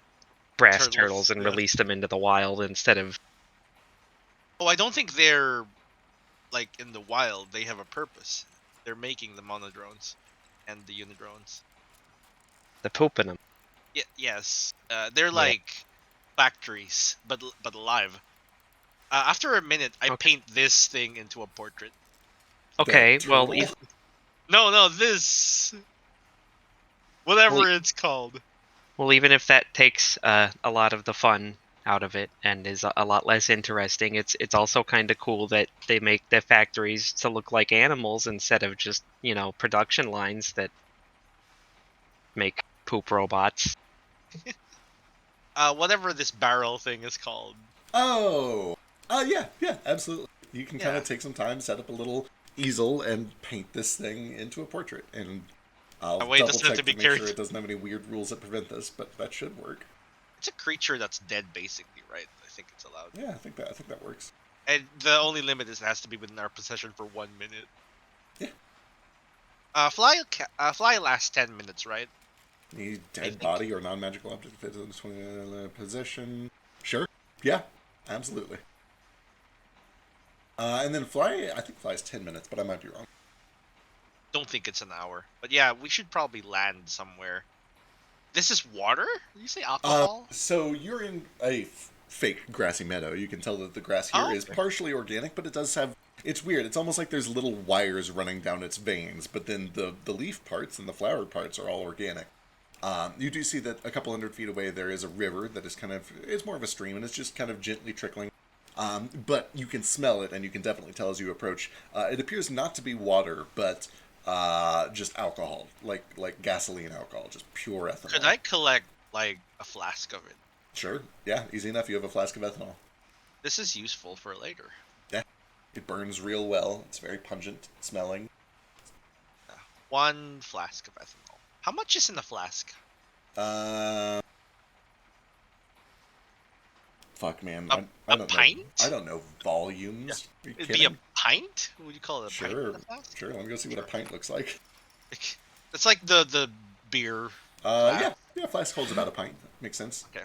[SPEAKER 4] brass turtles and released them into the wild instead of...
[SPEAKER 6] Oh, I don't think they're, like, in the wild. They have a purpose. They're making the monodrones and the unidrones.
[SPEAKER 4] They're pooping them.
[SPEAKER 6] Yeah, yes. They're like factories, but alive. After a minute, I paint this thing into a portrait.
[SPEAKER 4] Okay, well...
[SPEAKER 6] No, this... Whatever it's called.
[SPEAKER 4] Well, even if that takes a lot of the fun out of it and is a lot less interesting, it's also kind of cool that they make their factories to look like animals instead of just, production lines that make poop robots.
[SPEAKER 6] Whatever this barrel thing is called.
[SPEAKER 1] Oh! Yeah, absolutely. You can kind of take some time, set up a little easel, and paint this thing into a portrait. And I'll double check to make sure it doesn't have any weird rules that prevent this, but that should work.
[SPEAKER 6] It's a creature that's dead, basically, right? I think it's allowed.
[SPEAKER 1] Yeah, I think that works.
[SPEAKER 6] And the only limit is it has to be within our possession for 1 minute.
[SPEAKER 1] Yeah.
[SPEAKER 6] Fly lasts 10 minutes, right?
[SPEAKER 1] Any dead body or non-magical object fits in this position. Sure. Yeah, absolutely. And then fly, I think flies 10 minutes, but I might be wrong.
[SPEAKER 6] Don't think it's an hour. But yeah, we should probably land somewhere. This is water? Did you say alcohol?
[SPEAKER 1] So you're in a fake grassy meadow. You can tell that the grass here is partially organic, but it does have... It's weird. It's almost like there's little wires running down its veins, but then the leaf parts and the flower parts are all organic. You do see that a couple hundred feet away there is a river that is kind of... It's more of a stream, and it's just kind of gently trickling. But you can smell it, and you can definitely tell as you approach. It appears not to be water, but just alcohol, like gasoline alcohol, just pure ethanol.
[SPEAKER 6] Could I collect, like, a flask of it?
[SPEAKER 1] Sure. Yeah, easy enough. You have a flask of ethanol.
[SPEAKER 6] This is useful for later.
[SPEAKER 1] Yeah. It burns real well. It's very pungent smelling.
[SPEAKER 6] 1 flask of ethanol. How much is in the flask?
[SPEAKER 1] Fuck, man.
[SPEAKER 6] I don't pint?
[SPEAKER 1] know. I don't know volumes.
[SPEAKER 6] Yeah. It'd be a pint? Would you call it a pint?
[SPEAKER 1] Sure. Let me go see what a pint looks like.
[SPEAKER 6] It's like the beer.
[SPEAKER 1] Yeah, flask holds about a pint. Makes sense.
[SPEAKER 6] Okay.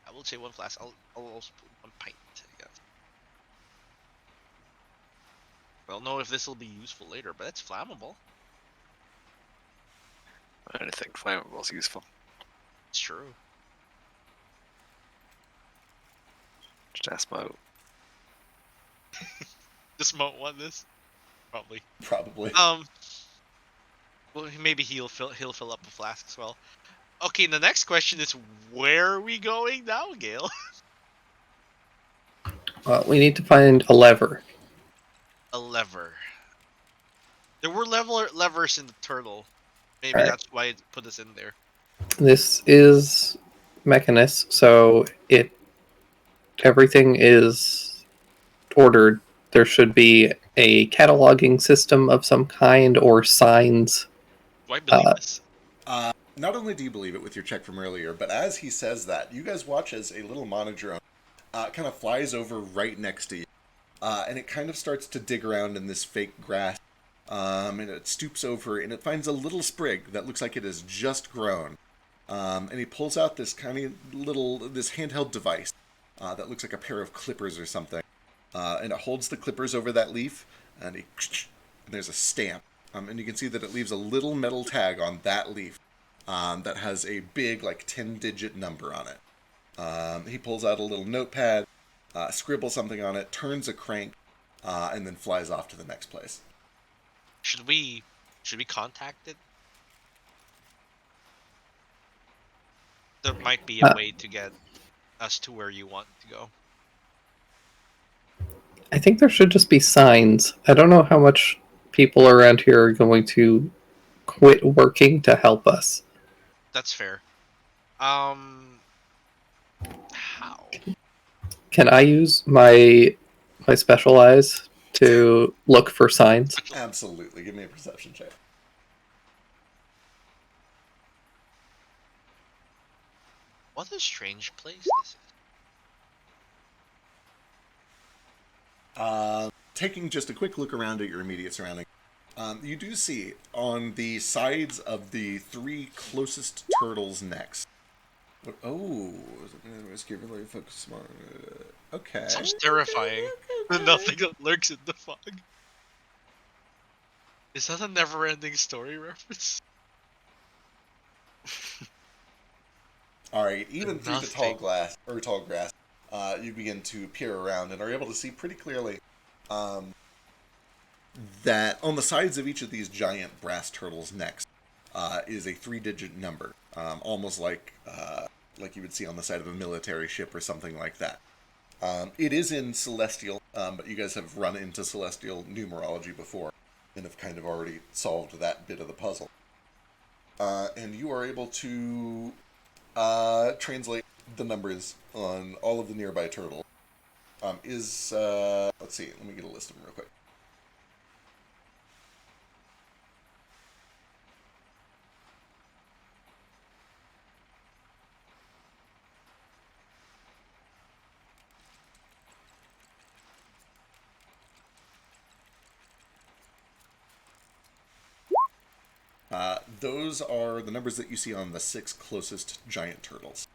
[SPEAKER 6] I will say 1 flask. I'll also put 1 pint. Yeah. I don't know if this will be useful later, but it's flammable.
[SPEAKER 3] Anything flammable is useful.
[SPEAKER 6] It's true.
[SPEAKER 3] Just ask Moat.
[SPEAKER 6] Does Moat want this? Probably. Well, maybe he'll fill up a flask as well. Okay, the next question is, where are we going now, Gale?
[SPEAKER 2] We need to find a lever.
[SPEAKER 6] A lever. There were levers in the turtle. Maybe that's why it put us in there.
[SPEAKER 2] This is Mechanus, so everything is ordered. There should be a cataloging system of some kind or signs.
[SPEAKER 6] Do I believe this?
[SPEAKER 1] Not only do you believe it with your check from earlier, but as he says that, you guys watch as a little monodrone kind of flies over right next to you. And it kind of starts to dig around in this fake grass. And it stoops over and it finds a little sprig that looks like it has just grown. And he pulls out this this handheld device that looks like a pair of clippers or something. And it holds the clippers over that leaf, and there's a stamp. And you can see that it leaves a little metal tag on that leaf that has a big, 10-digit number on it. He pulls out a little notepad, scribbles something on it, turns a crank, and then flies off to the next place.
[SPEAKER 5] Should we contact it? There might be a way to get us to where you want to go.
[SPEAKER 2] I think there should just be signs. I don't know how much people around here are going to quit working to help us.
[SPEAKER 5] That's fair. How?
[SPEAKER 2] Can I use my special eyes to look for signs?
[SPEAKER 1] Absolutely. Give me a perception check.
[SPEAKER 5] What a strange place this is.
[SPEAKER 1] Taking just a quick look around at your immediate surroundings, you do see on the sides of the 3 closest turtles' necks. Really focus on. Okay.
[SPEAKER 5] Sounds terrifying.
[SPEAKER 1] Okay.
[SPEAKER 5] Nothing that lurks in the fog. Is that a never-ending story reference?
[SPEAKER 1] All right. Even through the tall
[SPEAKER 5] Nothing.
[SPEAKER 1] grass, you begin to peer around and are able to see pretty clearly that on the sides of each of these giant brass turtles' necks is a 3-digit number, almost like you would see on the side of a military ship or something like that. It is in Celestial, but you guys have run into Celestial numerology before and have kind of already solved that bit of the puzzle. And you are able to translate the numbers on all of the nearby turtles. Let's see, let me get a list of them real quick. Those are the numbers that you see on the 6 closest giant turtles.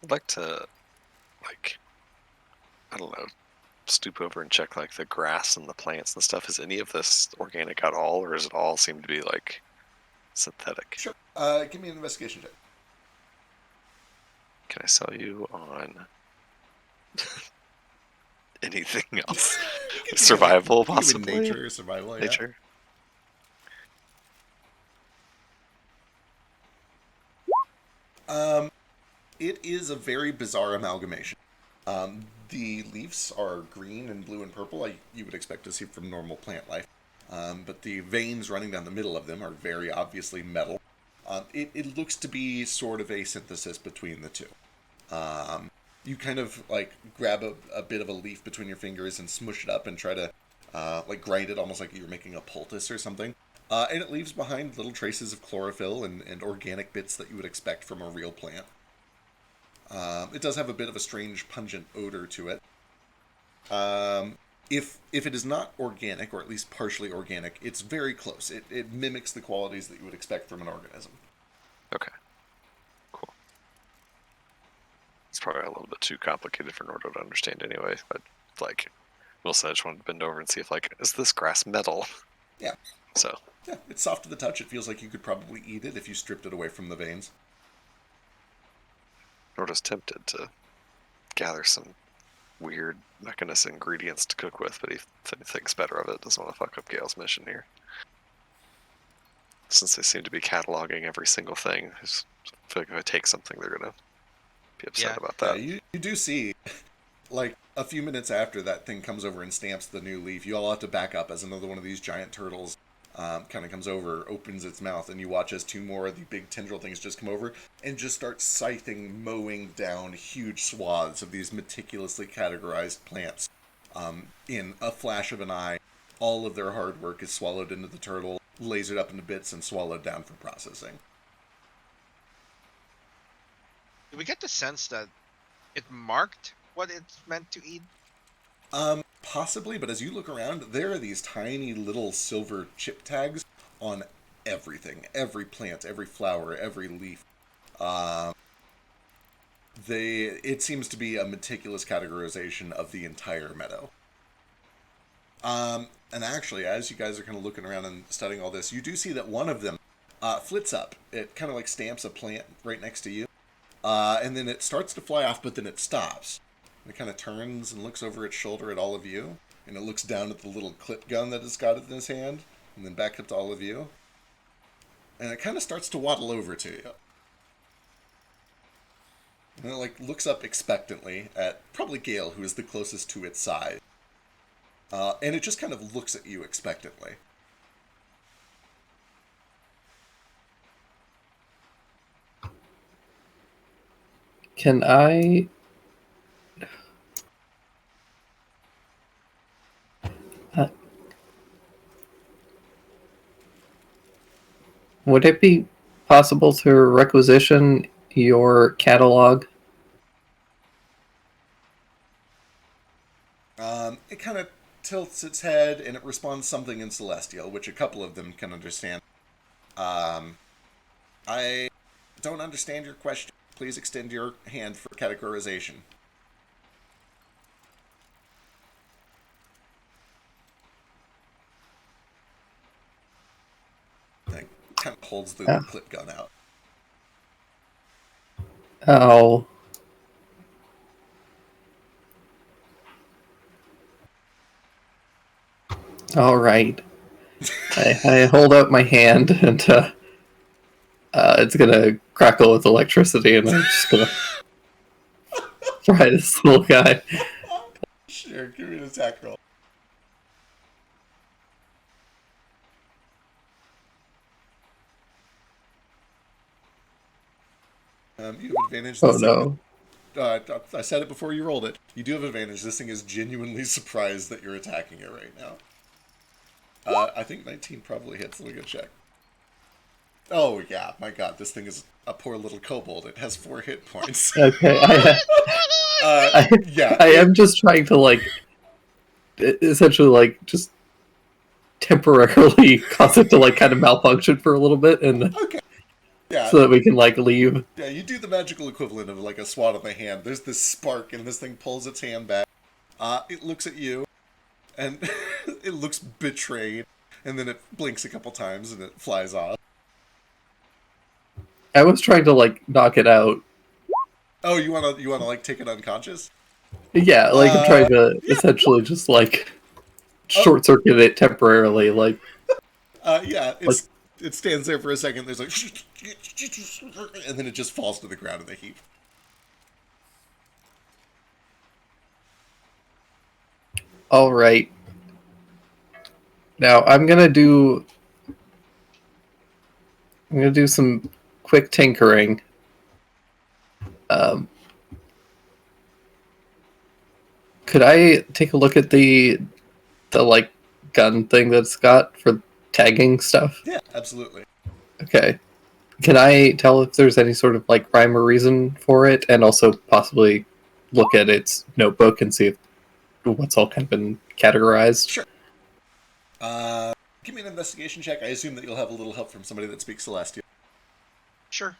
[SPEAKER 3] I'd like to, I don't know, stoop over and check the grass and the plants and stuff. Is any of this organic at all, or does it all seem to be synthetic?
[SPEAKER 1] Sure. Give me an investigation check.
[SPEAKER 3] Can I sell you on anything else? Survival, possibly?
[SPEAKER 1] Nature, survival, yeah.
[SPEAKER 3] Nature.
[SPEAKER 1] It is a very bizarre amalgamation. The leaves are green and blue and purple, like you would expect to see from normal plant life. But the veins running down the middle of them are very obviously metal. It looks to be sort of a synthesis between the two. You kind of grab a bit of a leaf between your fingers and smush it up and try to grind it almost like you're making a poultice or something. And it leaves behind little traces of chlorophyll and organic bits that you would expect from a real plant. It does have a bit of a strange pungent odor to it. If it is not organic, or at least partially organic, it's very close. It mimics the qualities that you would expect from an organism.
[SPEAKER 3] Okay. Cool. It's probably a little bit too complicated for Nordo to understand anyway, but Wilson, I just wanted to bend over and see if is this grass metal?
[SPEAKER 1] Yeah.
[SPEAKER 3] So.
[SPEAKER 1] Yeah, it's soft to the touch. It feels like you could probably eat it if you stripped it away from the veins.
[SPEAKER 3] Nordo's tempted to gather some weird mechanist ingredients to cook with, but he thinks better of it. Doesn't want to fuck up Gale's mission here. Since they seem to be cataloging every single thing, I just feel like if I take something, they're going to be upset about that.
[SPEAKER 1] Yeah, you do see, a few minutes after that thing comes over and stamps the new leaf, you all have to back up as another one of these giant turtles kind of comes over, opens its mouth, and you watch as two more of the big tendril things just come over and just start scything, mowing down huge swaths of these meticulously categorized plants. In a flash of an eye, all of their hard work is swallowed into the turtle, lasered up into bits, and swallowed down for processing.
[SPEAKER 6] Do we get the sense that it marked what it's meant to eat?
[SPEAKER 1] Possibly, but as you look around, there are these tiny little silver chip tags on everything. Every plant, every flower, every leaf. It seems to be a meticulous categorization of the entire meadow. And actually, as you guys are kind of looking around and studying all this, you do see that one of them flits up. It kind of like stamps a plant right next to you. And then it starts to fly off, but then it stops. It kind of turns and looks over its shoulder at all of you, and it looks down at the little clip gun that it's got in his hand, and then back up to all of you. And it kind of starts to waddle over to you. And it like looks up expectantly at probably Gale, who is the closest to its side. And it just kind of looks at you expectantly.
[SPEAKER 2] Can I... would it be possible to requisition your catalog?
[SPEAKER 1] It kind of tilts its head, and it responds something in Celestial, which a couple of them can understand. I don't understand your question. Please extend your hand for categorization. It kind of holds the clip gun out.
[SPEAKER 2] Oh. All right. I hold out my hand, and it's gonna crackle with electricity, and I'm just gonna fry this little guy.
[SPEAKER 1] Sure, give me an attack roll. You have advantage.
[SPEAKER 2] Oh no.
[SPEAKER 1] I said it before you rolled it. You do have advantage. This thing is genuinely surprised that you're attacking it right now. I think 19 probably hits. Let me go check. Oh, yeah. My god, this thing is a poor little kobold. It has 4 hit points.
[SPEAKER 2] Okay.
[SPEAKER 1] Yeah.
[SPEAKER 2] I am just trying to, like, essentially, like, just temporarily cause it to, like, kind of malfunction for a little bit, and
[SPEAKER 1] Okay. Yeah.
[SPEAKER 2] so that we can, like, leave.
[SPEAKER 1] Yeah, you do the magical equivalent of, like, a swat of the hand. There's this spark, and this thing pulls its hand back. It looks at you, and it looks betrayed, and then it blinks a couple times, and it flies off.
[SPEAKER 2] I was trying to, like, knock it out.
[SPEAKER 1] Oh, you wanna like take it unconscious?
[SPEAKER 2] Yeah, like, I'm trying to essentially just, like, short circuit it temporarily, like.
[SPEAKER 1] Yeah, it stands there for a second. There's like, and then it just falls to the ground in a heap.
[SPEAKER 2] All right. Now I'm gonna do some quick tinkering. Could I take a look at the like gun thing that it's got for tagging stuff?
[SPEAKER 1] Yeah, absolutely.
[SPEAKER 2] Okay. Can I tell if there's any sort of like rhyme or reason for it, and also possibly look at its notebook and see if what's all kind of been categorized?
[SPEAKER 1] Sure. Give me an investigation check. I assume that you'll have a little help from somebody that speaks Celestial.
[SPEAKER 6] Sure.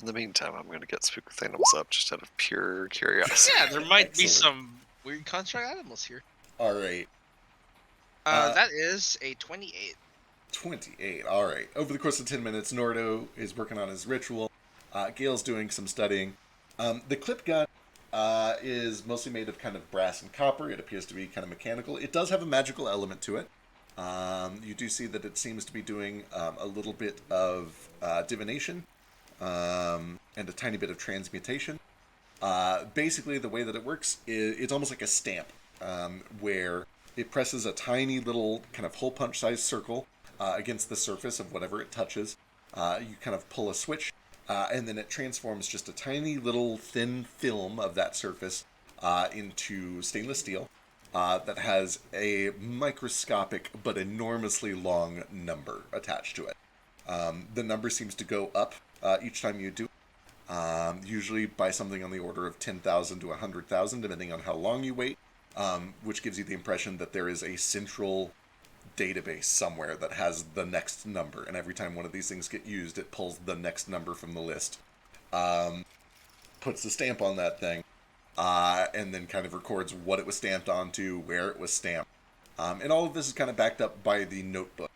[SPEAKER 3] In the meantime, I'm going to get Spook with Animals up just out of pure curiosity.
[SPEAKER 6] Yeah, there might be
[SPEAKER 1] Excellent.
[SPEAKER 6] some weird construct animals here.
[SPEAKER 1] All right.
[SPEAKER 6] That is a 28.
[SPEAKER 1] 28. All right. Over the course of 10 minutes, Nordo is working on his ritual. Gale's doing some studying. The clip gun is mostly made of kind of brass and copper. It appears to be kind of mechanical. It does have a magical element to it. You do see that it seems to be doing a little bit of divination and a tiny bit of transmutation. Basically, the way that it works is it's almost like a stamp. where it presses a tiny little kind of hole punch sized circle against the surface of whatever it touches. You kind of pull a switch, and then it transforms just a tiny little thin film of that surface into stainless steel that has a microscopic but enormously long number attached to it. The number seems to go up each time you do it, usually by something on the order of 10,000 to 100,000, depending on how long you wait, which gives you the impression that there is a central database somewhere that has the next number, and every time one of these things get used, it pulls the next number from the list, puts the stamp on that thing, and then kind of records what it was stamped onto, where it was stamped. And all of this is kind of backed up by the notebook.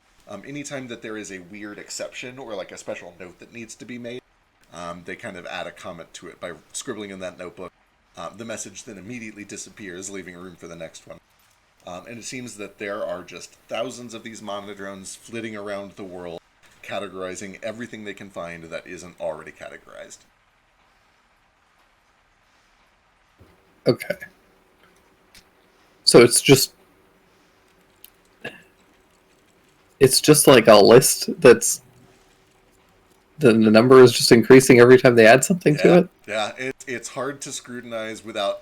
[SPEAKER 1] Anytime that there is a weird exception or like a special note that needs to be made, they kind of add a comment to it by scribbling in that notebook. The message then immediately disappears, leaving room for the next one. And it seems that there are just thousands of these monodrones flitting around the world, categorizing everything they can find that isn't already categorized.
[SPEAKER 2] Okay. So it's just like a list that's the number is just increasing every time they add something to it.
[SPEAKER 1] Yeah, it's hard to scrutinize without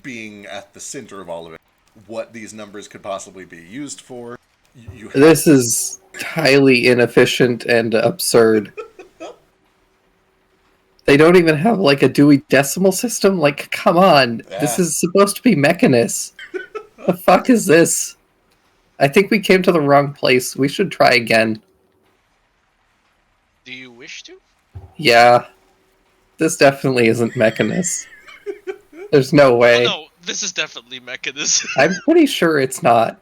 [SPEAKER 1] being at the center of all of it. What these numbers could possibly be used for.
[SPEAKER 2] This is highly inefficient and absurd. They don't even have like a Dewey Decimal System. Like, come on, This is supposed to be Mechanus. The fuck is this? I think we came to the wrong place. We should try again.
[SPEAKER 6] Do you wish to?
[SPEAKER 2] Yeah. This definitely isn't Mechanus. There's no way.
[SPEAKER 6] Oh, no, this is definitely Mechanus.
[SPEAKER 2] I'm pretty sure it's not.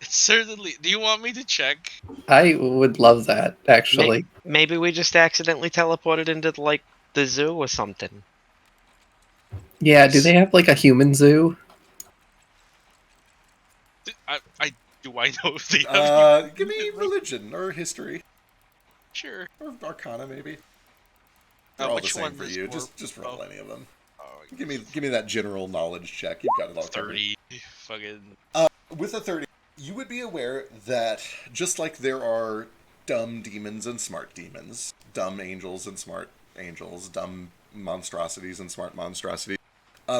[SPEAKER 6] It's certainly. Do you want me to check?
[SPEAKER 2] I would love that, actually.
[SPEAKER 4] Maybe we just accidentally teleported into like the zoo or something.
[SPEAKER 2] Yeah, do they have like a human zoo?
[SPEAKER 6] Do I know if they have?
[SPEAKER 1] Give me religion or history.
[SPEAKER 6] Sure.
[SPEAKER 1] Or Arcana, maybe. They're all the
[SPEAKER 6] which
[SPEAKER 1] same
[SPEAKER 6] one
[SPEAKER 1] for
[SPEAKER 6] is
[SPEAKER 1] you.
[SPEAKER 6] more-
[SPEAKER 1] Just roll any of them.
[SPEAKER 6] Oh,
[SPEAKER 1] Give me that general knowledge check. You've got it all covered.
[SPEAKER 6] 30. Fucking.
[SPEAKER 1] With a 30, you would be aware that just like there are dumb demons and smart demons, dumb angels and smart angels, dumb monstrosities and smart monstrosities,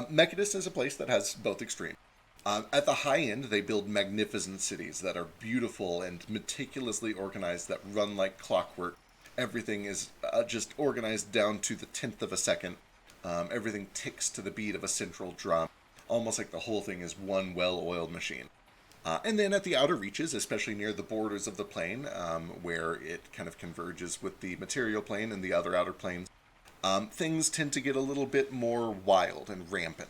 [SPEAKER 1] Mechanus is a place that has both extremes. At the high end, they build magnificent cities that are beautiful and meticulously organized, that run like clockwork. Everything is just organized down to the 10th of a second. Everything ticks to the beat of a central drum, almost like the whole thing is one well-oiled machine. And then at the outer reaches, especially near the borders of the plane, where it kind of converges with the material plane and the other outer planes, things tend to get a little bit more wild and rampant.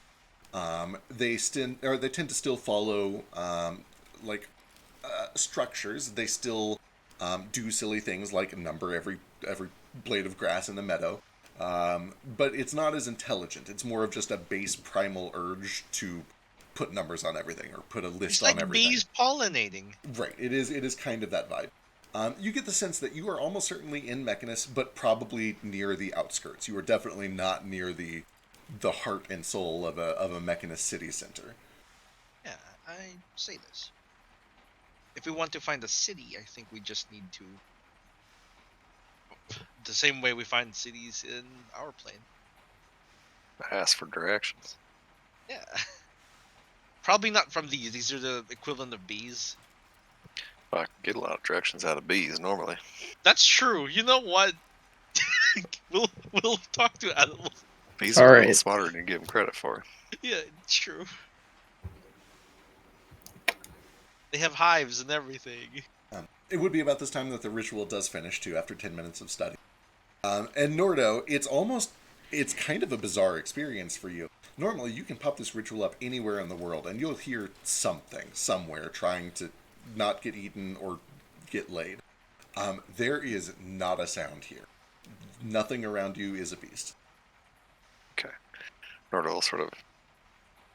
[SPEAKER 1] They tend to still follow structures. They still do silly things like number every blade of grass in the meadow. But it's not as intelligent. It's more of just a base primal urge to put numbers on everything or put a list on everything.
[SPEAKER 6] Bees pollinating.
[SPEAKER 1] Right. It is kind of that vibe. You get the sense that you are almost certainly in Mechanus, but probably near the outskirts. You are definitely not near the heart and soul of a Mechanus city center.
[SPEAKER 6] Yeah, I say this. If we want to find a city, I think we just need to. The same way we find cities in our plane.
[SPEAKER 3] Ask for directions.
[SPEAKER 6] Yeah. Probably not from these. These are the equivalent of bees.
[SPEAKER 3] Well, I can get a lot of directions out of bees normally.
[SPEAKER 6] That's true. You know what? we'll talk to animals.
[SPEAKER 3] Bees are a little
[SPEAKER 2] Alright.
[SPEAKER 3] smarter than you give them credit for.
[SPEAKER 6] Yeah, it's true. They have hives and everything.
[SPEAKER 1] It would be about this time that the ritual does finish, too, after 10 minutes of study. And Nordo, it's kind of a bizarre experience for you. Normally, you can pop this ritual up anywhere in the world, and you'll hear something, somewhere, trying to not get eaten or get laid. There is not a sound here. Nothing around you is a beast.
[SPEAKER 3] Okay. Nordo will sort of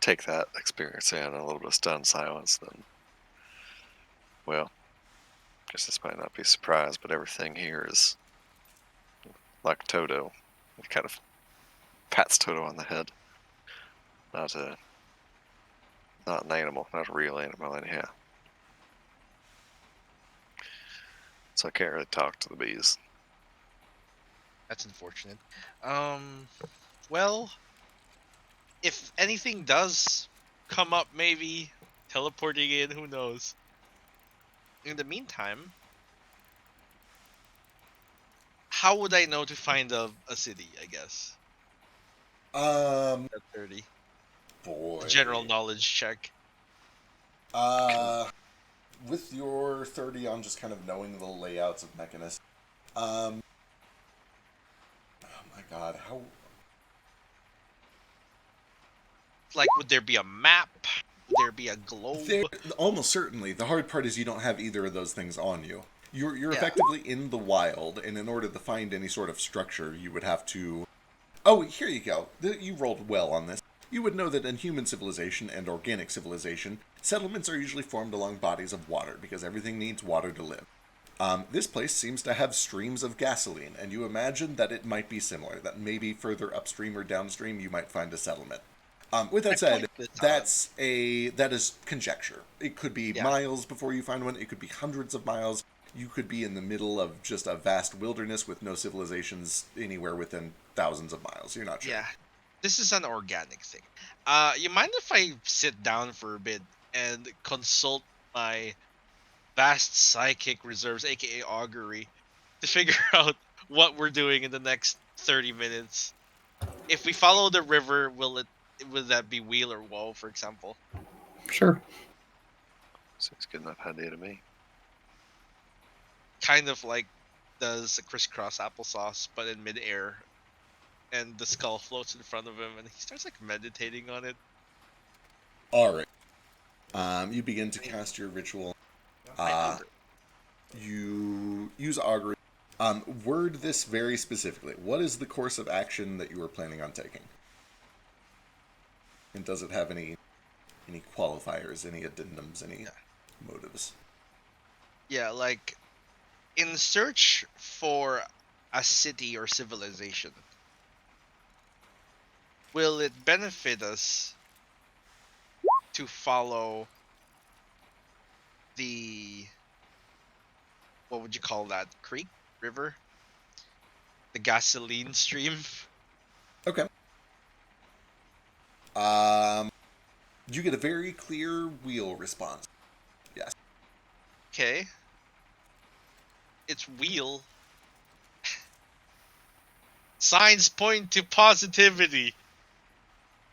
[SPEAKER 3] take that experience in a little bit of stunned silence, then. Well, guess this might not be a surprise, but everything here is like Toto. He kind of pats Toto on the head. Not Not an animal, not a real animal anyhow. So I can't really talk to the bees.
[SPEAKER 5] That's unfortunate. Well, if anything does come up, maybe teleporting in, who knows? In the meantime, how would I know to find a city, I guess? At 30.
[SPEAKER 1] Boy.
[SPEAKER 5] General knowledge check.
[SPEAKER 1] With your 30 on just kind of knowing the layouts of Mechanist, oh my god, how...
[SPEAKER 5] Like, would there be a map? Would there be a globe?
[SPEAKER 1] Almost certainly. The hard part is you don't have either of those things on you. You're
[SPEAKER 5] Yeah.
[SPEAKER 1] effectively in the wild, and in order to find any sort of structure, you would have to... Oh, here you go. You rolled well on this. You would know that in human civilization and organic civilization, settlements are usually formed along bodies of water, because everything needs water to live. This place seems to have streams of gasoline, and you imagine that it might be similar, that maybe further upstream or downstream you might find a settlement. With that said, that is conjecture. It could be miles before you find one, it could be hundreds of miles, you could be in the middle of just a vast wilderness with no civilizations anywhere within thousands of miles. You're not sure.
[SPEAKER 5] Yeah. This is an organic thing. You mind if I sit down for a bit and consult my vast psychic reserves, aka augury, to figure out what we're doing in the next 30 minutes? If we follow the river, will that be wheel or woe, for example?
[SPEAKER 2] Sure.
[SPEAKER 3] Seems good enough idea to me.
[SPEAKER 5] Kind of like does a crisscross applesauce, but in midair, and the skull floats in front of him, and he starts like meditating on it.
[SPEAKER 1] Alright. You begin to cast your ritual. You use augury. Word this very specifically. What is the course of action that you are planning on taking? And does it have any qualifiers, any addendums, any motives?
[SPEAKER 5] Yeah, like in search for a city or civilization, will it benefit us to follow the, what would you call that, creek, river, the gasoline stream?
[SPEAKER 1] Okay. You get a very clear wheel response. Yes.
[SPEAKER 5] Okay, it's wheel. Signs point to positivity,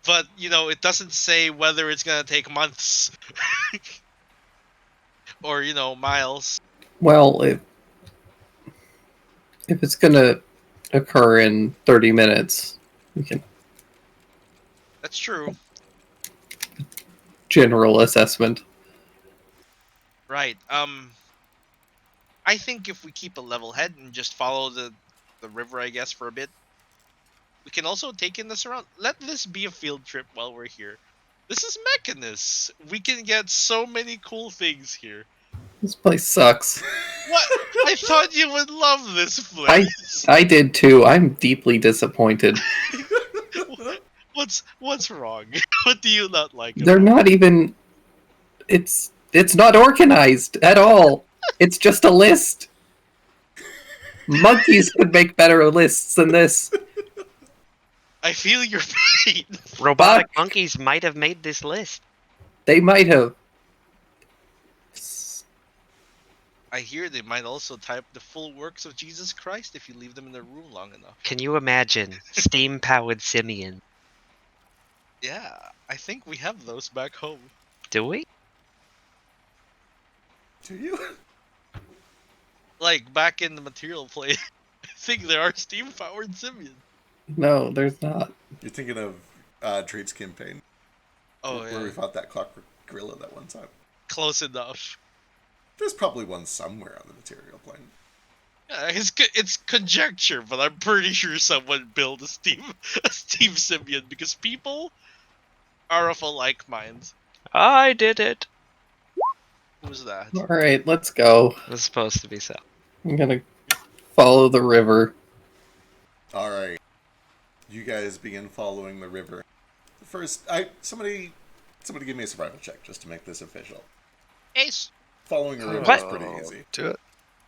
[SPEAKER 5] but it doesn't say whether it's gonna take months or miles.
[SPEAKER 2] Well, if it's gonna occur in 30 minutes, we can
[SPEAKER 5] That's true.
[SPEAKER 2] general assessment.
[SPEAKER 5] Right. I think if we keep a level head and just follow the river, I guess, for a bit, we can also take in the surround. Let this be a field trip while we're here. This is Mechanus. We can get so many cool things here.
[SPEAKER 2] This place sucks.
[SPEAKER 5] What? I thought you would love this place.
[SPEAKER 2] I did too. I'm deeply disappointed.
[SPEAKER 5] What's wrong? What do you not like?
[SPEAKER 2] They're not even. It's not organized at all. It's just a list. Monkeys could make better lists than this.
[SPEAKER 5] I feel your pain.
[SPEAKER 4] Robotic monkeys might have made this list.
[SPEAKER 2] They might have.
[SPEAKER 5] I hear they might also type the full works of Jesus Christ if you leave them in their room long enough.
[SPEAKER 4] Can you imagine? Steam-powered simian.
[SPEAKER 5] Yeah, I think we have those back home.
[SPEAKER 4] Do we?
[SPEAKER 1] Do you?
[SPEAKER 5] Like, back in the material plane, I think there are steam-powered simians.
[SPEAKER 2] No, there's not.
[SPEAKER 1] You're thinking of Drake's campaign.
[SPEAKER 5] Oh,
[SPEAKER 1] where
[SPEAKER 5] yeah.
[SPEAKER 1] we fought that clockwork gorilla that one time.
[SPEAKER 5] Close enough.
[SPEAKER 1] There's probably one somewhere on the material plane.
[SPEAKER 5] Yeah, it's conjecture, but I'm pretty sure someone built a steam simian because people are of a like mind.
[SPEAKER 4] I did it.
[SPEAKER 5] Who's that?
[SPEAKER 2] Alright, let's go.
[SPEAKER 4] It was supposed to be so.
[SPEAKER 2] I'm gonna follow the river.
[SPEAKER 1] Alright. You guys begin following the river. First, somebody Somebody give me a survival check just to make this official.
[SPEAKER 6] Ace.
[SPEAKER 1] Following a room
[SPEAKER 4] What?
[SPEAKER 1] is pretty easy.
[SPEAKER 3] Do it.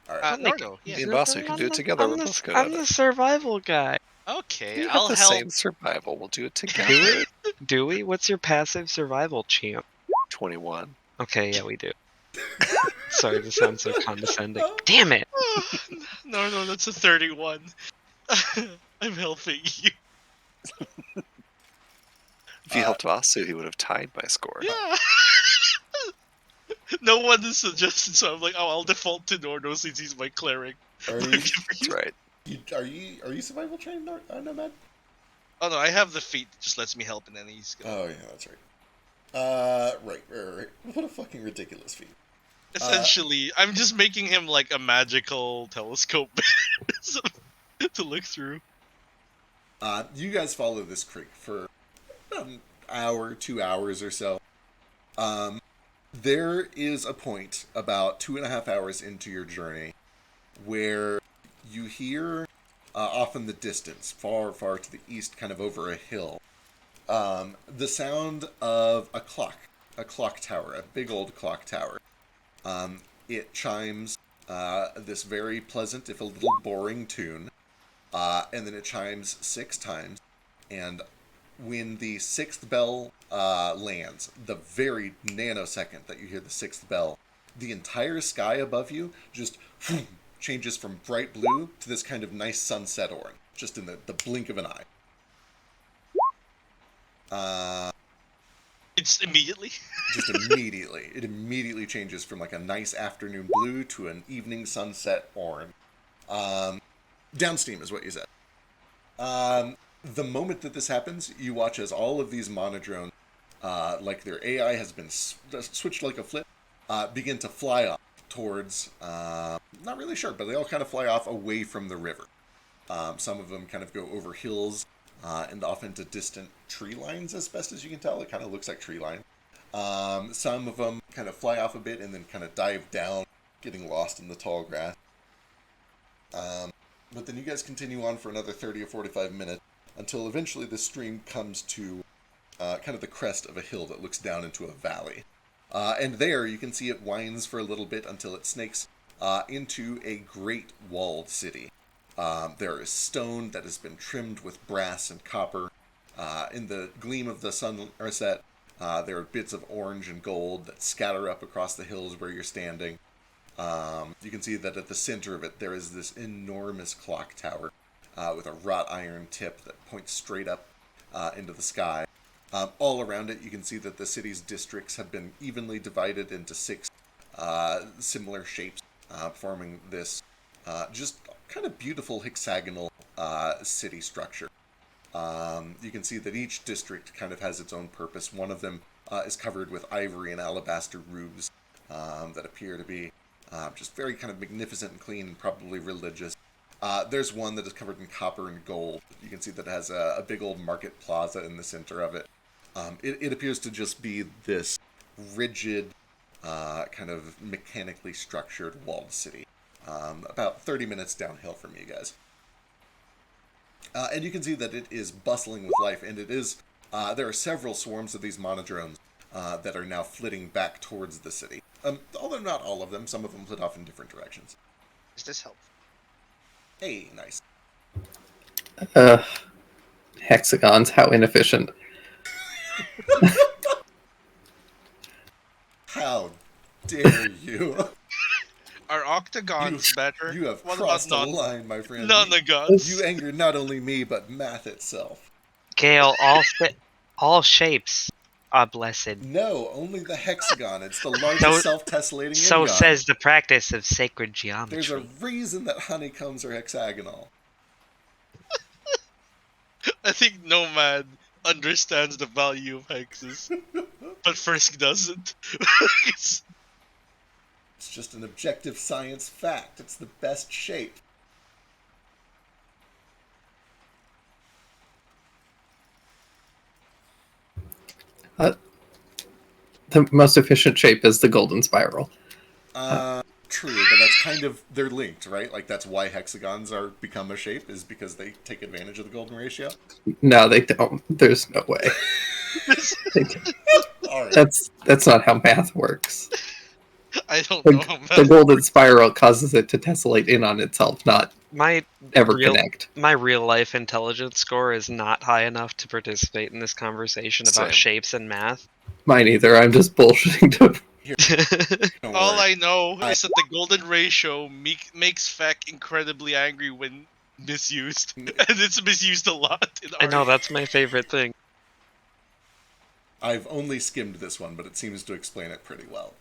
[SPEAKER 1] All right.
[SPEAKER 6] Nordo. Yeah.
[SPEAKER 3] Me and Basu can do it together. We're both good at
[SPEAKER 4] I'm the
[SPEAKER 3] it.
[SPEAKER 4] survival guy.
[SPEAKER 6] Okay,
[SPEAKER 3] We
[SPEAKER 6] I'll
[SPEAKER 3] have the
[SPEAKER 6] help.
[SPEAKER 3] same survival. We'll do it
[SPEAKER 4] Do
[SPEAKER 3] together.
[SPEAKER 4] we? Do we? What's your passive survival champ?
[SPEAKER 3] 21.
[SPEAKER 4] Okay, yeah, we do. Sorry to sound so condescending. Damn it!
[SPEAKER 6] No, that's a 31. I'm helping you.
[SPEAKER 3] If you helped Vasu, he would have tied my score.
[SPEAKER 6] Yeah. No one is suggested, so I'm like, oh, I'll default to Nordo since he's my cleric.
[SPEAKER 1] Are you,
[SPEAKER 3] That's right.
[SPEAKER 1] are you survival trained, Nomad?
[SPEAKER 6] Oh no, I have the feat that just lets me help, and then he's gonna...
[SPEAKER 1] Oh yeah, that's right. Right. What a fucking ridiculous feat.
[SPEAKER 6] Essentially, I'm just making him like a magical telescope so- to look through.
[SPEAKER 1] You guys follow this creek for about an hour, 2 hours or so. There is a point about 2.5 hours into your journey where you hear off in the distance, far, far to the east, kind of over a hill, the sound of a clock tower, a big old clock tower. It chimes this very pleasant, if a little boring tune, and then it chimes 6 times, and when the 6th bell lands, the very nanosecond that you hear the 6th bell, the entire sky above you just changes from bright blue to this kind of nice sunset orange, just in the blink of an eye.
[SPEAKER 6] It's immediately.
[SPEAKER 1] Just immediately. It immediately changes from like a nice afternoon blue to an evening sunset orange. Downsteam is what you said. The moment that this happens, you watch as all of these monodrones, like their AI has been switched like a flip, begin to fly off towards, not really sure, but they all kind of fly off away from the river. Some of them kind of go over hills and off into distant tree lines, as best as you can tell. It kind of looks like tree line. Some of them kind of fly off a bit and then kind of dive down, getting lost in the tall grass. But then you guys continue on for another 30 or 45 minutes until eventually the stream comes to kind of the crest of a hill that looks down into a valley. And there you can see it winds for a little bit until it snakes into a great walled city. There is stone that has been trimmed with brass and copper. In the gleam of the sunset, there are bits of orange and gold that scatter up across the hills where you're standing. You can see that at the center of it there is this enormous clock tower with a wrought iron tip that points straight up into the sky. All around it you can see that the city's districts have been evenly divided into 6 similar shapes, forming this just kind of beautiful hexagonal city structure. You can see that each district kind of has its own purpose. One of them is covered with ivory and alabaster roofs that appear to be just very kind of magnificent and clean and probably religious. There's one that is covered in copper and gold. You can see that it has a big old market plaza in the center of it. It appears to just be this rigid, kind of mechanically structured walled city. About 30 minutes downhill from you guys. And you can see that it is bustling with life, and it is, there are several swarms of these monodrones that are now flitting back towards the city. Although not all of them, some of them flit off in different directions.
[SPEAKER 6] Is this helpful?
[SPEAKER 1] Hey, nice.
[SPEAKER 2] Hexagons, how inefficient.
[SPEAKER 1] How dare you?
[SPEAKER 6] Are octagons better?
[SPEAKER 1] You have
[SPEAKER 6] What
[SPEAKER 1] crossed the
[SPEAKER 6] about
[SPEAKER 1] line, my friend.
[SPEAKER 6] non-gods?
[SPEAKER 1] You angered not only me, but math itself.
[SPEAKER 4] Gale, all shapes are blessed.
[SPEAKER 1] No, only the hexagon. It's the largest self-tessellating
[SPEAKER 4] So
[SPEAKER 1] ingot.
[SPEAKER 4] says the practice of sacred geometry.
[SPEAKER 1] There's a reason that honeycombs are hexagonal.
[SPEAKER 6] I think Nomad understands the value of hexes, but Frisk doesn't.
[SPEAKER 1] It's just an objective science fact. It's the best shape.
[SPEAKER 2] The most efficient shape is the golden spiral.
[SPEAKER 1] True, but that's kind of, they're linked, right? Like that's why hexagons are become a shape, is because they take advantage of the golden ratio.
[SPEAKER 2] No, they don't. There's no way.
[SPEAKER 1] All right.
[SPEAKER 2] That's not how math works.
[SPEAKER 6] I don't know.
[SPEAKER 2] The golden spiral causes it to tessellate in on itself, not
[SPEAKER 4] My
[SPEAKER 2] ever
[SPEAKER 4] real
[SPEAKER 2] connect.
[SPEAKER 4] my real life intelligence score is not high enough to participate in this conversation about
[SPEAKER 3] Same.
[SPEAKER 4] shapes and math.
[SPEAKER 2] Mine either. I'm just bullshitting to.
[SPEAKER 1] Don't
[SPEAKER 6] All
[SPEAKER 1] worry.
[SPEAKER 6] I know is that the golden ratio makes Feck incredibly angry when misused, and it's misused a lot.
[SPEAKER 4] I know, that's my favorite thing.
[SPEAKER 1] I've only skimmed this one, but it seems to explain it pretty well.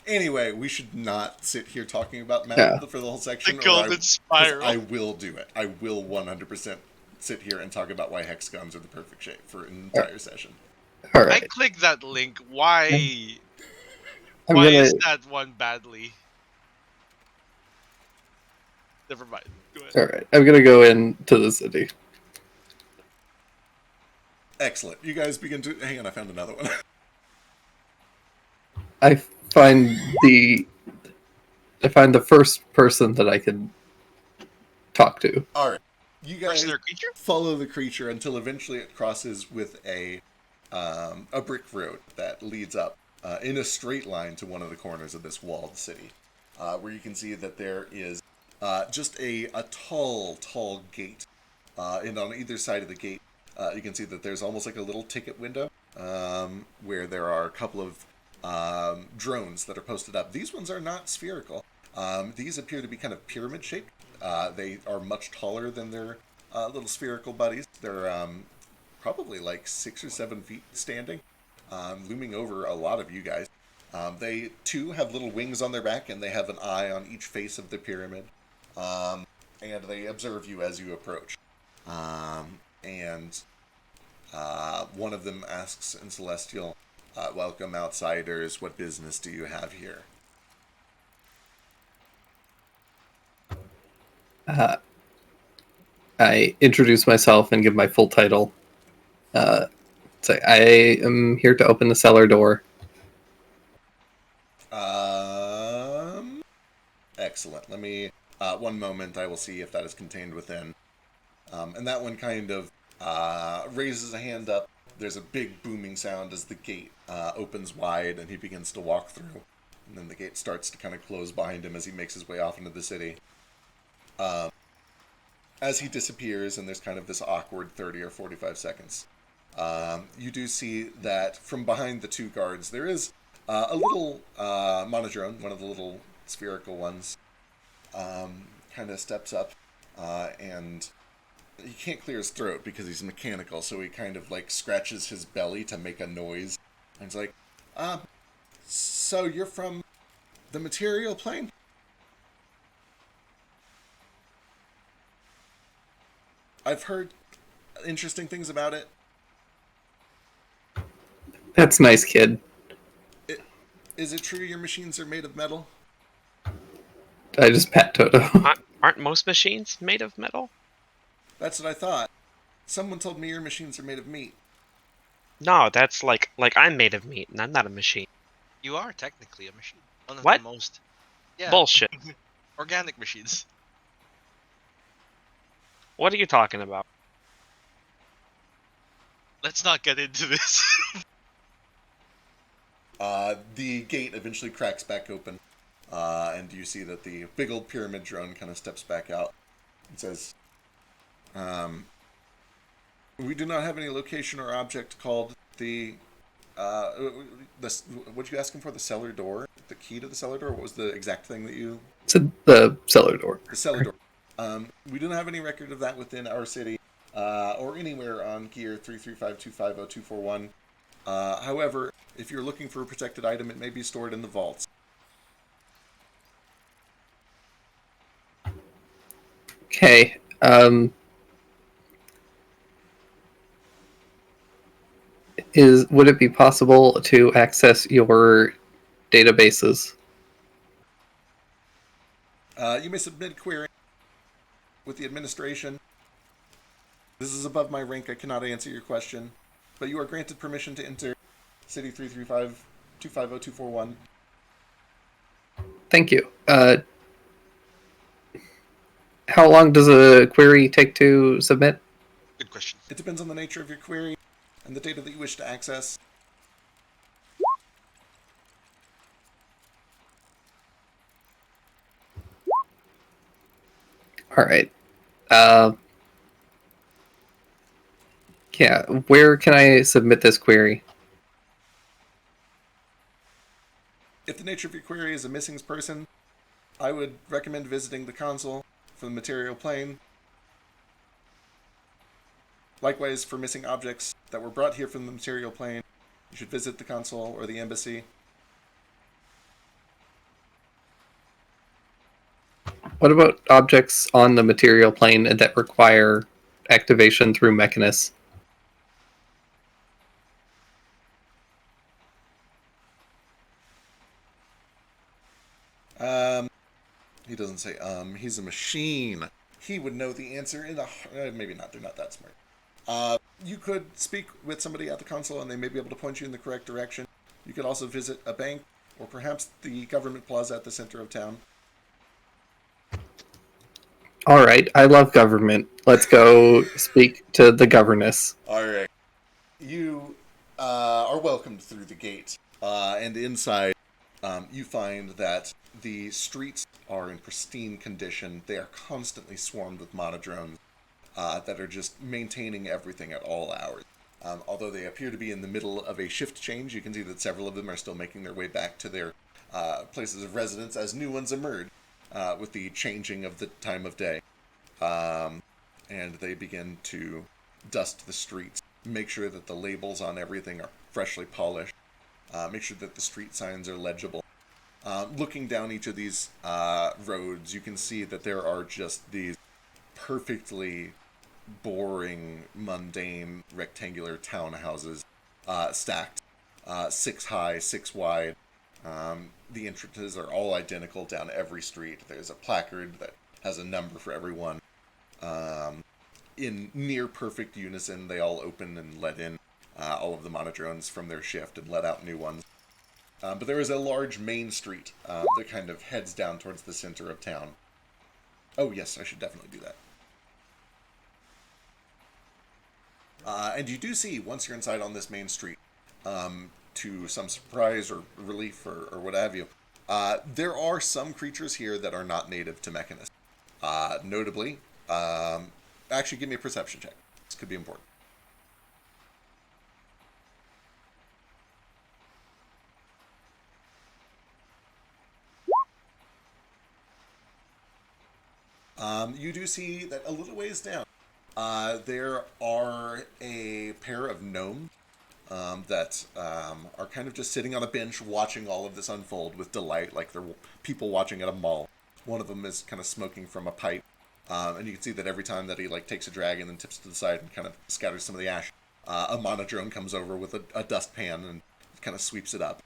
[SPEAKER 1] Anyway, we should not sit here talking about math
[SPEAKER 2] Yeah.
[SPEAKER 1] for the whole section.
[SPEAKER 6] The golden
[SPEAKER 1] 'cause
[SPEAKER 6] spiral.
[SPEAKER 1] I will do it. I will 100% sit here and talk about why hexagons are the perfect shape for an entire session.
[SPEAKER 2] All
[SPEAKER 6] I
[SPEAKER 2] right.
[SPEAKER 6] clicked that link. Why?
[SPEAKER 2] I'm
[SPEAKER 6] Why
[SPEAKER 2] gonna.
[SPEAKER 6] is that one badly? Never mind. Go ahead.
[SPEAKER 2] All right. I'm gonna go into the city.
[SPEAKER 1] Excellent. You guys begin to... Hang on, I found another one.
[SPEAKER 2] I find the first person that I can talk to.
[SPEAKER 1] All right. You guys
[SPEAKER 6] Person or creature?
[SPEAKER 1] follow the creature until eventually it crosses with a brick road that leads up in a straight line to one of the corners of this walled city, where you can see that there is just a tall gate, and on either side of the gate, you can see that there's almost like a little ticket window where there are a couple of drones that are posted up. These ones are not spherical. These appear to be kind of pyramid shaped. They are much taller than their little spherical buddies. They're probably like 6 or 7 feet standing, looming over a lot of you guys. They too have little wings on their back, and they have an eye on each face of the pyramid. And they observe you as you approach. And one of them asks in Celestial, "Welcome, outsiders. What business do you have here?"
[SPEAKER 2] I introduce myself and give my full title. Say, I am here to open the cellar door.
[SPEAKER 1] Excellent. Let me, one moment, I will see if that is contained within. And that one kind of raises a hand up. There's a big booming sound as the gate opens wide and he begins to walk through. And then the gate starts to kind of close behind him as he makes his way off into the city. As he disappears, and there's kind of this awkward 30 or 45 seconds, you do see that from behind the two guards, there is a little monodrone, one of the little spherical ones, kind of steps up, and he can't clear his throat because he's mechanical, so he kind of like scratches his belly to make a noise. And he's like, so you're from the material plane? I've heard interesting things about it.
[SPEAKER 2] That's nice, kid.
[SPEAKER 1] Is it true your machines are made of metal?
[SPEAKER 2] I just pat Toto.
[SPEAKER 4] Aren't most machines made of metal?
[SPEAKER 1] That's what I thought. Someone told me your machines are made of meat.
[SPEAKER 4] No, that's like I'm made of meat, and I'm not a machine.
[SPEAKER 6] You are technically a machine. One of
[SPEAKER 4] What?
[SPEAKER 6] the most. Yeah.
[SPEAKER 4] Bullshit.
[SPEAKER 6] Organic machines.
[SPEAKER 4] What are you talking about?
[SPEAKER 6] Let's not get into this.
[SPEAKER 1] The gate eventually cracks back open, and you see that the big old pyramid drone kind of steps back out and says, "We do not have any location or object called the what you asking for? The cellar door? The key to the cellar door? What was the exact thing that you?
[SPEAKER 2] It's the cellar door.
[SPEAKER 1] The cellar door. We don't have any record of that within our city or anywhere on gear 335-250-241. However, if you're looking for a protected item, it may be stored in the vaults."
[SPEAKER 2] Okay. Would it be possible to access your databases?
[SPEAKER 1] You may submit a query with the administration. This is above my rank. I cannot answer your question, but you are granted permission to enter City 335-250-241.
[SPEAKER 2] Thank you. How long does a query take to submit?
[SPEAKER 6] Good question.
[SPEAKER 1] It depends on the nature of your query. and the data that you wish to access.
[SPEAKER 2] All right. Yeah, where can I submit this query?
[SPEAKER 1] If the nature of your query is a missing person, I would recommend visiting the console for the material plane. Likewise, for missing objects that were brought here from the material plane, you should visit the console or the embassy.
[SPEAKER 2] What about objects on the material plane that require activation through Mechanus?
[SPEAKER 1] He doesn't say, he's a machine. He would know the answer in the... maybe not, they're not that smart. You could speak with somebody at the console and they may be able to point you in the correct direction. You could also visit a bank or perhaps the government plaza at the center of town.
[SPEAKER 2] All right, I love government. Let's go speak to the governess.
[SPEAKER 1] All right. You are welcomed through the gate, and inside you find that the streets are in pristine condition. They are constantly swarmed with monodrones that are just maintaining everything at all hours. Although they appear to be in the middle of a shift change, you can see that several of them are still making their way back to their places of residence as new ones emerge with the changing of the time of day. And they begin to dust the streets, make sure that the labels on everything are freshly polished, make sure that the street signs are legible. Looking down each of these roads, you can see that there are just these perfectly boring, mundane, rectangular townhouses stacked, 6 high, 6 wide. The entrances are all identical down every street. There's a placard that has a number for everyone. In near perfect unison, they all open and let in all of the monodrones from their shift and let out new ones. But there is a large main street that kind of heads down towards the center of town. Oh yes, I should definitely do that. And you do see, once you're inside on this main street, to some surprise or relief or what have you, there are some creatures here that are not native to Mechanus. Notably, actually give me a perception check. This could be important. You do see that a little ways down, there are a pair of gnomes that are kind of just sitting on a bench watching all of this unfold with delight, like they're people watching at a mall. One of them is kind of smoking from a pipe, and you can see that every time that he takes a drag and then tips to the side and kind of scatters some of the ash, a monodrone comes over with a dustpan and kind of sweeps it up.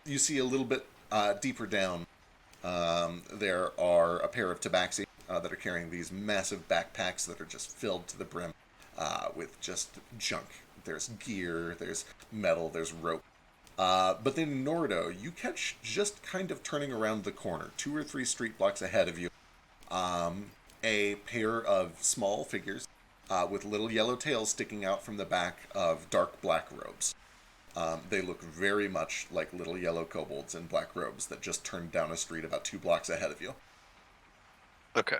[SPEAKER 1] You see a little bit deeper down, there are a pair of tabaxi that are carrying these massive backpacks that are just filled to the brim with just junk. There's gear, there's metal, there's rope. But then Nordo, you catch just kind of turning around the corner, 2 or 3 street blocks ahead of you, a pair of small figures with little yellow tails sticking out from the back of dark black robes. They look very much like little yellow kobolds in black robes that just turned down a street about 2 blocks ahead of you.
[SPEAKER 3] Okay.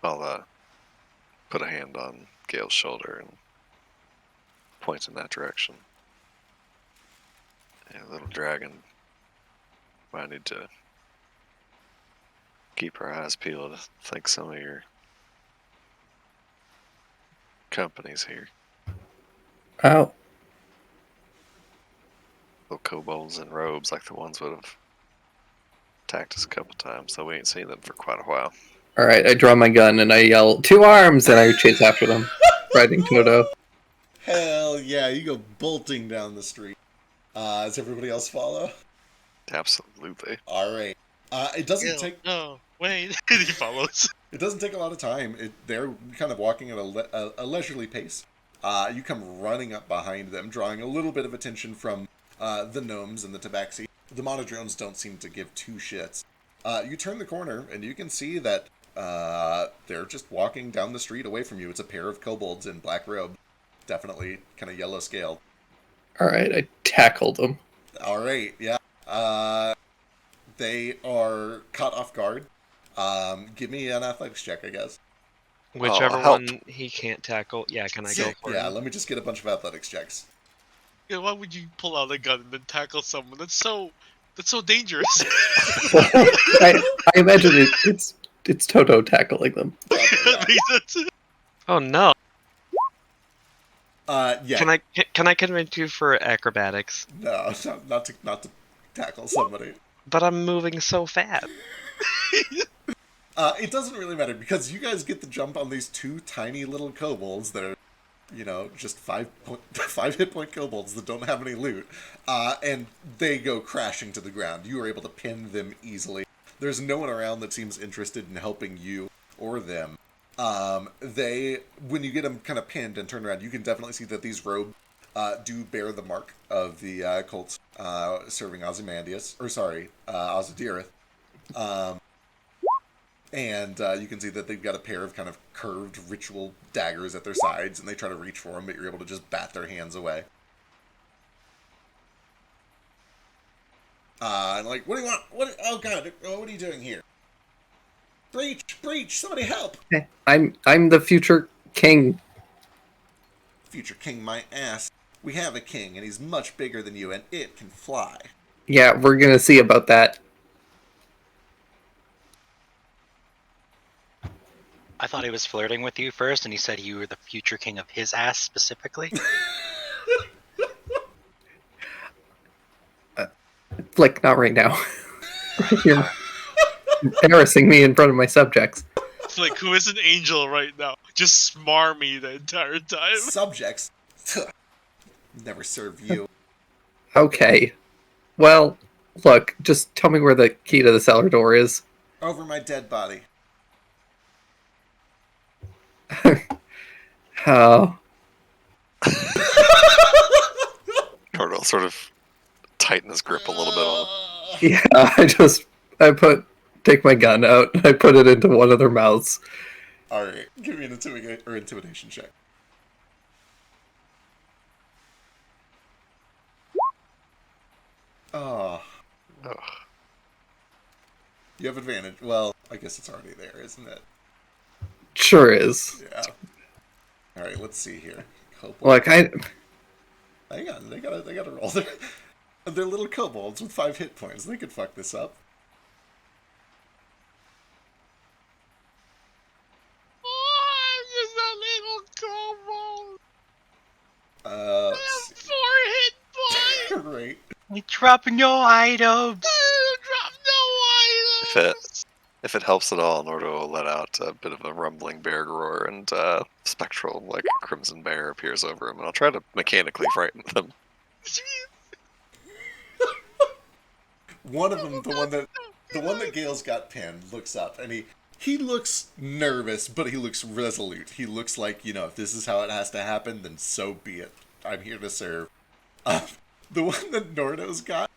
[SPEAKER 3] I'll put a hand on Gale's shoulder and point in that direction. Yeah, little dragon. Might need to keep our eyes peeled. I think some of your company's here.
[SPEAKER 2] Oh,
[SPEAKER 3] Little kobolds in robes like the ones that have attacked us a couple times, so we ain't seen them for quite a while.
[SPEAKER 2] all right. I draw my gun and I yell, "2 arms!" and I chase after them, riding Toto.
[SPEAKER 1] Hell yeah, you go bolting down the street. Does everybody else follow?
[SPEAKER 3] Absolutely.
[SPEAKER 1] Alright. It doesn't take...
[SPEAKER 5] No, wait. He follows.
[SPEAKER 1] It doesn't take a lot of time. They're kind of walking at a leisurely pace. You come running up behind them, drawing a little bit of attention from the gnomes and the tabaxi. The monodrones don't seem to give 2 shits. You turn the corner, and you can see that they're just walking down the street away from you. It's a pair of kobolds in black robes. definitely kind of yellow scaled.
[SPEAKER 2] All right, I tackled him.
[SPEAKER 1] All right, yeah. They are caught off guard. Give me an athletics check, I guess.
[SPEAKER 4] Whichever
[SPEAKER 3] help.
[SPEAKER 4] one he can't tackle, yeah, can I go
[SPEAKER 1] Sick.
[SPEAKER 4] for
[SPEAKER 1] Yeah,
[SPEAKER 4] him?
[SPEAKER 1] let me just get a bunch of athletics checks.
[SPEAKER 5] Yeah, why would you pull out a gun and then tackle someone? That's so dangerous.
[SPEAKER 2] I imagine it's Toto tackling them.
[SPEAKER 1] Probably, yeah.
[SPEAKER 4] Oh no!
[SPEAKER 1] Yeah.
[SPEAKER 4] Can I convince you for acrobatics?
[SPEAKER 1] No, not to tackle somebody.
[SPEAKER 4] But I'm moving so fast.
[SPEAKER 1] It doesn't really matter because you guys get the jump on these two tiny little kobolds that are, just 5 hit point kobolds that don't have any loot, and they go crashing to the ground. You are able to pin them easily. There's no one around that seems interested in helping you or them. When you get them kind of pinned and turned around, you can definitely see that these robes do bear the mark of the cults serving Ozymandias, Ozydirith. And you can see that they've got a pair of kind of curved ritual daggers at their sides, and they try to reach for them, but you're able to just bat their hands away. And like, what do you want? Oh god, what are you doing here? Breach! Somebody help!
[SPEAKER 2] I'm the future king.
[SPEAKER 1] Future king, my ass. We have a king, and he's much bigger than you, and it can fly.
[SPEAKER 2] Yeah, we're gonna see about that.
[SPEAKER 7] I thought he was flirting with you first, and he said you were the future king of his ass specifically.
[SPEAKER 2] Like, not right now. You're embarrassing me in front of my subjects.
[SPEAKER 5] It's like, who is an angel right now? Just smarmy the entire time.
[SPEAKER 1] Subjects. Never serve you.
[SPEAKER 2] Okay. Well, look, just tell me where the key to the cellar door is.
[SPEAKER 1] Over my dead body.
[SPEAKER 2] Oh.
[SPEAKER 3] Cardinal sort of tighten his grip a little bit on it.
[SPEAKER 2] Yeah, take my gun out, I put it into one of their mouths.
[SPEAKER 1] Alright, give me an intimidation check. Oh.
[SPEAKER 3] Ugh.
[SPEAKER 1] You have advantage. Well, I guess it's already there, isn't it?
[SPEAKER 2] Sure is.
[SPEAKER 1] Yeah. Alright, let's see here.
[SPEAKER 2] Look,
[SPEAKER 1] Hang on, they gotta roll. They're little kobolds with 5 hit points. They could fuck this up.
[SPEAKER 5] Oh, I'm just a little kobold. I
[SPEAKER 1] Let's
[SPEAKER 5] have
[SPEAKER 1] see.
[SPEAKER 5] 4 hit points.
[SPEAKER 1] Right.
[SPEAKER 7] You dropping your items.
[SPEAKER 5] I dropped no items.
[SPEAKER 3] If it helps at all, Nordo will let out a bit of a rumbling bear roar, and spectral, like, crimson bear appears over him, and I'll try to mechanically frighten them.
[SPEAKER 1] One of them, the one that Gale's got pinned, looks up, and he looks nervous, but he looks resolute. He looks like, if this is how it has to happen, then so be it. I'm here to serve. The one that Nordo's got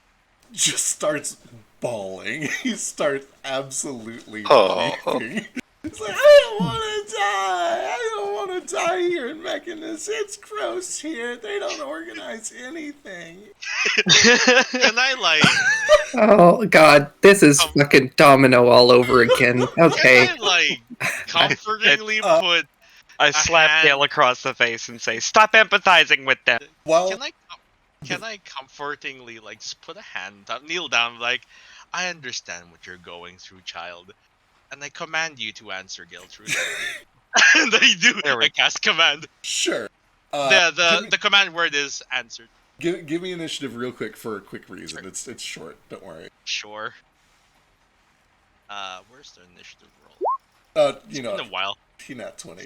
[SPEAKER 1] just starts bawling. He starts absolutely weeping. He's like, I don't want to die. I don't want to die here in Mechanus. It's gross here. They don't organize anything.
[SPEAKER 5] Can I
[SPEAKER 2] Oh god, this is fucking Domino all over again. Okay.
[SPEAKER 5] Can I comfortingly put?
[SPEAKER 4] I slap Gale across the face and say, "Stop empathizing with them."
[SPEAKER 1] Well,
[SPEAKER 5] Can I comfortingly just put a hand down, kneel down, like, I understand what you're going through, child, and I command you to answer Gale truthfully. And I do. I cast command.
[SPEAKER 1] Sure.
[SPEAKER 5] The command word is answered.
[SPEAKER 1] Give me initiative real quick for a quick reason. Sure. It's short. Don't worry.
[SPEAKER 5] Sure. Where's the initiative roll?
[SPEAKER 1] It's
[SPEAKER 5] been a while.
[SPEAKER 1] Nat 20.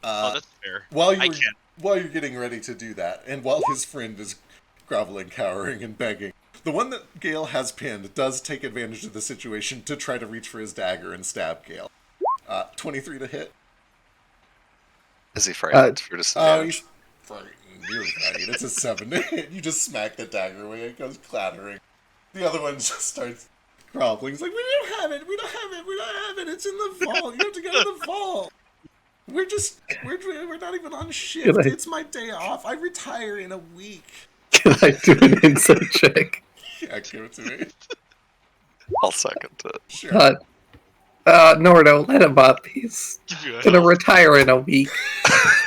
[SPEAKER 5] That's fair.
[SPEAKER 1] While you're getting ready to do that, and while his friend is groveling, cowering, and begging, the one that Gale has pinned does take advantage of the situation to try to reach for his dagger and stab Gale. 23 to hit.
[SPEAKER 3] Is he frightened for disadvantage?
[SPEAKER 1] Oh, he's frightened. You're right. It's a 7 to hit. You just smack the dagger away. It goes clattering. The other one just starts groveling. He's like, we don't have it. It's in the vault. You have to go to the vault. We're not even on shift.
[SPEAKER 2] Can I-
[SPEAKER 1] It's my day off. I retire in a week.
[SPEAKER 2] Can I do an insight check?
[SPEAKER 1] Yeah, give it to me.
[SPEAKER 3] I'll second it.
[SPEAKER 1] Sure.
[SPEAKER 2] Nordo, let him up. He's
[SPEAKER 5] Give you a
[SPEAKER 2] gonna
[SPEAKER 5] health.
[SPEAKER 2] retire in a week.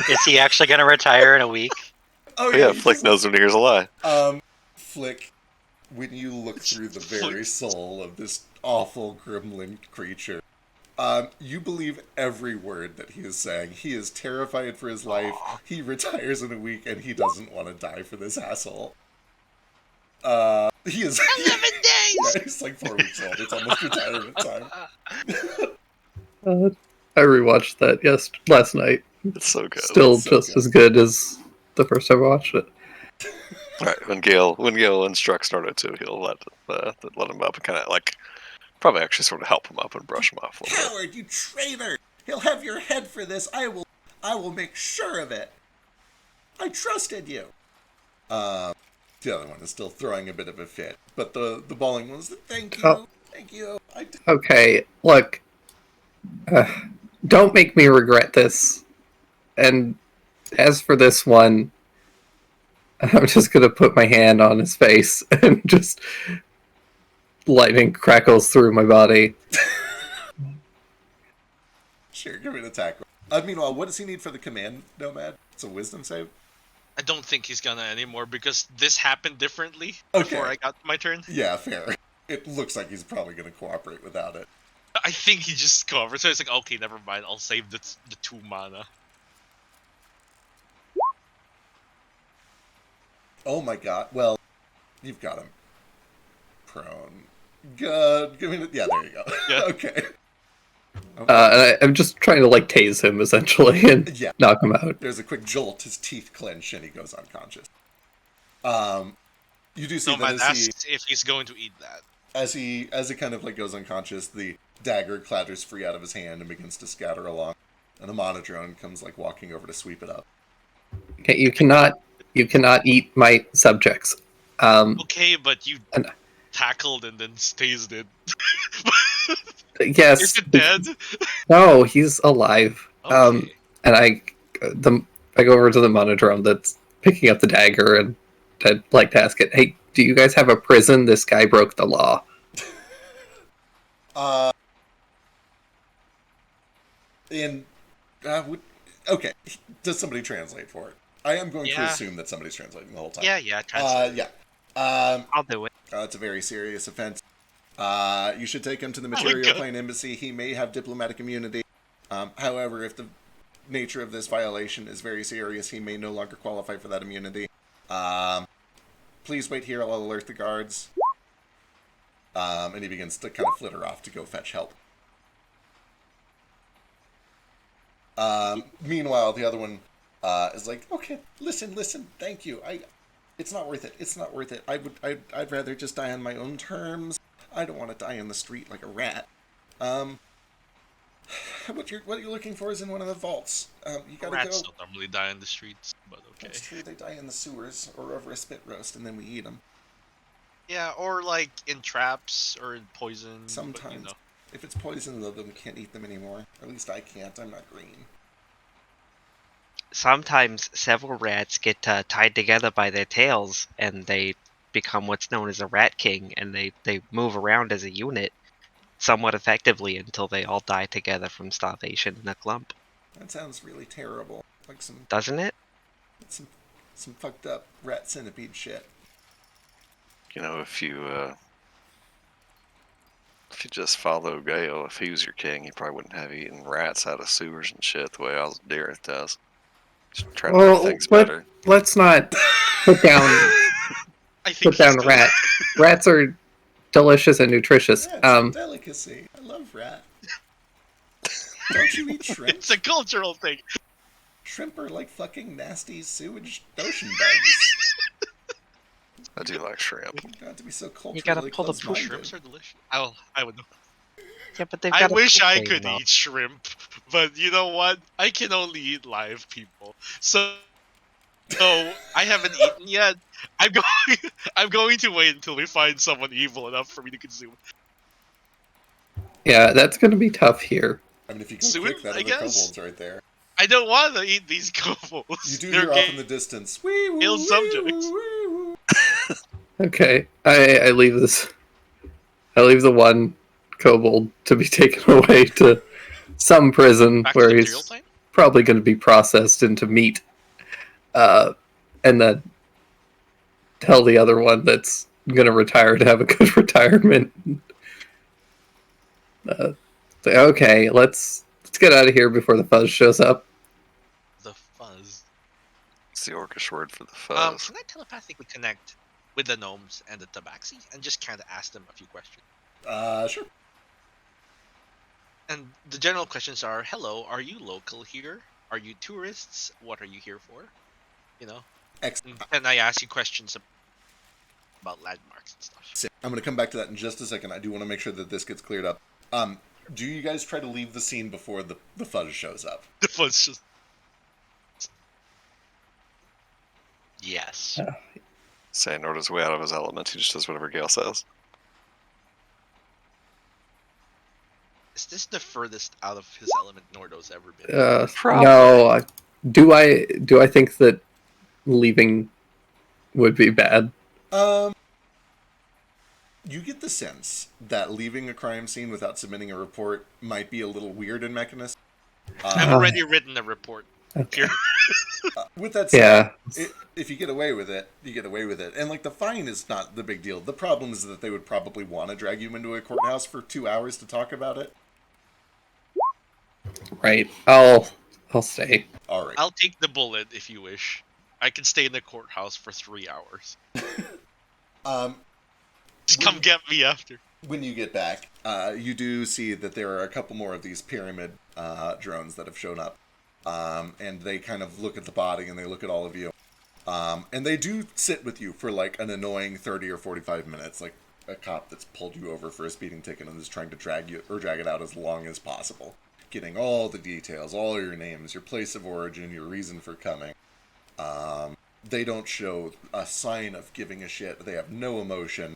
[SPEAKER 7] Is he actually going to retire in a week?
[SPEAKER 1] Oh
[SPEAKER 3] Yeah,
[SPEAKER 1] you
[SPEAKER 3] Flick
[SPEAKER 1] just-
[SPEAKER 3] knows when he hears a lie.
[SPEAKER 1] Flick, when you look through the very soul of this awful gremlin creature, you believe every word that he is saying. He is terrified for his life. He retires in a week, and he doesn't want to die for this asshole. He is
[SPEAKER 5] 11 days.
[SPEAKER 1] Yeah, he's like 4 weeks old. It's almost retirement time.
[SPEAKER 2] I rewatched that last night.
[SPEAKER 3] It's so good.
[SPEAKER 2] Still
[SPEAKER 1] so
[SPEAKER 2] just
[SPEAKER 1] good.
[SPEAKER 2] as good as the first time I watched it.
[SPEAKER 3] Right, when Gale instructs Nardo to, he'll let him up and kind of like probably actually sort of help him up and brush him off a little bit.
[SPEAKER 1] Coward, you traitor! He'll have your head for this. I will make sure of it. I trusted you. The other one is still throwing a bit of a fit, but the bawling one is thank you, thank you.
[SPEAKER 2] Okay, look. Don't make me regret this. And as for this one, I'm just gonna put my hand on his face and just lightning crackles through my body.
[SPEAKER 1] Sure, give me an attack. Meanwhile, what does he need for the command, Nomad? It's a wisdom save?
[SPEAKER 5] I don't think he's gonna anymore because this happened differently
[SPEAKER 1] Okay.
[SPEAKER 5] before I got to my turn.
[SPEAKER 1] Yeah, fair. It looks like he's probably going to cooperate without it.
[SPEAKER 5] I think he just covered, so it's like, okay, never mind. I'll save the 2 mana.
[SPEAKER 1] Oh my god. Well, you've got him prone. Good. Give me the... Yeah, there you go.
[SPEAKER 5] Yeah.
[SPEAKER 1] Okay.
[SPEAKER 2] I'm just trying to like tase him essentially and
[SPEAKER 1] Yeah.
[SPEAKER 2] knock him out.
[SPEAKER 1] There's a quick jolt, his teeth clench, and he goes unconscious. You do see
[SPEAKER 5] Nomad
[SPEAKER 1] that
[SPEAKER 5] asks if he's going to eat that.
[SPEAKER 1] as he kind of like goes unconscious, the dagger clatters free out of his hand and begins to scatter along. And a monodrone comes like walking over to sweep it up.
[SPEAKER 2] Okay, you cannot eat my subjects.
[SPEAKER 5] Okay, but you
[SPEAKER 2] And-
[SPEAKER 5] tackled and then stazed it.
[SPEAKER 2] Yes.
[SPEAKER 5] Is it dead?
[SPEAKER 2] No, he's alive.
[SPEAKER 5] Okay.
[SPEAKER 2] And I go over to the monodrome that's picking up the dagger, and I'd like to ask it, hey, do you guys have a prison? This guy broke the law.
[SPEAKER 1] Okay, does somebody translate for it? I am going to
[SPEAKER 5] Yeah.
[SPEAKER 1] assume that somebody's translating the whole time.
[SPEAKER 5] Yeah, translate.
[SPEAKER 1] Yeah.
[SPEAKER 4] I'll do it.
[SPEAKER 1] It's a very serious offense. You should take him to the
[SPEAKER 5] my
[SPEAKER 1] Material
[SPEAKER 5] God.
[SPEAKER 1] Plane Embassy. He may have diplomatic immunity. However, if the nature of this violation is very serious, he may no longer qualify for that immunity. Please wait here. I'll alert the guards. And he begins to kind of flitter off to go fetch help. Meanwhile, the other one is like, okay, listen, thank you. It's not worth it. It's not worth it. I'd rather just die on my own terms. I don't want to die in the street like a rat. What you're looking for is in one of the vaults. You gotta
[SPEAKER 5] Rats
[SPEAKER 1] go.
[SPEAKER 5] don't normally die in the streets, but okay.
[SPEAKER 1] That's true. They die in the sewers or over a spit roast, and then we eat them.
[SPEAKER 5] Yeah, or like in traps or in poison. but,
[SPEAKER 1] Sometimes.
[SPEAKER 5] you know.
[SPEAKER 1] If it's poison, though, then we can't eat them anymore. At least I can't. I'm not green.
[SPEAKER 4] Sometimes several rats get tied together by their tails, and they become what's known as a rat king, and they move around as a unit somewhat effectively until they all die together from starvation in a clump.
[SPEAKER 1] That sounds really terrible. Like some
[SPEAKER 4] Doesn't it?
[SPEAKER 1] fucked up rat centipede shit.
[SPEAKER 3] You know, if you just follow Gale, if he was your king, he probably wouldn't have eaten rats out of sewers and shit the way Aldereth does. Just trying to make things better.
[SPEAKER 2] Let's not put down
[SPEAKER 5] I think
[SPEAKER 2] put down
[SPEAKER 5] he's
[SPEAKER 2] rat. Rats are delicious and nutritious.
[SPEAKER 1] Yeah, it's a delicacy. I love rat. Don't you eat shrimp?
[SPEAKER 5] It's a cultural thing.
[SPEAKER 1] Shrimp are like fucking nasty sewage ocean bugs.
[SPEAKER 3] I do like shrimp.
[SPEAKER 1] You got to be so culturally
[SPEAKER 4] gotta pull the
[SPEAKER 1] close-minded.
[SPEAKER 5] Shrimps are delicious. I would know.
[SPEAKER 4] Yeah, but they've
[SPEAKER 5] I
[SPEAKER 4] got a
[SPEAKER 5] wish I
[SPEAKER 4] protein
[SPEAKER 5] could
[SPEAKER 4] though.
[SPEAKER 5] eat shrimp, but you know what? I can only eat live people. So I haven't eaten yet. I'm going to wait until we find someone evil enough for me to consume.
[SPEAKER 2] Yeah, that's going to be tough here.
[SPEAKER 1] I mean, if you go
[SPEAKER 5] Soon,
[SPEAKER 1] quick, that
[SPEAKER 5] I
[SPEAKER 1] other
[SPEAKER 5] guess.
[SPEAKER 1] kobold's right there.
[SPEAKER 5] I don't want to eat these kobolds.
[SPEAKER 1] You do
[SPEAKER 5] They're
[SPEAKER 1] hear off in the distance. Wee, woo,
[SPEAKER 5] ill
[SPEAKER 1] wee,
[SPEAKER 5] subjects.
[SPEAKER 1] woo, wee, woo.
[SPEAKER 2] Okay, I leave this. I leave the one kobold to be taken away to some prison
[SPEAKER 5] Back to
[SPEAKER 2] where
[SPEAKER 5] the material
[SPEAKER 2] he's
[SPEAKER 5] plane?
[SPEAKER 2] probably going to be processed into meat. And then tell the other one that's going to retire to have a good retirement. Say, okay, let's get out of here before the fuzz shows up.
[SPEAKER 5] The fuzz.
[SPEAKER 3] It's the Orcish word for the fuzz.
[SPEAKER 5] Can I telepathically connect with the gnomes and the tabaxi and just kind of ask them a few questions?
[SPEAKER 1] Sure.
[SPEAKER 5] And the general questions are, hello, are you local here? Are you tourists? What are you here for? You know?
[SPEAKER 1] Excellent.
[SPEAKER 5] And I ask you questions about landmarks and stuff.
[SPEAKER 1] I'm going to come back to that in just a second. I do want to make sure that this gets cleared up. Do you guys try to leave the scene before the fuzz shows up?
[SPEAKER 5] The fuzz just...
[SPEAKER 7] Yes.
[SPEAKER 3] Say Norda's way out of his element. He just does whatever Gale says.
[SPEAKER 5] Is this the furthest out of his element Nordo's ever been?
[SPEAKER 3] Probably.
[SPEAKER 2] No, do I think that leaving would be bad?
[SPEAKER 1] You get the sense that leaving a crime scene without submitting a report might be a little weird in Mechanist.
[SPEAKER 5] I've already written a report.
[SPEAKER 2] Okay.
[SPEAKER 5] Here.
[SPEAKER 1] With that said,
[SPEAKER 2] Yeah.
[SPEAKER 1] if you get away with it, you get away with it. And, like, the fine is not the big deal. The problem is that they would probably want to drag you into a courthouse for 2 hours to talk about it.
[SPEAKER 2] Right. I'll stay.
[SPEAKER 1] All right.
[SPEAKER 5] I'll take the bullet if you wish. I can stay in the courthouse for 3 hours. Just come get me after.
[SPEAKER 1] When you get back, you do see that there are a couple more of these pyramid drones that have shown up. And they kind of look at the body and they look at all of you. And they do sit with you for like an annoying 30 or 45 minutes, like a cop that's pulled you over for a speeding ticket and is trying to drag it out as long as possible. Getting all the details, all your names, your place of origin, your reason for coming. They don't show a sign of giving a shit. They have no emotion.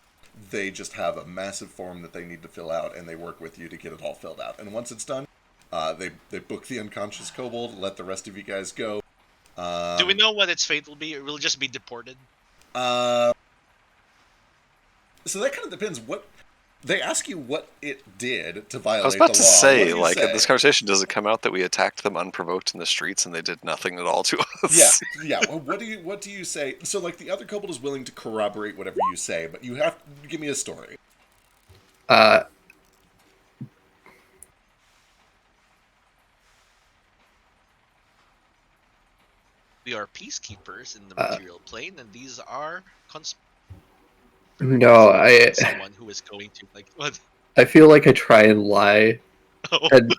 [SPEAKER 1] They just have a massive form that they need to fill out, and they work with you to get it all filled out. And once it's done, they book the unconscious kobold, let the rest of you guys go.
[SPEAKER 5] Do we know what its fate will be? It will just be deported?
[SPEAKER 1] So that kind of depends. What they ask you what it did to violate
[SPEAKER 3] I was about
[SPEAKER 1] the
[SPEAKER 3] to
[SPEAKER 1] law. What
[SPEAKER 3] say,
[SPEAKER 1] do you
[SPEAKER 3] like,
[SPEAKER 1] say?
[SPEAKER 3] in this conversation, does it come out that we attacked them unprovoked in the streets and they did nothing at all to us?
[SPEAKER 1] Yeah. Well, what do you say? So, like, the other kobold is willing to corroborate whatever you say, but you have to give me a story.
[SPEAKER 5] We are peacekeepers in the material plane, and these are
[SPEAKER 2] No,
[SPEAKER 5] someone who is going to, like, what?
[SPEAKER 2] I feel like I try and lie.
[SPEAKER 5] Oh,
[SPEAKER 2] And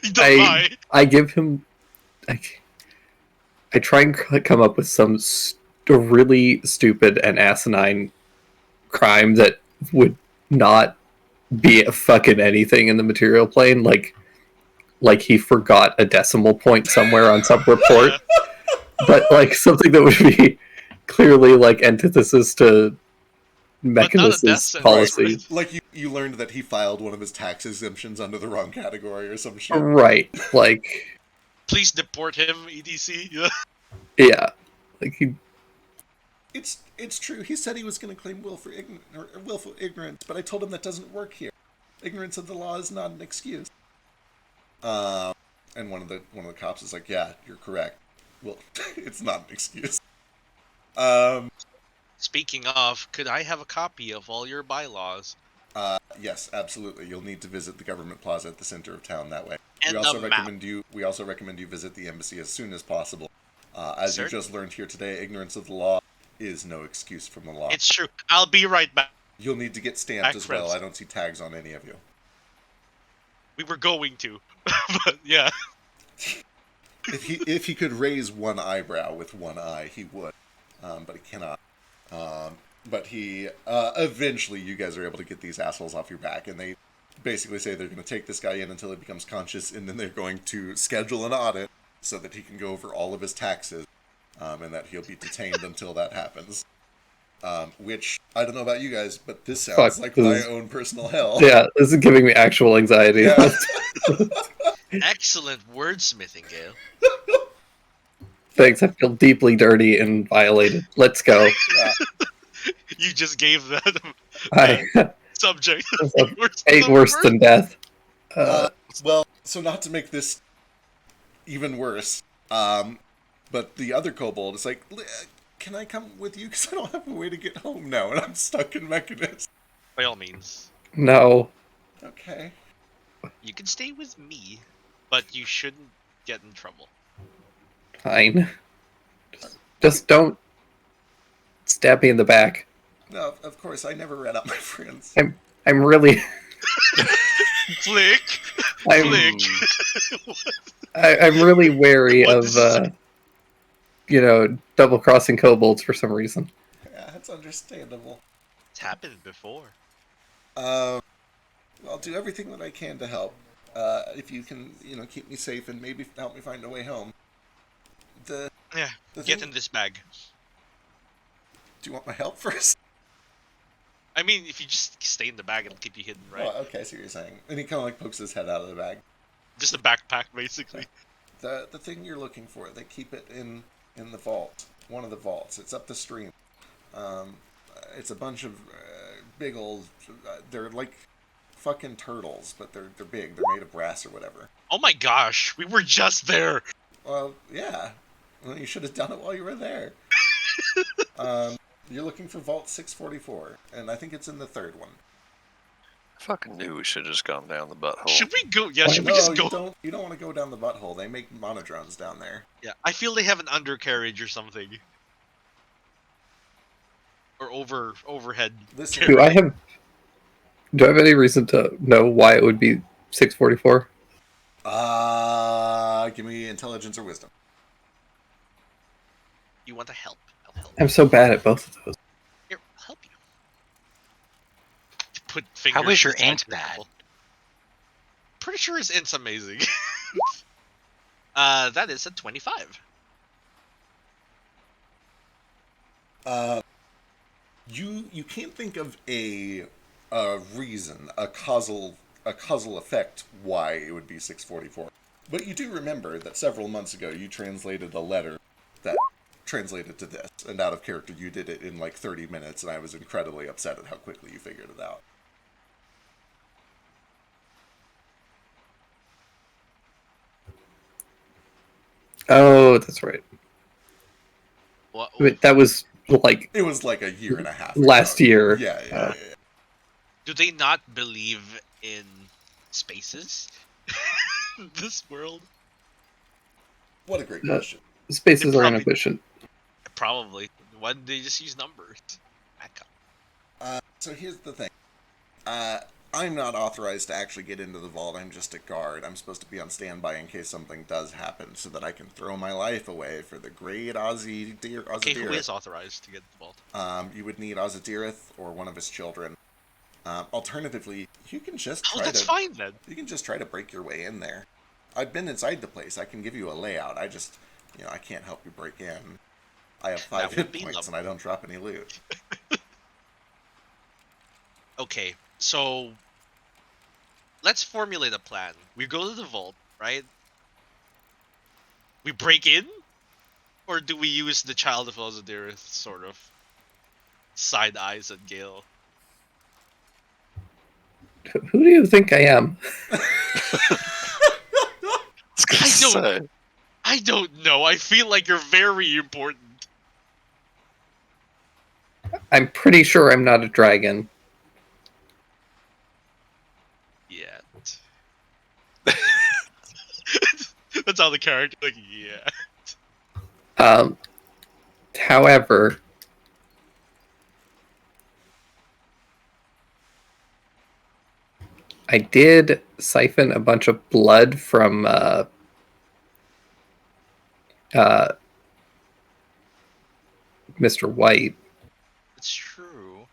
[SPEAKER 5] you don't lie.
[SPEAKER 2] I give him. I try and come up with some really stupid and asinine crime that would not be a fucking anything in the material plane. Like he forgot a decimal point somewhere on some report, but like something that would be clearly like antithesis to Mechanist's policy.
[SPEAKER 1] Like you learned that he filed one of his tax exemptions under the wrong category or some shit.
[SPEAKER 2] Right, like
[SPEAKER 5] Please deport him, EDC.
[SPEAKER 2] yeah, like he.
[SPEAKER 1] It's true. He said he was going to claim willful ignorance, but I told him that doesn't work here. Ignorance of the law is not an excuse. And one of the cops is like, "Yeah, you're correct. Well, it's not an excuse."
[SPEAKER 5] Speaking of, could I have a copy of all your bylaws?
[SPEAKER 1] Yes, absolutely. You'll need to visit the government plaza at the center of town that way.
[SPEAKER 5] And
[SPEAKER 1] We also
[SPEAKER 5] the map.
[SPEAKER 1] recommend you visit the embassy as soon as possible. As you
[SPEAKER 5] Sir?
[SPEAKER 1] just learned here today, ignorance of the law is no excuse from the law.
[SPEAKER 5] It's true. I'll be right back.
[SPEAKER 1] You'll need to get stamped
[SPEAKER 5] Back
[SPEAKER 1] as well.
[SPEAKER 5] friends.
[SPEAKER 1] I don't see tags on any of you.
[SPEAKER 5] We were going to, but yeah.
[SPEAKER 1] If he could raise one eyebrow with one eye, he would, but he cannot. But he eventually, you guys are able to get these assholes off your back, and they basically say they're going to take this guy in until he becomes conscious, and then they're going to schedule an audit so that he can go over all of his taxes, and that he'll be detained until that happens. Which I don't know about you guys, but this sounds like my own personal hell.
[SPEAKER 2] Yeah, this is giving me actual anxiety.
[SPEAKER 1] Yeah.
[SPEAKER 5] Excellent wordsmithing, Gale.
[SPEAKER 2] Thanks, I feel deeply dirty and violated. Let's go.
[SPEAKER 1] Yeah.
[SPEAKER 6] You just gave that
[SPEAKER 2] I
[SPEAKER 6] subject.
[SPEAKER 2] hate worse than death.
[SPEAKER 1] Well, so not to make this even worse, but the other kobold is like, can I come with you? Because I don't have a way to get home now, and I'm stuck in Mechanist.
[SPEAKER 6] By all means,
[SPEAKER 2] No.
[SPEAKER 1] Okay.
[SPEAKER 6] you can stay with me, but you shouldn't get in trouble.
[SPEAKER 2] Fine. Just don't stab me in the back.
[SPEAKER 1] No, of course, I never rat out my friends.
[SPEAKER 2] I'm really...
[SPEAKER 6] Flick!
[SPEAKER 2] I'm,
[SPEAKER 6] Flick!
[SPEAKER 2] I'm really wary
[SPEAKER 6] What
[SPEAKER 2] of,
[SPEAKER 6] is-
[SPEAKER 2] double-crossing kobolds for some reason.
[SPEAKER 1] Yeah, that's understandable.
[SPEAKER 6] It's happened before.
[SPEAKER 1] I'll do everything that I can to help. If you can, keep me safe and maybe help me find a way home.
[SPEAKER 6] Yeah,
[SPEAKER 1] The
[SPEAKER 6] get
[SPEAKER 1] thing-
[SPEAKER 6] in this bag.
[SPEAKER 1] Do you want my help first?
[SPEAKER 6] I mean, if you just stay in the bag, it'll keep you hidden, right?
[SPEAKER 1] Oh, okay, I see what you're saying. And he kind of pokes his head out of the bag.
[SPEAKER 6] Just a backpack, basically.
[SPEAKER 1] The thing you're looking for, they keep it in the vault. One of the vaults. It's up the stream. It's a bunch of big old... they're like fucking turtles, but they're big. They're made of brass or whatever.
[SPEAKER 6] Oh my gosh, we were just there!
[SPEAKER 1] Well, yeah. Well, you should have done it while you were there. You're looking for Vault 644, and I think it's in the third one.
[SPEAKER 3] I fucking knew we should have just gone down the butthole.
[SPEAKER 6] Should we go? Yeah, should we
[SPEAKER 1] No,
[SPEAKER 6] just go?
[SPEAKER 1] you don't want to go down the butthole. They make monodrones down there.
[SPEAKER 6] Yeah, I feel they have an undercarriage or something. Or overhead.
[SPEAKER 1] Listen,
[SPEAKER 2] Do I have any reason to know why it would be 644?
[SPEAKER 1] Give me intelligence or wisdom.
[SPEAKER 6] You want to help? I'll help.
[SPEAKER 2] I'm so bad at both of those.
[SPEAKER 6] Here, I'll help you. Put fingers
[SPEAKER 7] How is your
[SPEAKER 6] inside
[SPEAKER 7] int
[SPEAKER 6] your
[SPEAKER 7] bad?
[SPEAKER 6] apple. Pretty sure his int's amazing. That is a 25.
[SPEAKER 1] You can't think of a reason, a causal effect why it would be 644. But you do remember that several months ago you translated a letter that translated to this, and out of character you did it in like 30 minutes, and I was incredibly upset at how quickly you figured it out.
[SPEAKER 2] Oh, that's right.
[SPEAKER 6] What?
[SPEAKER 2] Wait, that was like
[SPEAKER 1] It was like a year and a half
[SPEAKER 2] last
[SPEAKER 1] ago.
[SPEAKER 2] year.
[SPEAKER 1] Yeah.
[SPEAKER 6] Do they not believe in spaces? This world?
[SPEAKER 1] What a great
[SPEAKER 2] No.
[SPEAKER 1] question.
[SPEAKER 2] Spaces
[SPEAKER 6] It
[SPEAKER 2] are
[SPEAKER 6] probably-
[SPEAKER 2] inefficient.
[SPEAKER 6] Probably. Why did they just use numbers? Back up.
[SPEAKER 1] So here's the thing. I'm not authorized to actually get into the vault. I'm just a guard. I'm supposed to be on standby in case something does happen, so that I can throw my life away for the great
[SPEAKER 6] Okay, who
[SPEAKER 1] Ozzedirith.
[SPEAKER 6] is authorized to get the vault?
[SPEAKER 1] You would need Ozzedirith or one of his children. Alternatively, you can just
[SPEAKER 6] Oh,
[SPEAKER 1] try
[SPEAKER 6] that's
[SPEAKER 1] to
[SPEAKER 6] fine then.
[SPEAKER 1] you can just try to break your way in there. I've been inside the place. I can give you a layout. I just, I can't help you break in. I have 5
[SPEAKER 6] That
[SPEAKER 1] hit
[SPEAKER 6] would be
[SPEAKER 1] points and I don't drop any loot.
[SPEAKER 6] Okay, so let's formulate a plan. We go to the vault, right? We break in? Or do we use the Child of Ozzedirith sort of side eyes at Gale?
[SPEAKER 2] Who do you think I am?
[SPEAKER 6] I don't know. I feel like you're very important.
[SPEAKER 2] I'm pretty sure I'm not a dragon.
[SPEAKER 6] Yet. That's how the character like, yeah.
[SPEAKER 2] However, I did siphon a bunch of blood from Mr. White.
[SPEAKER 6] It's true.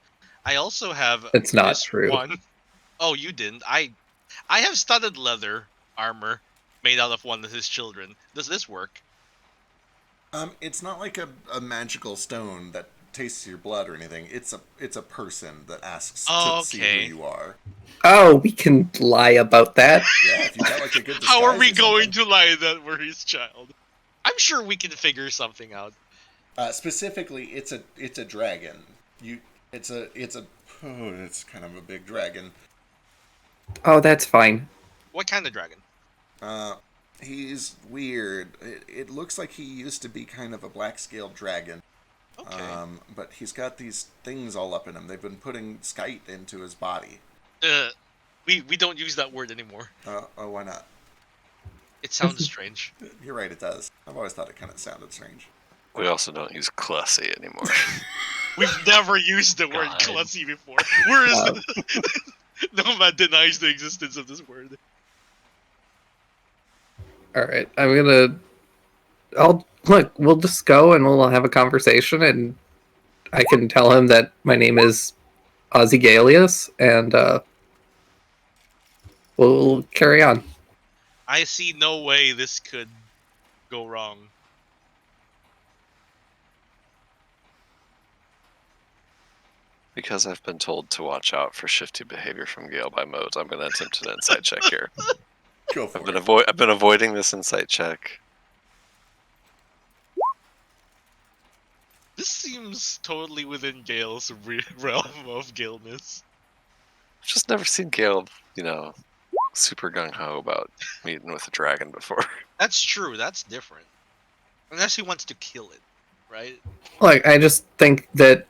[SPEAKER 6] I also have
[SPEAKER 2] It's not
[SPEAKER 6] this
[SPEAKER 2] true.
[SPEAKER 6] one. Oh, you didn't. I have studded leather armor made out of one of his children. Does this work?
[SPEAKER 1] It's not like a magical stone that tastes your blood or anything. It's a person that asks
[SPEAKER 6] Oh,
[SPEAKER 1] to see
[SPEAKER 6] okay.
[SPEAKER 1] who you are.
[SPEAKER 2] Oh, we can lie about that.
[SPEAKER 1] Yeah, if you got like a good
[SPEAKER 6] How are we
[SPEAKER 1] disguise or
[SPEAKER 6] going
[SPEAKER 1] something.
[SPEAKER 6] to lie that we're his child?
[SPEAKER 5] I'm sure we can figure something out.
[SPEAKER 1] Specifically, it's a dragon. It's kind of a big dragon.
[SPEAKER 2] Oh, that's fine.
[SPEAKER 5] What kind of dragon?
[SPEAKER 1] He's weird. It looks like he used to be kind of a black-scaled dragon.
[SPEAKER 5] Okay.
[SPEAKER 1] But he's got these things all up in him. They've been putting skite into his body.
[SPEAKER 5] We don't use that word anymore.
[SPEAKER 1] Oh, why not?
[SPEAKER 5] It sounds strange.
[SPEAKER 1] You're right, it does. I've always thought it kind of sounded strange.
[SPEAKER 3] We also don't use classy anymore.
[SPEAKER 5] We've never used the word
[SPEAKER 7] God.
[SPEAKER 5] klutzy before. Where is the... Nomad denies the existence of this word.
[SPEAKER 2] All right, we'll just go and we'll have a conversation, and I can tell him that my name is Ozygallius, and we'll carry on.
[SPEAKER 5] I see no way this could go wrong.
[SPEAKER 3] Because I've been told to watch out for shifty behavior from Gale by modes, I'm going to attempt an insight check here.
[SPEAKER 1] Go for it.
[SPEAKER 3] I've been avoiding this insight check.
[SPEAKER 5] This seems totally within Gale's realm of Galeness.
[SPEAKER 3] I've just never seen Gale, super gung-ho about meeting with a dragon before.
[SPEAKER 5] That's true, that's different. Unless he wants to kill it, right?
[SPEAKER 2] Like, I just think that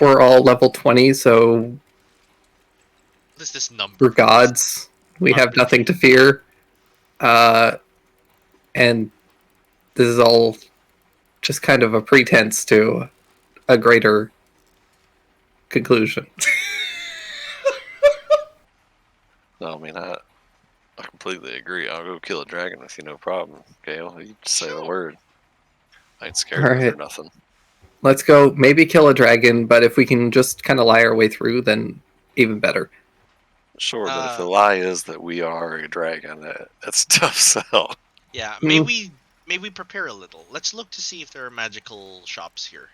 [SPEAKER 2] we're all level 20, so
[SPEAKER 5] What is this number?
[SPEAKER 2] we're gods. We have nothing to fear. And this is all just kind of a pretense to a greater conclusion.
[SPEAKER 3] No, I mean, I completely agree. I'll go kill a dragon with you, no problem. Gale, you just say the word. I ain't scared of it or
[SPEAKER 2] Alright.
[SPEAKER 3] nothing.
[SPEAKER 2] Let's go maybe kill a dragon, but if we can just kind of lie our way through, then even better.
[SPEAKER 3] Sure, but if the lie is that we are a dragon, that's a tough sell.
[SPEAKER 5] Yeah, maybe prepare a little. Let's look to see if there are magical shops here.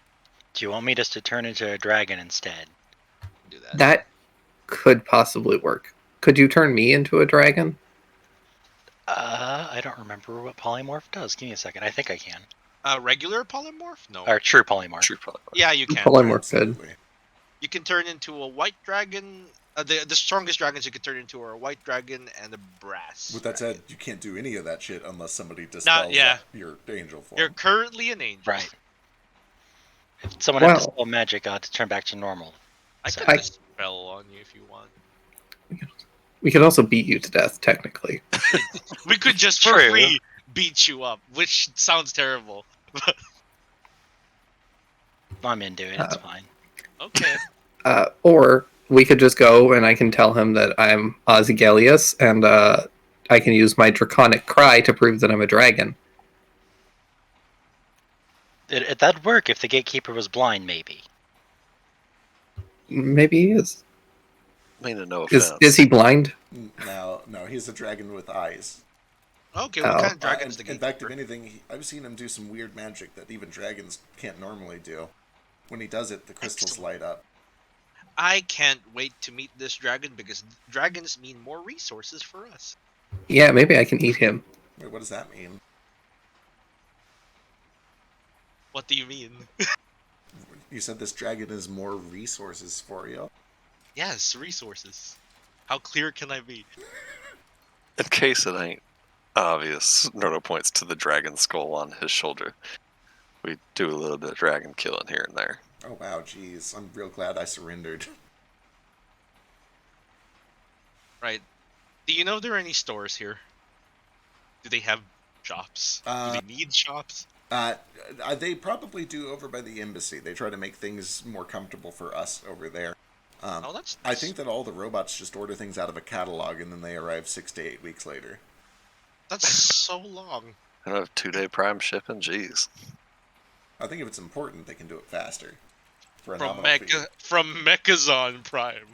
[SPEAKER 7] Do you want me just to turn into a dragon instead?
[SPEAKER 5] Do that.
[SPEAKER 2] That could possibly work. Could you turn me into a dragon?
[SPEAKER 7] I don't remember what polymorph does. Give me a second. I think I can.
[SPEAKER 5] Regular polymorph? No.
[SPEAKER 7] Or true polymorph.
[SPEAKER 3] True, probably.
[SPEAKER 5] Yeah, you can.
[SPEAKER 2] Polymorph good.
[SPEAKER 1] Absolutely.
[SPEAKER 5] You can turn into a white dragon. The strongest dragons you can turn into are a white dragon and a brass.
[SPEAKER 1] With that said, you can't do any of that shit unless somebody dispels
[SPEAKER 5] yeah.
[SPEAKER 1] your angel form.
[SPEAKER 5] You're currently an angel.
[SPEAKER 7] Right. If someone had to
[SPEAKER 2] Well-
[SPEAKER 7] spell magic, I ought to turn back to normal.
[SPEAKER 5] I
[SPEAKER 7] So-
[SPEAKER 5] could dispel on you if you want.
[SPEAKER 2] We could also beat you to death, technically.
[SPEAKER 5] We could just for
[SPEAKER 7] True.
[SPEAKER 5] free beat you up, which sounds terrible.
[SPEAKER 7] I'm into it. It's fine.
[SPEAKER 5] Okay.
[SPEAKER 2] Or we could just go and I can tell him that I'm Ozygallius, and I can use my draconic cry to prove that I'm a dragon.
[SPEAKER 7] That'd work if the gatekeeper was blind, maybe.
[SPEAKER 2] Maybe he is.
[SPEAKER 3] I mean, no offense.
[SPEAKER 2] Is he blind?
[SPEAKER 1] No, he's a dragon with eyes.
[SPEAKER 5] Okay, what kind of
[SPEAKER 1] In
[SPEAKER 5] dragon's the
[SPEAKER 1] fact, if
[SPEAKER 5] gatekeeper?
[SPEAKER 1] anything, I've seen him do some weird magic that even dragons can't normally do. When he does it, the crystals light up.
[SPEAKER 5] I can't wait to meet this dragon because dragons mean more resources for us.
[SPEAKER 2] Yeah, maybe I can eat him.
[SPEAKER 1] Wait, what does that mean?
[SPEAKER 5] What do you mean?
[SPEAKER 1] You said this dragon is more resources for you.
[SPEAKER 5] Yes, resources. How clear can I be?
[SPEAKER 3] In case it ain't obvious, Noto points to the dragon skull on his shoulder. We do a little bit of dragon killing here and there.
[SPEAKER 1] Oh wow, jeez. I'm real glad I surrendered.
[SPEAKER 5] Right. Do you know if there are any stores here? Do they have shops? Do they need shops?
[SPEAKER 1] They probably do over by the embassy. They try to make things more comfortable for us over there.
[SPEAKER 5] Oh, that's
[SPEAKER 1] I
[SPEAKER 5] nice.
[SPEAKER 1] think that all the robots just order things out of a catalog and then they arrive 6 to 8 weeks later.
[SPEAKER 5] That's so long.
[SPEAKER 3] I don't have 2-day prime shipping, jeez.
[SPEAKER 1] I think if it's important, they can do it faster. For a
[SPEAKER 5] From
[SPEAKER 1] nominal fee.
[SPEAKER 5] Mechazon Prime.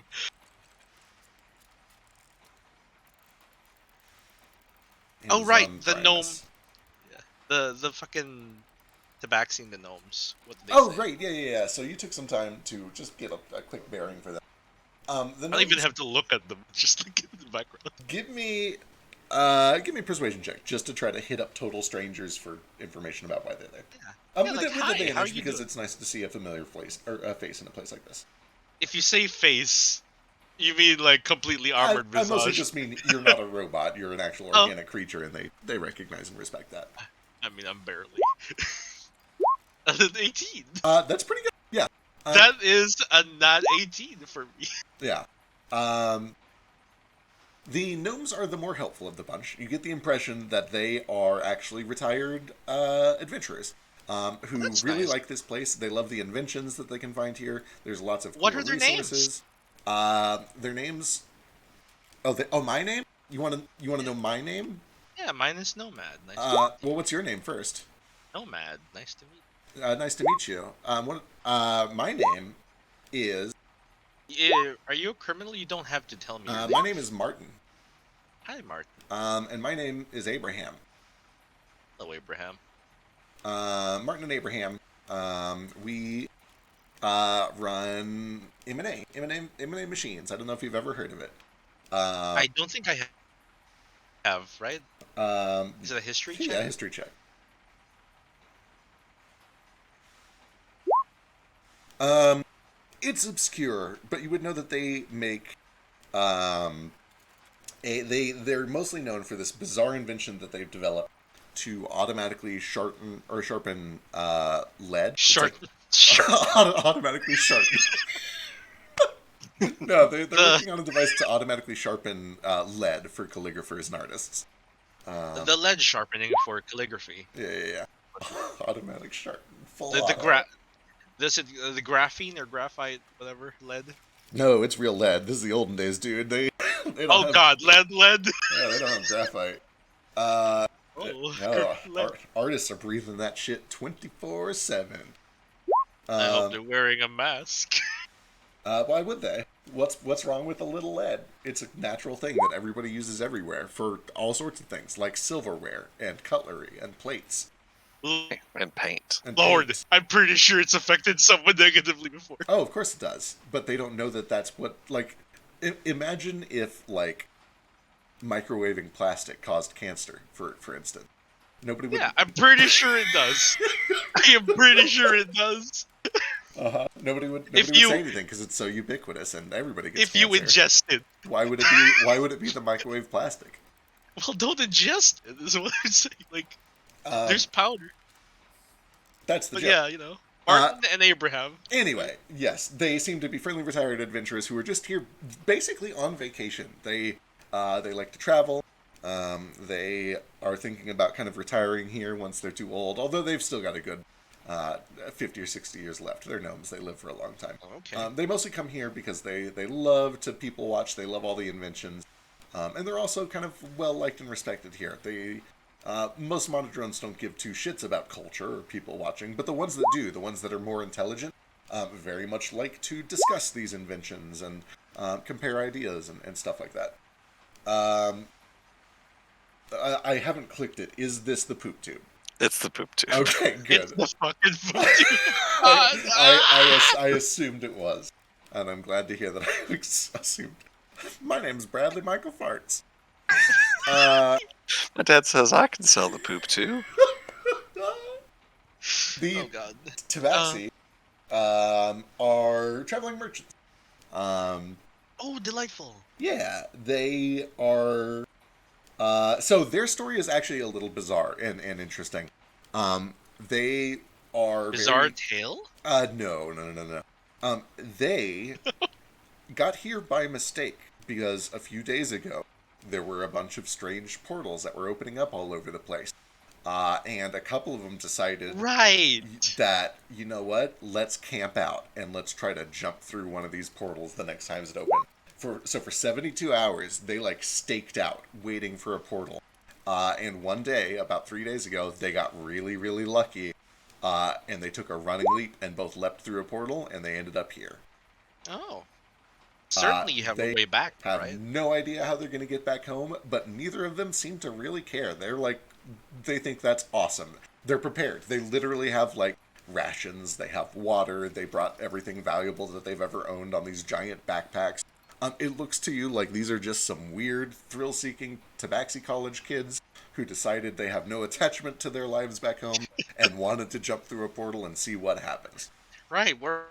[SPEAKER 5] Oh, right,
[SPEAKER 1] Amazon
[SPEAKER 5] the gnome.
[SPEAKER 1] Primus.
[SPEAKER 5] The fucking tabaxing the gnomes. What did they
[SPEAKER 1] Oh,
[SPEAKER 5] say?
[SPEAKER 1] right, yeah. So you took some time to just get a quick bearing for that. The
[SPEAKER 5] I don't even
[SPEAKER 1] gnomes-
[SPEAKER 5] have to look at them. Just look at the background.
[SPEAKER 1] Give me Give me a persuasion check, just to try to hit up total strangers for information about why they're there.
[SPEAKER 6] Yeah, like,
[SPEAKER 1] With
[SPEAKER 6] hi,
[SPEAKER 1] advantage,
[SPEAKER 6] how are you
[SPEAKER 1] because
[SPEAKER 6] doing?
[SPEAKER 1] it's nice to see a familiar face, or a face in a place like this.
[SPEAKER 6] If you say face, you mean like completely armored
[SPEAKER 1] I mostly
[SPEAKER 6] visage.
[SPEAKER 1] just mean you're not a robot, you're an actual
[SPEAKER 6] Oh.
[SPEAKER 1] organic creature, and they recognize and respect that.
[SPEAKER 6] I mean, I'm barely. An 18.
[SPEAKER 1] That's pretty good, yeah.
[SPEAKER 6] That is a not 18 for me.
[SPEAKER 1] Yeah. The gnomes are the more helpful of the bunch. You get the impression that they are actually retired adventurers who
[SPEAKER 6] That's
[SPEAKER 1] really
[SPEAKER 6] nice.
[SPEAKER 1] like this place. They love the inventions that they can find here. There's lots of
[SPEAKER 6] What
[SPEAKER 1] cool
[SPEAKER 6] are their
[SPEAKER 1] resources. Their names. My name? You want to know my name?
[SPEAKER 6] Yeah, mine is Nomad. Nice to
[SPEAKER 1] Well, what's your name first?
[SPEAKER 6] Nomad. Nice to meet
[SPEAKER 1] Nice to meet you. My name is.
[SPEAKER 6] you. Are you a criminal? You don't have to tell me.
[SPEAKER 1] My name is Martin.
[SPEAKER 6] Hi, Martin.
[SPEAKER 1] And my name is Abraham.
[SPEAKER 6] Hello, Abraham.
[SPEAKER 1] Martin and Abraham. We run M&A Machines. I don't know if you've ever heard of it.
[SPEAKER 6] I don't think I have, right? Is it a history check?
[SPEAKER 1] Yeah, history check. It's obscure, but you would know that they make they're mostly known for this bizarre invention that they've developed to automatically sharpen lead. It's like- automatically sharpen. No, they're working on a device to automatically sharpen lead for calligraphers and artists.
[SPEAKER 6] The lead sharpening for calligraphy.
[SPEAKER 1] Yeah. Automatic sharpen. Full
[SPEAKER 6] The
[SPEAKER 1] auto.
[SPEAKER 6] the graphene or graphite, whatever, lead.
[SPEAKER 1] No, it's real lead. This is the olden days, dude. They don't
[SPEAKER 6] Oh
[SPEAKER 1] have,
[SPEAKER 6] God, lead.
[SPEAKER 1] Yeah, they don't have graphite.
[SPEAKER 6] Oh,
[SPEAKER 1] No,
[SPEAKER 6] lead.
[SPEAKER 1] artists are breathing that shit 24/7.
[SPEAKER 6] I hope they're wearing a mask.
[SPEAKER 1] Why would they? What's wrong with a little lead? It's a natural thing that everybody uses everywhere for all sorts of things, like silverware and cutlery and plates.
[SPEAKER 3] And paint.
[SPEAKER 1] And
[SPEAKER 6] Lord,
[SPEAKER 1] paints.
[SPEAKER 6] I'm pretty sure it's affected someone negatively before.
[SPEAKER 1] Oh, of course it does. But they don't know that that's what, like, imagine if, like, microwaving plastic caused cancer, for instance. Nobody would.
[SPEAKER 6] Yeah, I'm pretty sure it does. I am pretty sure it does.
[SPEAKER 1] Nobody would
[SPEAKER 6] you-
[SPEAKER 1] say anything because it's so ubiquitous and everybody gets
[SPEAKER 6] If
[SPEAKER 1] cancer.
[SPEAKER 6] you ingest it.
[SPEAKER 1] Why would it be the microwave plastic?
[SPEAKER 6] Well, don't ingest it, is what I'm saying. Like, there's powder.
[SPEAKER 1] That's the
[SPEAKER 6] But
[SPEAKER 1] joke.
[SPEAKER 6] yeah, you know. Martin and Abraham.
[SPEAKER 1] Anyway, yes, they seem to be friendly retired adventurers who are just here basically on vacation. They like to travel. They are thinking about kind of retiring here once they're too old, although they've still got a good 50 or 60 years left. They're gnomes. They live for a long time.
[SPEAKER 6] Okay.
[SPEAKER 1] They mostly come here because they love to people watch. They love all the inventions. And they're also kind of well-liked and respected here. Most monodrones don't give two shits about culture or people watching, but the ones that do, the ones that are more intelligent, very much like to discuss these inventions and compare ideas and stuff like that. I haven't clicked it. Is this the poop tube?
[SPEAKER 3] It's the poop tube.
[SPEAKER 1] Okay, good.
[SPEAKER 6] It's the fucking food.
[SPEAKER 1] I assumed it was, and I'm glad to hear that I assumed. My name's Bradley Michael Farts.
[SPEAKER 3] My dad says I can sell the poop too.
[SPEAKER 1] The
[SPEAKER 6] Oh God.
[SPEAKER 1] Tabaxi are traveling merchants.
[SPEAKER 6] Oh, delightful.
[SPEAKER 1] Yeah, they are. So their story is actually a little bizarre and interesting. They are
[SPEAKER 6] Bizarre tale?
[SPEAKER 1] No. They got here by mistake because a few days ago there were a bunch of strange portals that were opening up all over the place. And a couple of them decided
[SPEAKER 6] Right.
[SPEAKER 1] that, you know what, let's camp out and let's try to jump through one of these portals the next time it's open. So for 72 hours, they like staked out waiting for a portal. And one day, about 3 days ago, they got really, really lucky. And they took a running leap and both leapt through a portal and they ended up here.
[SPEAKER 6] Oh. Certainly you have
[SPEAKER 1] they
[SPEAKER 6] a way back,
[SPEAKER 1] Have
[SPEAKER 6] right?
[SPEAKER 1] no idea how they're going to get back home, but neither of them seem to really care. They're like, they think that's awesome. They're prepared. They literally have like rations, they have water, they brought everything valuable that they've ever owned on these giant backpacks. It looks to you like these are just some weird, thrill-seeking Tabaxi College kids who decided they have no attachment to their lives back home and wanted to jump through a portal and see what happens.
[SPEAKER 6] Right, where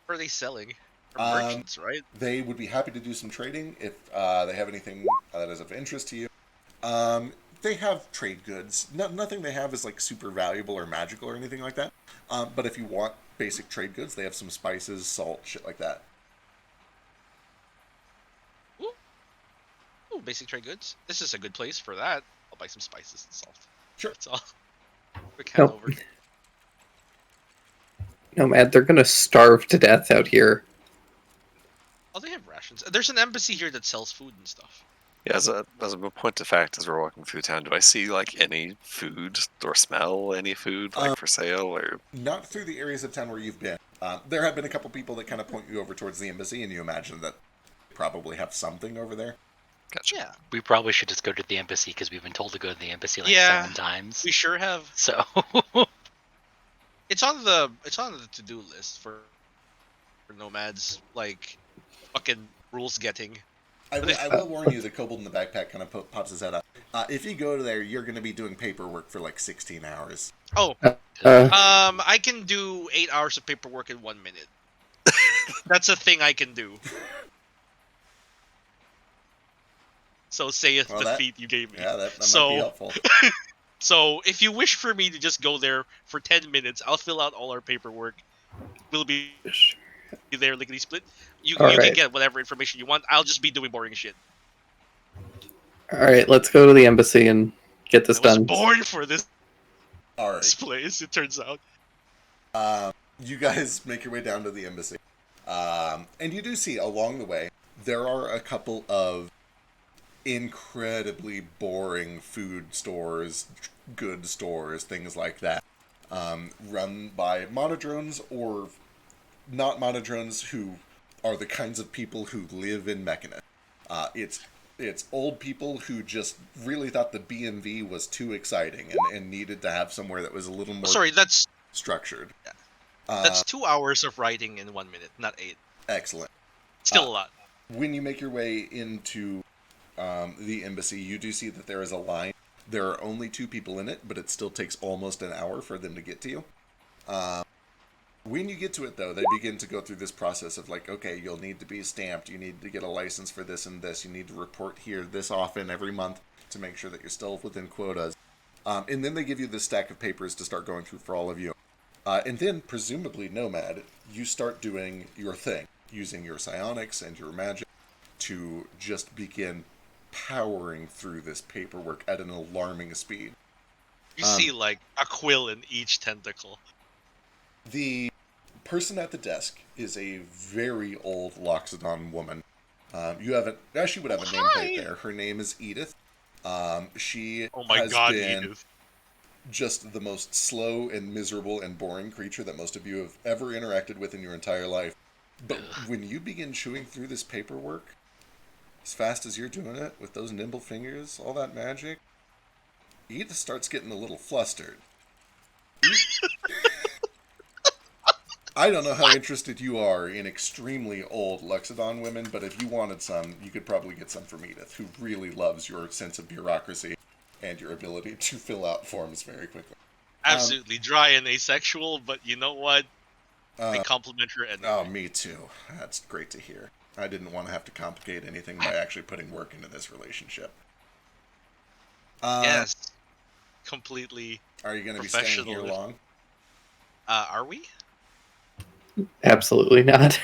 [SPEAKER 6] are they selling? Or merchants, right?
[SPEAKER 1] They would be happy to do some trading if they have anything that is of interest to you. They have trade goods. Nothing they have is like super valuable or magical or anything like that. But if you want basic trade goods, they have some spices, salt, shit like that.
[SPEAKER 6] Ooh, basic trade goods. This is a good place for that. I'll buy some spices and salt.
[SPEAKER 1] Sure.
[SPEAKER 6] That's all. Quick hand
[SPEAKER 2] Nope.
[SPEAKER 6] over.
[SPEAKER 2] Nomad, they're gonna starve to death out here.
[SPEAKER 6] Oh, they have rations. There's an embassy here that sells food and stuff.
[SPEAKER 3] Yeah, as a point of fact, as we're walking through town, do I see like any food or smell any food like for sale or?
[SPEAKER 1] Not through the areas of town where you've been. There have been a couple people that kind of point you over towards the embassy, and you imagine that they probably have something over there.
[SPEAKER 3] Gotcha.
[SPEAKER 6] Yeah,
[SPEAKER 7] We probably should just go to the embassy because we've been told to go to the embassy like
[SPEAKER 6] Yeah.
[SPEAKER 7] 7 times.
[SPEAKER 6] we sure have.
[SPEAKER 7] So
[SPEAKER 6] It's on the to-do list for nomads, like fucking rules getting.
[SPEAKER 1] I will warn you, the kobold in the backpack kind of pops his head up. If you go there, you're going to be doing paperwork for like 16 hours.
[SPEAKER 6] Oh,
[SPEAKER 2] Uh,
[SPEAKER 6] I can do 8 hours of paperwork in 1 minute. That's a thing I can do. So saith
[SPEAKER 1] Well,
[SPEAKER 6] the
[SPEAKER 1] that-
[SPEAKER 6] feat you gave me.
[SPEAKER 1] Yeah, that
[SPEAKER 6] So-
[SPEAKER 1] might be helpful.
[SPEAKER 6] So if you wish for me to just go there for 10 minutes, I'll fill out all our paperwork. We'll be there lickety split. You
[SPEAKER 2] All
[SPEAKER 6] can
[SPEAKER 2] right.
[SPEAKER 6] get whatever information you want. I'll just be doing boring shit.
[SPEAKER 2] all right, let's go to the embassy and get this
[SPEAKER 6] I was
[SPEAKER 2] done.
[SPEAKER 6] born for this
[SPEAKER 1] All right.
[SPEAKER 6] place, it turns out.
[SPEAKER 1] You guys make your way down to the embassy. And you do see along the way, there are a couple of incredibly boring food stores, good stores, things like that, run by monodrones or not monodrones who are the kinds of people who live in Mechanus. It's old people who just really thought the BMV was too exciting and needed to have somewhere that was a little more
[SPEAKER 6] Sorry, that's
[SPEAKER 1] structured.
[SPEAKER 6] that's 2 hours of writing in 1 minute, not 8.
[SPEAKER 1] Excellent.
[SPEAKER 6] Still a lot.
[SPEAKER 1] When you make your way into the embassy, you do see that there is a line. There are only 2 people in it, but it still takes almost an hour for them to get to you. When you get to it, though, they begin to go through this process of like, okay, you'll need to be stamped. You need to get a license for this and this. You need to report here this often every month to make sure that you're still within quotas. And then they give you this stack of papers to start going through for all of you. And then, presumably, Nomad, you start doing your thing, using your psionics and your magic to just begin powering through this paperwork at an alarming speed.
[SPEAKER 6] You see like a quill in each tentacle.
[SPEAKER 1] The person at the desk is a very old Loxodon woman. You haven't. She would have a nameplate there. Her name is Edith. She
[SPEAKER 6] Oh my
[SPEAKER 1] has
[SPEAKER 6] god,
[SPEAKER 1] been
[SPEAKER 6] Edith.
[SPEAKER 1] just the most slow and miserable and boring creature that most of you have ever interacted with in your entire life. But when you begin chewing through this paperwork, as fast as you're doing it, with those nimble fingers, all that magic, Edith starts getting a little flustered. I don't know how interested you are in extremely old Loxodon women, but if you wanted some, you could probably get some from Edith, who really loves your sense of bureaucracy and your ability to fill out forms very quickly.
[SPEAKER 6] Absolutely dry and asexual, but you know what? I compliment her anyway.
[SPEAKER 1] Oh, me too. That's great to hear. I didn't want to have to complicate anything by actually putting work into this relationship.
[SPEAKER 6] Yes. Completely.
[SPEAKER 1] Are you going to be staying here
[SPEAKER 6] Professional.
[SPEAKER 1] long?
[SPEAKER 6] Are we?
[SPEAKER 2] Absolutely not.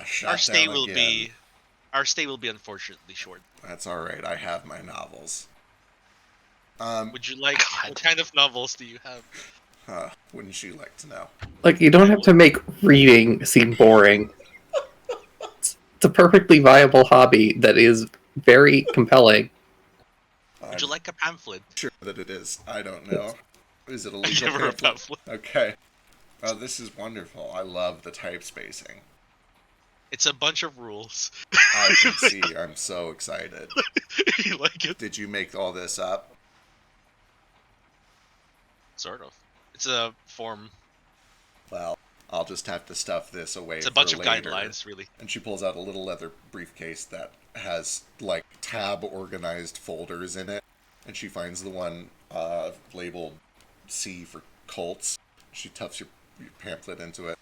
[SPEAKER 1] Shot
[SPEAKER 6] Our stay
[SPEAKER 1] down
[SPEAKER 6] will
[SPEAKER 1] again.
[SPEAKER 6] be unfortunately short.
[SPEAKER 1] That's all right. I have my novels.
[SPEAKER 6] Would you like
[SPEAKER 7] God.
[SPEAKER 6] what kind of novels do you have?
[SPEAKER 1] Wouldn't you like to know?
[SPEAKER 2] Like, you don't have to make reading seem boring. It's a perfectly viable hobby that is very compelling.
[SPEAKER 6] Would you like a pamphlet?
[SPEAKER 1] Sure that it is. I don't know. Is it a legal
[SPEAKER 6] Never a
[SPEAKER 1] pamphlet?
[SPEAKER 6] pamphlet.
[SPEAKER 1] Okay. Oh, this is wonderful. I love the type spacing.
[SPEAKER 6] It's a bunch of rules.
[SPEAKER 1] I can see. I'm so excited.
[SPEAKER 6] You like it?
[SPEAKER 1] Did you make all this up?
[SPEAKER 6] Sort of. It's a form.
[SPEAKER 1] Well, I'll just have to stuff this away
[SPEAKER 5] It's
[SPEAKER 1] for
[SPEAKER 5] a bunch of
[SPEAKER 1] later.
[SPEAKER 5] guidelines, really.
[SPEAKER 1] And she pulls out a little leather briefcase that has, like, tab-organized folders in it. And she finds the one labeled C for cults. She tucks your pamphlet into it.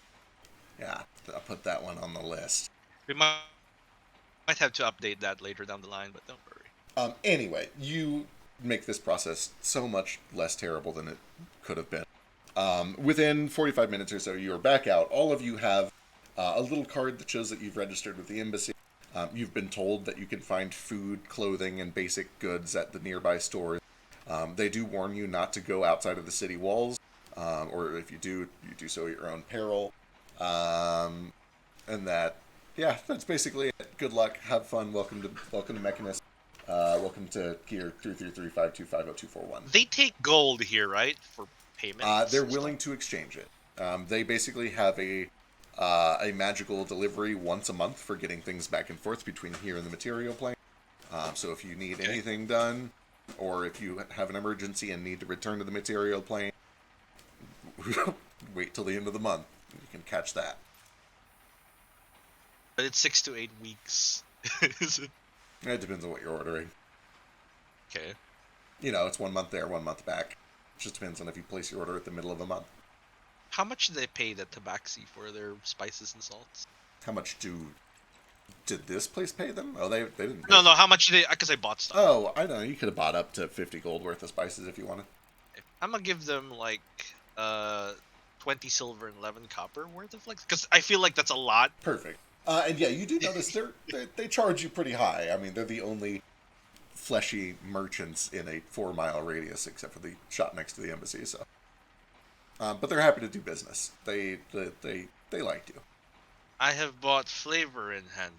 [SPEAKER 1] Yeah, I'll put that one on the list.
[SPEAKER 5] We might have to update that later down the line, but don't worry.
[SPEAKER 1] Anyway, you make this process so much less terrible than it could have been. Within 45 minutes or so, you're back out. All of you have a little card that shows that you've registered with the embassy. You've been told that you can find food, clothing, and basic goods at the nearby stores. They do warn you not to go outside of the city walls, or if you do so at your own peril. And that, yeah, that's basically it. Good luck. Have fun. Welcome to Mechanist. Welcome to Gear 333-525-0241.
[SPEAKER 5] They take gold here, right? For payment?
[SPEAKER 1] They're willing to exchange it. They basically have a magical delivery once a month for getting things back and forth between here and the material plane. So if you need anything done, or if you have an emergency and need to return to the material plane, wait till the end of the month. You can catch that.
[SPEAKER 5] But it's 6 to 8 weeks. Is it?
[SPEAKER 1] It depends on what you're ordering.
[SPEAKER 5] Okay.
[SPEAKER 1] You know, it's 1 month there, 1 month back. It just depends on if you place your order at the middle of the month.
[SPEAKER 5] How much do they pay the Tabaxi for their spices and salts?
[SPEAKER 1] How much did this place pay them? Oh, they didn't pay
[SPEAKER 5] No, how much did they... Because I bought stuff.
[SPEAKER 1] Oh, I know. You could have bought up to 50 gold worth of spices if you wanted.
[SPEAKER 5] I'm gonna give them, like, 20 silver and 11 copper worth of, like... Because I feel like that's a lot.
[SPEAKER 1] Perfect. And yeah, you do notice they charge you pretty high. I mean, they're the only fleshy merchants in a 4-mile radius, except for the shop next to the embassy. So, but they're happy to do business. They like you.
[SPEAKER 5] I have bought flavor enhancers.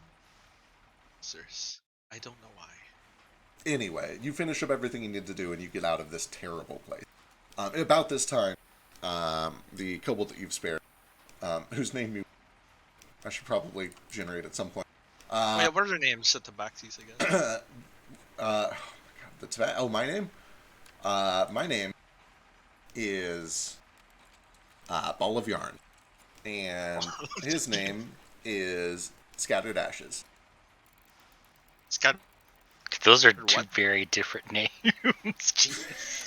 [SPEAKER 5] I don't know why.
[SPEAKER 1] Anyway, you finish up everything you need to do, and you get out of this terrible place. About this time, the kobold that you've spared, whose name I should probably generate at some point.
[SPEAKER 5] Wait, what are their names at the Tabaxis, I guess?
[SPEAKER 1] My name? My name is Ball of Yarn. And his name is Scattered Ashes.
[SPEAKER 7] Those are two very different names.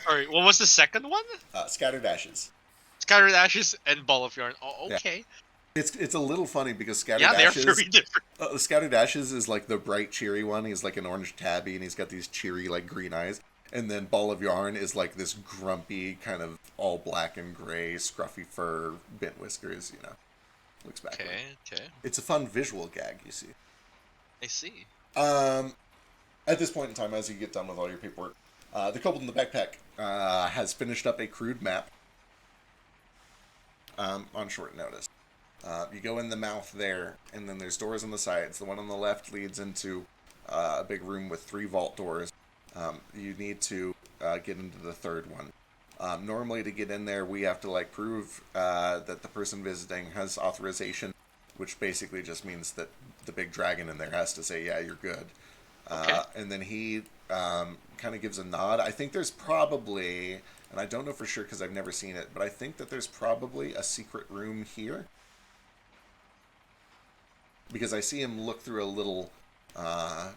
[SPEAKER 5] Sorry, what was the second one?
[SPEAKER 1] Scattered Ashes.
[SPEAKER 5] Scattered Ashes and Ball of Yarn. Oh, okay.
[SPEAKER 1] Yeah. It's a little funny because Scattered
[SPEAKER 5] Yeah,
[SPEAKER 1] Ashes...
[SPEAKER 5] they're very different.
[SPEAKER 1] Scattered Ashes is like the bright, cheery one. He's like an orange tabby, and he's got these cheery, like, green eyes. And then Ball of Yarn is like this grumpy, kind of all black and gray, scruffy fur, bent whiskers, you know. Looks backward.
[SPEAKER 5] Okay.
[SPEAKER 1] It's a fun visual gag, you see.
[SPEAKER 5] I see.
[SPEAKER 1] At this point in time, as you get done with all your paperwork, the kobold in the backpack has finished up a crude map on short notice. You go in the mouth there, and then there's doors on the sides. The one on the left leads into a big room with 3 vault doors. You need to get into the third one. Normally, to get in there, we have to like prove that the person visiting has authorization, which basically just means that the big dragon in there has to say, "Yeah, you're good."
[SPEAKER 5] Okay.
[SPEAKER 1] And then he kind of gives a nod. I think there's probably, and I don't know for sure because I've never seen it, but I think that there's probably a secret room here. Because I see him look through a little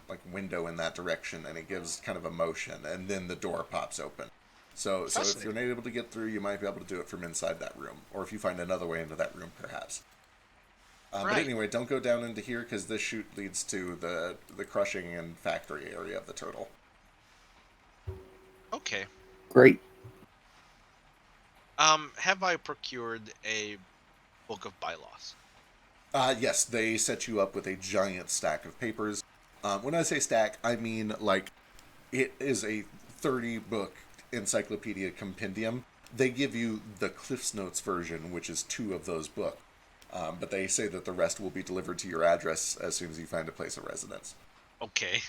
[SPEAKER 1] like window in that direction, and it gives kind of a motion, and then the door pops open. So if you're not able to get through, you might be able to do it from inside that room, or if you find another way into that room, perhaps. But anyway, don't go down into here because this chute leads to the crushing and factory area of the turtle.
[SPEAKER 5] Okay.
[SPEAKER 2] Great.
[SPEAKER 5] Have I procured a book of bylaws?
[SPEAKER 1] Yes, they set you up with a giant stack of papers. When I say stack, I mean like it is a 30-book encyclopedia compendium. They give you the Cliff's Notes version, which is 2 of those books. But they say that the rest will be delivered to your address as soon as you find a place of residence.
[SPEAKER 5] Okay.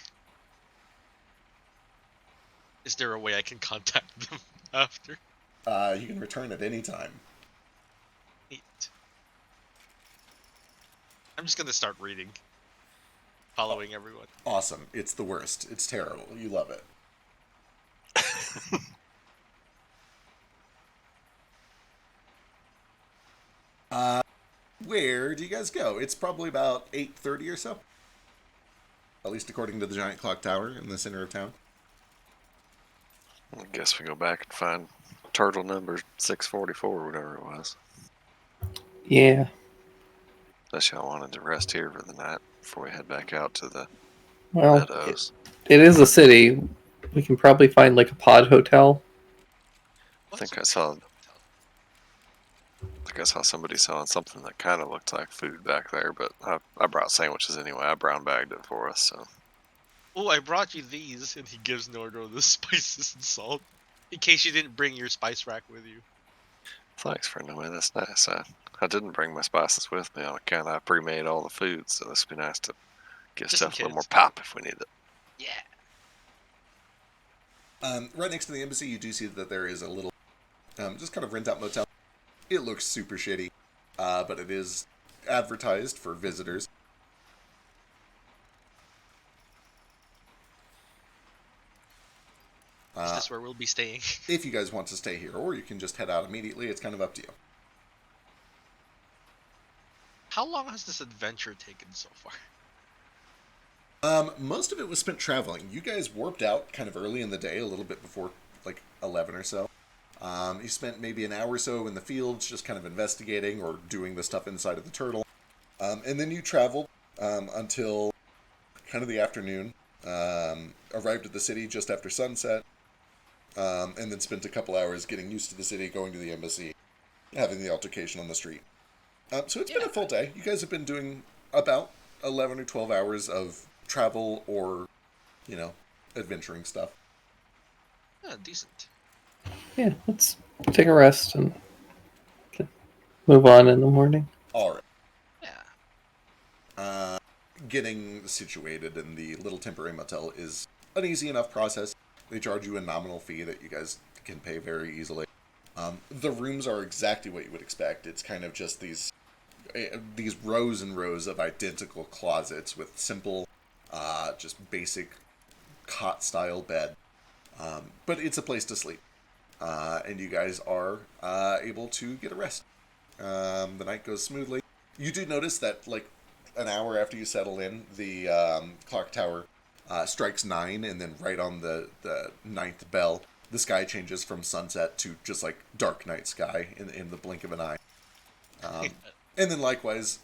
[SPEAKER 5] Is there a way I can contact them after?
[SPEAKER 1] You can return at any time.
[SPEAKER 5] Neat. I'm just gonna start reading. Following everyone.
[SPEAKER 1] Awesome. It's the worst. It's terrible. You love it. where do you guys go? It's probably about 8:30 or so. At least according to the giant clock tower in the center of town.
[SPEAKER 3] I guess we go back and find turtle number 644 or whatever it was.
[SPEAKER 2] Yeah.
[SPEAKER 3] Unless y'all wanted to rest here for the night before we head back out to the
[SPEAKER 2] Well,
[SPEAKER 3] meadows.
[SPEAKER 2] it is a city. We can probably find like a pod hotel.
[SPEAKER 3] I think I saw somebody selling something that kind of looked like food back there, but I brought sandwiches anyway. I brown bagged it for us, so.
[SPEAKER 6] Oh, I brought you these, and he gives Nordro the spices and salt, in case you didn't bring your spice rack with you.
[SPEAKER 3] Thanks, friend of mine. That's nice. I didn't bring my spices with me on account I pre-made all the food, so this would be nice to get
[SPEAKER 6] Just
[SPEAKER 3] stuff
[SPEAKER 6] in
[SPEAKER 3] a little more
[SPEAKER 6] case.
[SPEAKER 3] pop if we need it.
[SPEAKER 6] Yeah.
[SPEAKER 1] Right next to the embassy, you do see that there is a little, just kind of rent-out motel. It looks super shitty, but it is advertised for visitors.
[SPEAKER 6] Is this where we'll be staying?
[SPEAKER 1] If you guys want to stay here, or you can just head out immediately, it's kind of up to you.
[SPEAKER 6] How long has this adventure taken so far?
[SPEAKER 1] Most of it was spent traveling. You guys warped out kind of early in the day, a little bit before, like, 11 or so. You spent maybe an hour or so in the fields, just kind of investigating or doing the stuff inside of the turtle. And then you traveled until kind of the afternoon. Arrived at the city just after sunset. And then spent a couple hours getting used to the city, going to the embassy, having the altercation on the street. So it's been a full day. You guys have been doing about 11 or 12 hours of travel or, adventuring stuff.
[SPEAKER 6] Yeah, decent.
[SPEAKER 2] Yeah, let's take a rest and move on in the morning.
[SPEAKER 1] All right.
[SPEAKER 6] Yeah.
[SPEAKER 1] Getting situated in the little temporary motel is an easy enough process. They charge you a nominal fee that you guys can pay very easily. The rooms are exactly what you would expect. It's kind of just these rows and rows of identical closets with simple, just basic cot-style bed. But it's a place to sleep. And you guys are able to get a rest. The night goes smoothly. You do notice that, like, an hour after you settle in, the clock tower strikes 9, and then right on the 9th bell, the sky changes from sunset to just, like, dark night sky in the blink of an eye. And then likewise,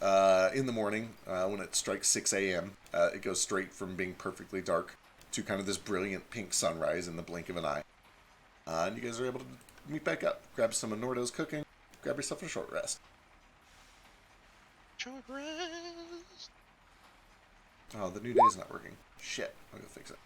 [SPEAKER 1] in the morning, when it strikes 6 a.m., it goes straight from being perfectly dark to kind of this brilliant pink sunrise in the blink of an eye. And you guys are able to meet back up, grab some of Nordo's cooking, grab yourself a short rest.
[SPEAKER 6] Short rest.
[SPEAKER 1] Oh, the new day's not working. Shit, I'll go fix it.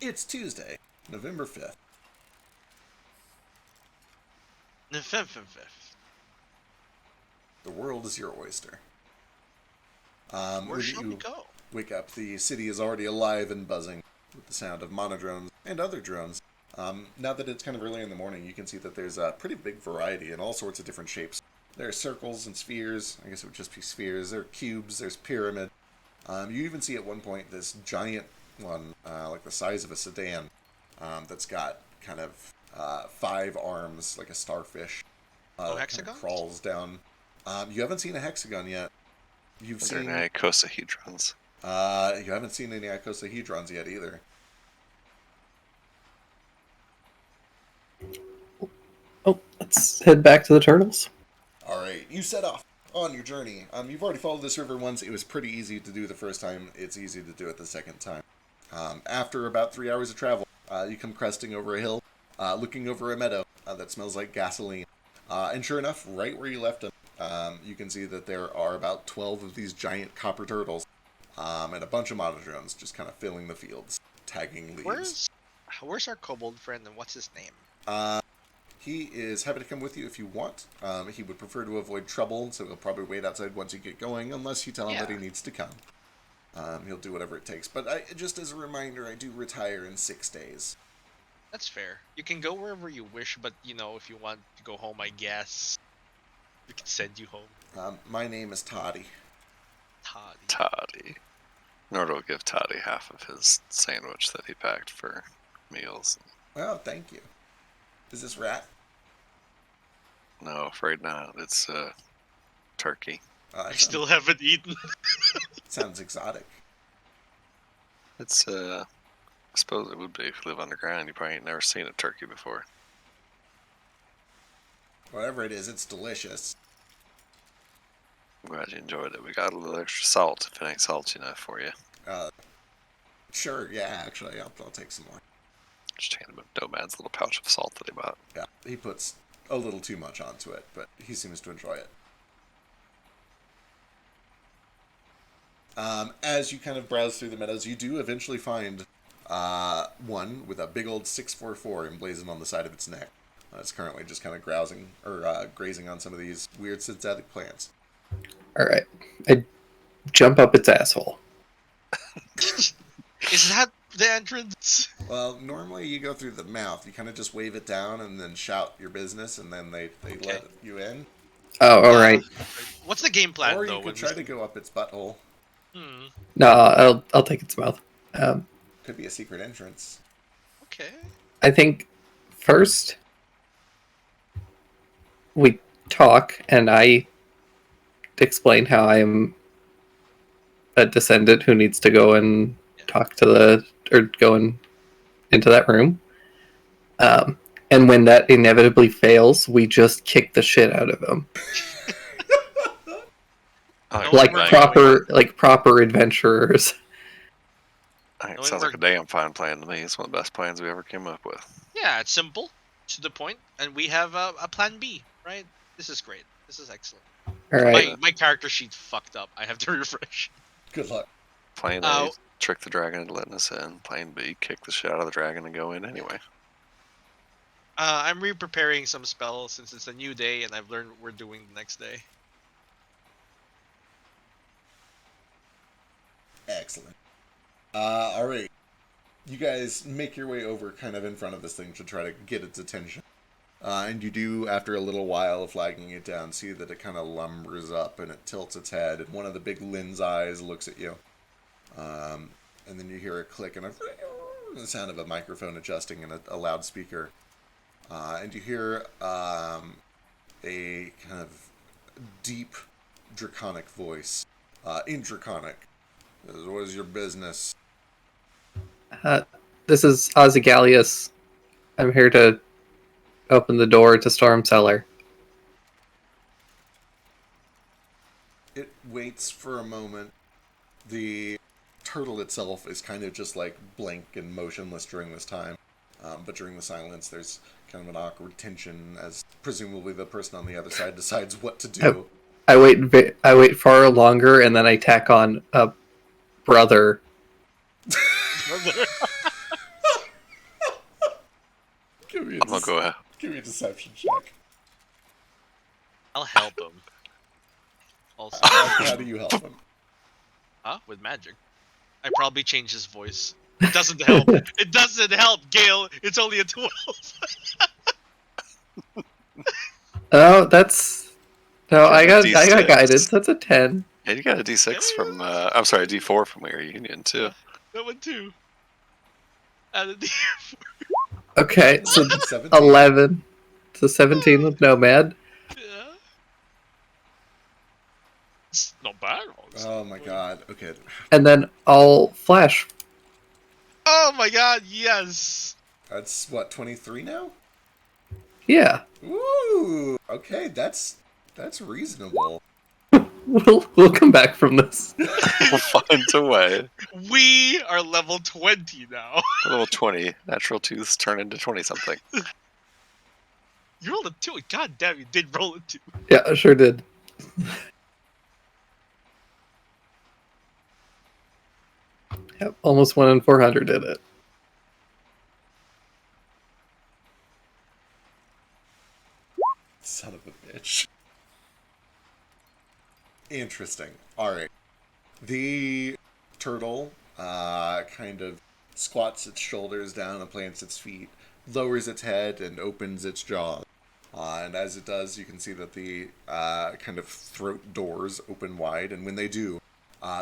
[SPEAKER 1] It's Tuesday, November 5th.
[SPEAKER 6] November.
[SPEAKER 1] The world is your oyster.
[SPEAKER 6] Where
[SPEAKER 1] when
[SPEAKER 6] shall we
[SPEAKER 1] you
[SPEAKER 6] go?
[SPEAKER 1] wake up, the city is already alive and buzzing with the sound of monodrones and other drones. Now that it's kind of early in the morning, you can see that there's a pretty big variety in all sorts of different shapes. There are circles and spheres. I guess it would just be spheres. There are cubes. There's pyramid. You even see at one point this giant one, like the size of a sedan, that's got kind of 5 arms, like a starfish.
[SPEAKER 6] Hexagons?
[SPEAKER 1] Kind of crawls down. You haven't seen a hexagon yet. You've
[SPEAKER 3] They're
[SPEAKER 1] seen.
[SPEAKER 3] icosahedrons.
[SPEAKER 1] You haven't seen any icosahedrons yet either.
[SPEAKER 2] Oh, let's head back to the turtles.
[SPEAKER 1] All right, you set off on your journey. You've already followed this river once. It was pretty easy to do the first time. It's easy to do it the second time. After about 3 hours of travel, you come cresting over a hill, looking over a meadow that smells like gasoline. And sure enough, right where you left them, you can see that there are about 12 of these giant copper turtles, and a bunch of monodrones just kind of filling the fields, tagging leaves.
[SPEAKER 6] Where's our kobold friend, and what's his name?
[SPEAKER 1] he is happy to come with you if you want. He would prefer to avoid trouble, so he'll probably wait outside once you get going, unless you tell him that he needs to come. He'll do whatever it takes. But just as a reminder, I do retire in 6 days.
[SPEAKER 6] That's fair. You can go wherever you wish, but if you want to go home, I guess we can send you home.
[SPEAKER 1] My name is Toddy.
[SPEAKER 3] Toddy. Nord will give Toddy half of his sandwich that he packed for meals.
[SPEAKER 1] Well, thank you. Is this rat?
[SPEAKER 3] No, afraid not. It's turkey.
[SPEAKER 6] I still haven't eaten.
[SPEAKER 1] Sounds exotic.
[SPEAKER 3] It's I suppose it would be if you live underground. You probably ain't never seen a turkey before.
[SPEAKER 1] Whatever it is, it's delicious.
[SPEAKER 3] I'm glad you enjoyed it. We got a little extra salt if it ain't salty enough for you.
[SPEAKER 1] Sure, yeah, actually, I'll take some more.
[SPEAKER 3] Just hand him Nomad's little pouch of salt that he bought.
[SPEAKER 1] Yeah, he puts a little too much onto it, but he seems to enjoy it. As you kind of browse through the meadows, you do eventually find one with a big old 644 emblazoned on the side of its neck. It's currently just kind of grazing on some of these weird synthetic plants.
[SPEAKER 2] All right, I jump up its asshole.
[SPEAKER 6] Is that the entrance?
[SPEAKER 1] Well, normally you go through the mouth. You kind of just wave it down and then shout your business, and then they let you in.
[SPEAKER 2] Oh, all right.
[SPEAKER 6] What's the game plan,
[SPEAKER 1] Or
[SPEAKER 6] though?
[SPEAKER 1] you could try to go up its butthole.
[SPEAKER 2] No, I'll take its mouth.
[SPEAKER 1] Could be a secret entrance.
[SPEAKER 6] Okay.
[SPEAKER 2] I think first we talk, and I explain how I am a descendant who needs to go and talk to go into that room. And when that inevitably fails, we just kick the shit out of him. Like proper adventurers.
[SPEAKER 3] It sounds like a damn fine plan to me. It's one of the best plans we ever came up with.
[SPEAKER 6] Yeah, it's simple, to the point, and we have a plan B, right? This is great. This is excellent.
[SPEAKER 2] All right.
[SPEAKER 6] My character sheet's fucked up. I have to refresh.
[SPEAKER 1] Good luck.
[SPEAKER 3] Plan A, trick the dragon into letting us in. Plan B, kick the shit out of the dragon and go in anyway.
[SPEAKER 6] I'm re-preparing some spells since it's a new day, and I've learned what we're doing the next day.
[SPEAKER 1] Excellent. All right. You guys make your way over kind of in front of this thing to try to get its attention. And you do, after a little while of flagging it down, see that it kind of lumbers up and it tilts its head, and one of the big lens eyes looks at you. And then you hear a click and the sound of a microphone adjusting in a loudspeaker. And you hear a kind of deep, draconic voice. In Draconic. What is your business?
[SPEAKER 2] This is Ozigalius. I'm here to open the door to Storm Cellar.
[SPEAKER 1] It waits for a moment. The turtle itself is kind of just like blank and motionless during this time. But during the silence, there's kind of an awkward tension as presumably the person on the other side decides what to do.
[SPEAKER 2] I wait far longer, and then I tack on a brother.
[SPEAKER 1] Give me a deception check.
[SPEAKER 6] I'll help him. Also,
[SPEAKER 1] how do you help him?
[SPEAKER 6] With magic. I probably change his voice. It doesn't help. It doesn't help, Gale. It's only a 12.
[SPEAKER 2] Oh, I got guidance. That's a 10.
[SPEAKER 3] Yeah, you got a D6 from, I'm sorry, a D4 from your union, too.
[SPEAKER 6] That one, too. And a D4.
[SPEAKER 2] Okay, so
[SPEAKER 1] 17.
[SPEAKER 2] 11. So 17 with Nomad.
[SPEAKER 6] Yeah. It's not bad.
[SPEAKER 1] Oh my god, okay.
[SPEAKER 2] And then I'll flash.
[SPEAKER 6] Oh my god, yes!
[SPEAKER 1] That's, what, 23 now?
[SPEAKER 2] Yeah.
[SPEAKER 1] Ooh, okay, that's reasonable.
[SPEAKER 2] We'll come back from this.
[SPEAKER 3] We'll find a way.
[SPEAKER 6] We are level 20 now.
[SPEAKER 3] Level 20. Natural 2s turn into 20-something.
[SPEAKER 6] You rolled a 2. God damn, you did roll a 2.
[SPEAKER 2] Yeah, I sure did. Yep, almost 1 in 400 did it.
[SPEAKER 1] Son of a bitch. Interesting. Alright. The turtle kind of squats its shoulders down and plants its feet, lowers its head, and opens its jaw. And as it does, you can see that the kind of throat doors open wide, and when they do,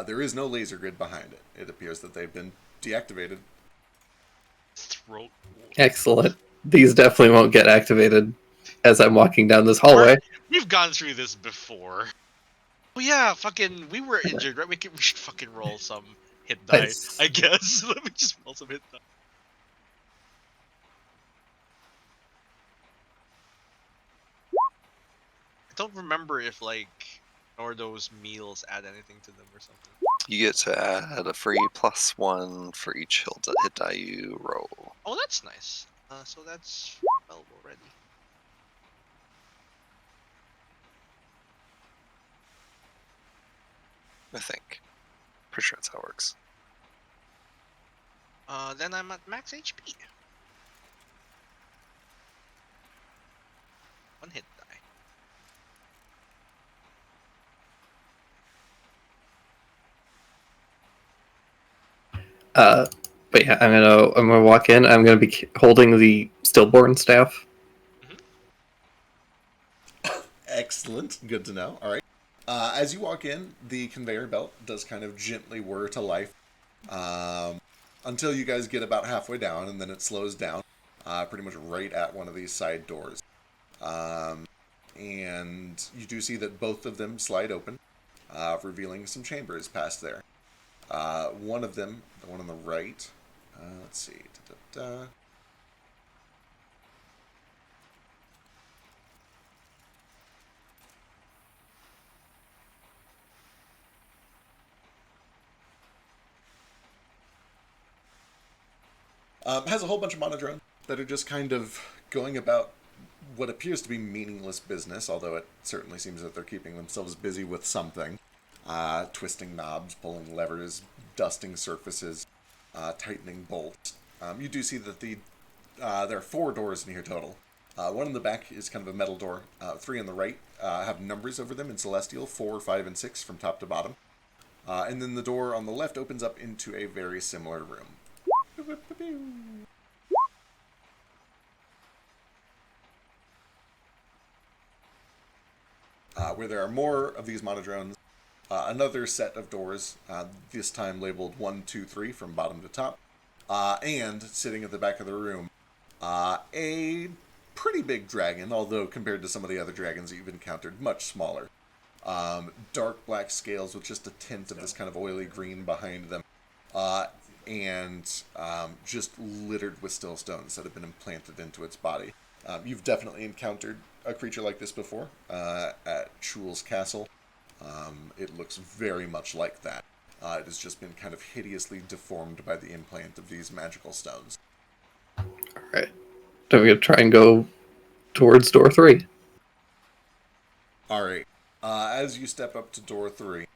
[SPEAKER 1] there is no laser grid behind it. It appears that they've been deactivated.
[SPEAKER 5] Throat.
[SPEAKER 2] Excellent. These definitely won't get activated as I'm walking down this hallway.
[SPEAKER 5] We've gone through this before. Oh yeah, fucking, we were injured, right? We should fucking roll some hit die,
[SPEAKER 2] Nice.
[SPEAKER 5] I guess. Let me just roll some hit die. I don't remember if, like, or those meals add anything to them or something.
[SPEAKER 3] You get to add a free +1 for each hit die you roll.
[SPEAKER 5] Oh, that's nice. So that's 12 already.
[SPEAKER 3] I think. Pretty sure that's how it works.
[SPEAKER 5] Then I'm at max HP. One hit die.
[SPEAKER 2] But yeah, I'm gonna walk in. I'm gonna be holding the stillborn staff.
[SPEAKER 1] Excellent. Good to know. All right. As you walk in, the conveyor belt does kind of gently whir to life until you guys get about halfway down, and then it slows down pretty much right at one of these side doors. And you do see that both of them slide open, revealing some chambers past there. One of them, the one on the right, let's see. Has a whole bunch of monodrones that are just kind of going about what appears to be meaningless business, although it certainly seems that they're keeping themselves busy with something. Twisting knobs, pulling levers, dusting surfaces, tightening bolts. You do see that there are 4 doors in here total. One in the back is kind of a metal door. 3 on the right have numbers over them in Celestial, 4, 5, and 6 from top to bottom. And then the door on the left opens up into a very similar room. Where there are more of these monodrones, another set of doors, this time labeled 1, 2, 3 from bottom to top, and sitting at the back of the room, a pretty big dragon, although compared to some of the other dragons that you've encountered, much smaller. Dark black scales with just a tint of this kind of oily green behind them, and just littered with still stones that have been implanted into its body. You've definitely encountered a creature like this before at Chul's castle. It looks very much like that. It has just been kind of hideously deformed by the implant of these magical stones.
[SPEAKER 2] Alright. So we're gonna try and go towards door 3.
[SPEAKER 1] Alright. As you step up to door 3,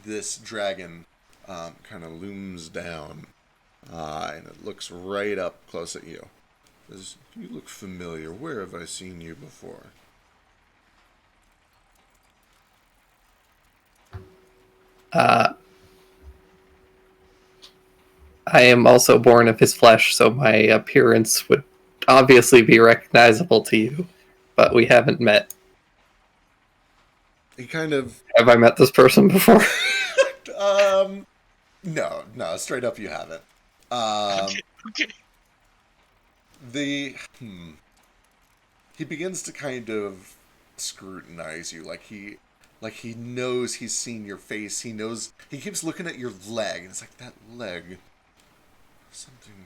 [SPEAKER 1] this dragon kind of looms down, and it looks right up close at you. Says, "You look familiar. Where have I seen you before?"
[SPEAKER 2] I am also born of his flesh, so my appearance would obviously be recognizable to you, but we haven't met.
[SPEAKER 1] He kind of...
[SPEAKER 2] Have I met this person before?
[SPEAKER 1] No, straight up you haven't.
[SPEAKER 5] Okay.
[SPEAKER 1] He begins to kind of scrutinize you, like he knows he's seen your face. He knows, he keeps looking at your leg, and it's like, that leg, something,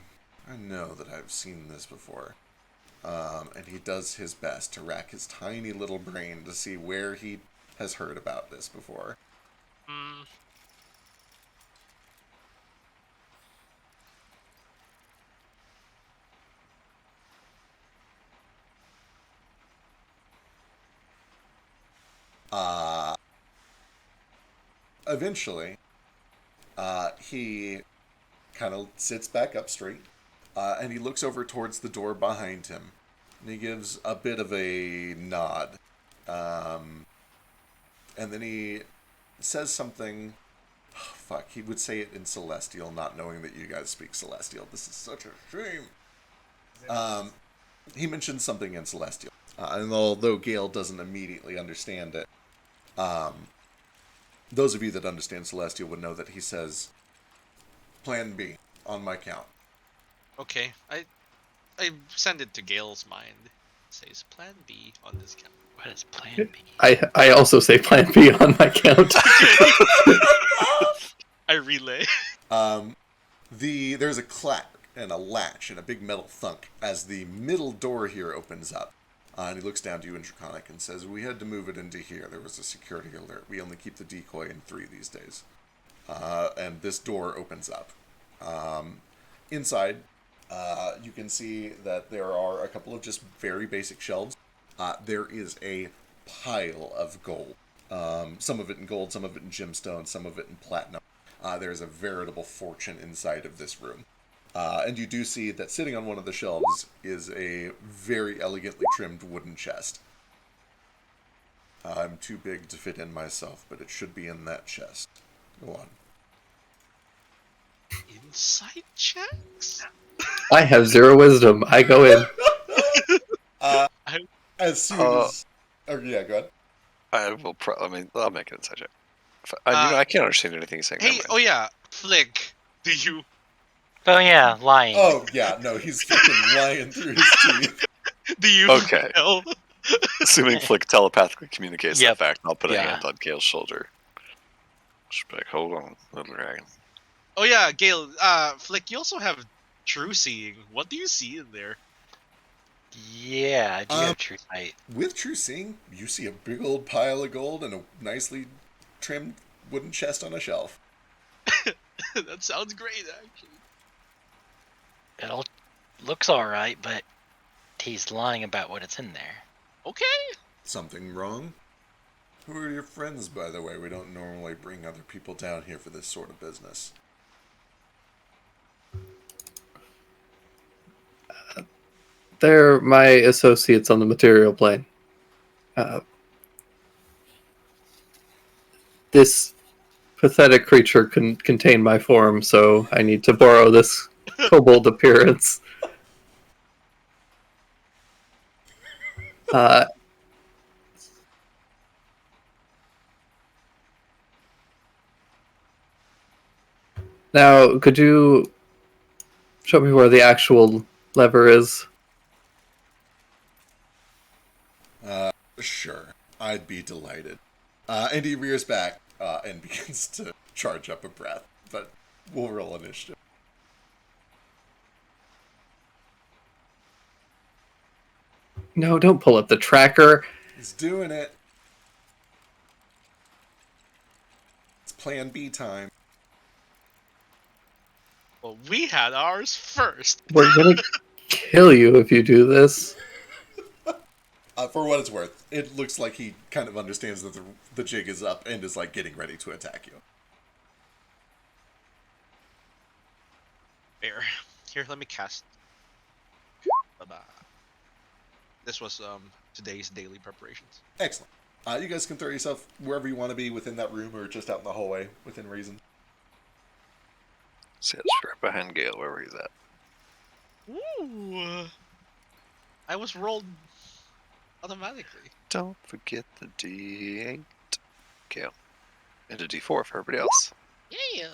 [SPEAKER 1] I know that I've seen this before. And he does his best to rack his tiny little brain to see where he has heard about this before. Eventually, he kind of sits back up straight, and he looks over towards the door behind him, And he gives a bit of a nod. And then he says something. Oh, fuck, he would say it in Celestial, not knowing that you guys speak Celestial. This is such a shame. He mentions something in Celestial. And although Gale doesn't immediately understand it, those of you that understand Celestial would know that he says, Plan B, on my count.
[SPEAKER 5] Okay, I send it to Gale's mind. It says Plan B on this count.
[SPEAKER 7] What is Plan B?
[SPEAKER 2] I also say Plan B on my count.
[SPEAKER 5] I relay.
[SPEAKER 1] There's a clack and a latch and a big metal thunk as the middle door here opens up. And he looks down to you in Draconic and says, we had to move it into here. There was a security alert. We only keep the decoy in 3 these days. And this door opens up. Inside, you can see that there are a couple of just very basic shelves. There is a pile of gold. Some of it in gold, some of it in gemstone, some of it in platinum. There's a veritable fortune inside of this room. And you do see that sitting on one of the shelves is a very elegantly trimmed wooden chest. I'm too big to fit in myself, but it should be in that chest. Go on.
[SPEAKER 5] Inside checks?
[SPEAKER 2] I have 0 wisdom. I go in.
[SPEAKER 1] As soon as... Oh, yeah, go ahead.
[SPEAKER 3] I will. I'll make it inside check. I can't understand anything he's saying.
[SPEAKER 5] Hey, oh yeah, Flick, do you?
[SPEAKER 7] Oh yeah, lying.
[SPEAKER 1] Oh, yeah, no, he's fucking lying through his teeth.
[SPEAKER 5] Do you?
[SPEAKER 3] Okay.
[SPEAKER 5] Know?
[SPEAKER 3] Assuming Flick telepathically communicates
[SPEAKER 7] Yep.
[SPEAKER 3] that fact, I'll put a
[SPEAKER 7] Yeah.
[SPEAKER 3] hand on Gale's shoulder. Just be like, hold on, little dragon.
[SPEAKER 5] Oh yeah, Gale. Flick, you also have true seeing. What do you see in there?
[SPEAKER 7] Yeah, I do have true sight.
[SPEAKER 1] With True Seeing, you see a big old pile of gold and a nicely trimmed wooden chest on a shelf.
[SPEAKER 5] That sounds great, actually.
[SPEAKER 7] It all looks alright, but he's lying about what it's in there.
[SPEAKER 5] Okay.
[SPEAKER 1] Something wrong? Who are your friends, by the way? We don't normally bring other people down here for this sort of business.
[SPEAKER 2] They're my associates on the material plane. This pathetic creature can contain my form, so I need to borrow this kobold appearance. Now, could you show me where the actual lever is?
[SPEAKER 1] Sure. I'd be delighted. And he rears back and begins to charge up a breath. But we'll roll initiative.
[SPEAKER 2] No, don't pull up the tracker.
[SPEAKER 1] He's doing it. It's Plan B time.
[SPEAKER 5] Well, we had ours first.
[SPEAKER 2] We're gonna kill you if you do this.
[SPEAKER 1] For what it's worth, it looks like he kind of understands that the jig is up and is like getting ready to attack you.
[SPEAKER 5] There. Here, let me cast. Bye-bye. This was today's daily preparations.
[SPEAKER 1] Excellent. You guys can throw yourself wherever you want to be within that room or just out in the hallway within reason.
[SPEAKER 3] Sit right behind Gale, wherever he's at.
[SPEAKER 5] Ooh. I was rolled automatically.
[SPEAKER 3] Don't forget the D8. Gale. And a D4 for everybody else.
[SPEAKER 5] Yeah.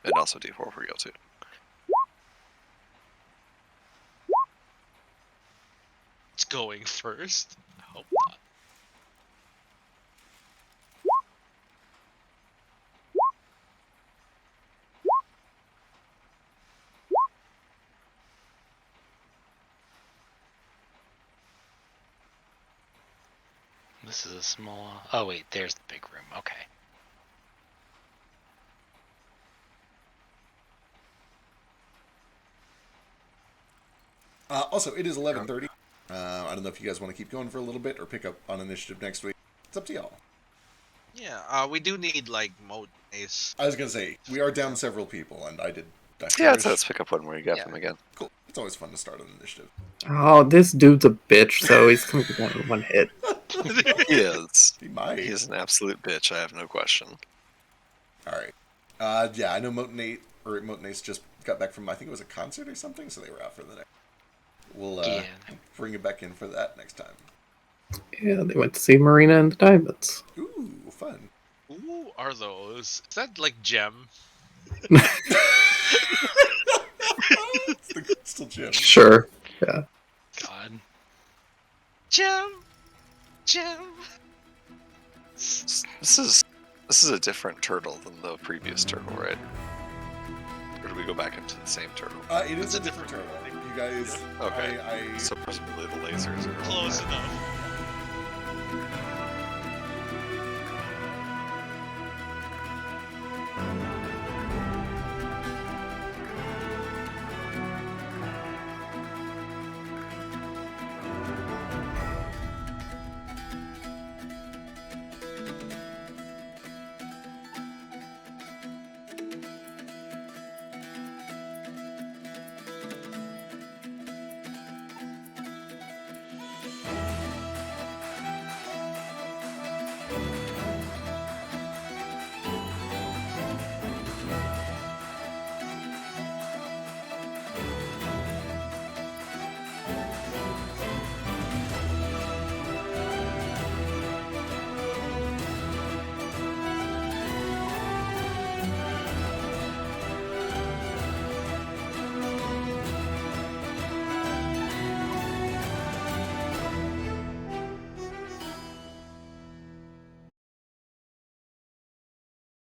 [SPEAKER 3] And also D4 for Gale, too.
[SPEAKER 5] It's going first. I hope not.
[SPEAKER 7] This is a small... Oh wait, there's the big room. Okay.
[SPEAKER 1] Also, it is 11:30. I don't know if you guys want to keep going for a little bit or pick up on initiative next week. It's up to y'all.
[SPEAKER 5] Yeah, we do need like mode ace.
[SPEAKER 1] I was gonna say we are down several people, and I did Dice
[SPEAKER 3] Yeah,
[SPEAKER 1] Irish.
[SPEAKER 3] let's pick up one where you got
[SPEAKER 7] Yeah.
[SPEAKER 3] them again.
[SPEAKER 1] Cool. It's always fun to start on initiative.
[SPEAKER 2] Oh, this dude's a bitch, so he's gonna be down in one hit.
[SPEAKER 3] He is.
[SPEAKER 1] He might.
[SPEAKER 3] He's an absolute bitch, I have no question.
[SPEAKER 1] All right. Yeah, I know Motenace just got back from, I think it was a concert or something, so they were out for the night. We'll
[SPEAKER 7] Yeah.
[SPEAKER 1] bring it back in for that next time.
[SPEAKER 2] Yeah, they went to see Marina and the Diamonds.
[SPEAKER 1] Ooh, fun.
[SPEAKER 5] Who are those? Is that like Gem?
[SPEAKER 1] It's the Crystal Gem.
[SPEAKER 2] Sure. Yeah.
[SPEAKER 7] God.
[SPEAKER 5] Gem! Gem!
[SPEAKER 3] This is a different turtle than the previous turtle, right? Or do we go back into the same turtle?
[SPEAKER 1] It is a different turtle. You guys,
[SPEAKER 3] Okay.
[SPEAKER 1] I
[SPEAKER 3] So presumably the lasers are
[SPEAKER 5] Close enough.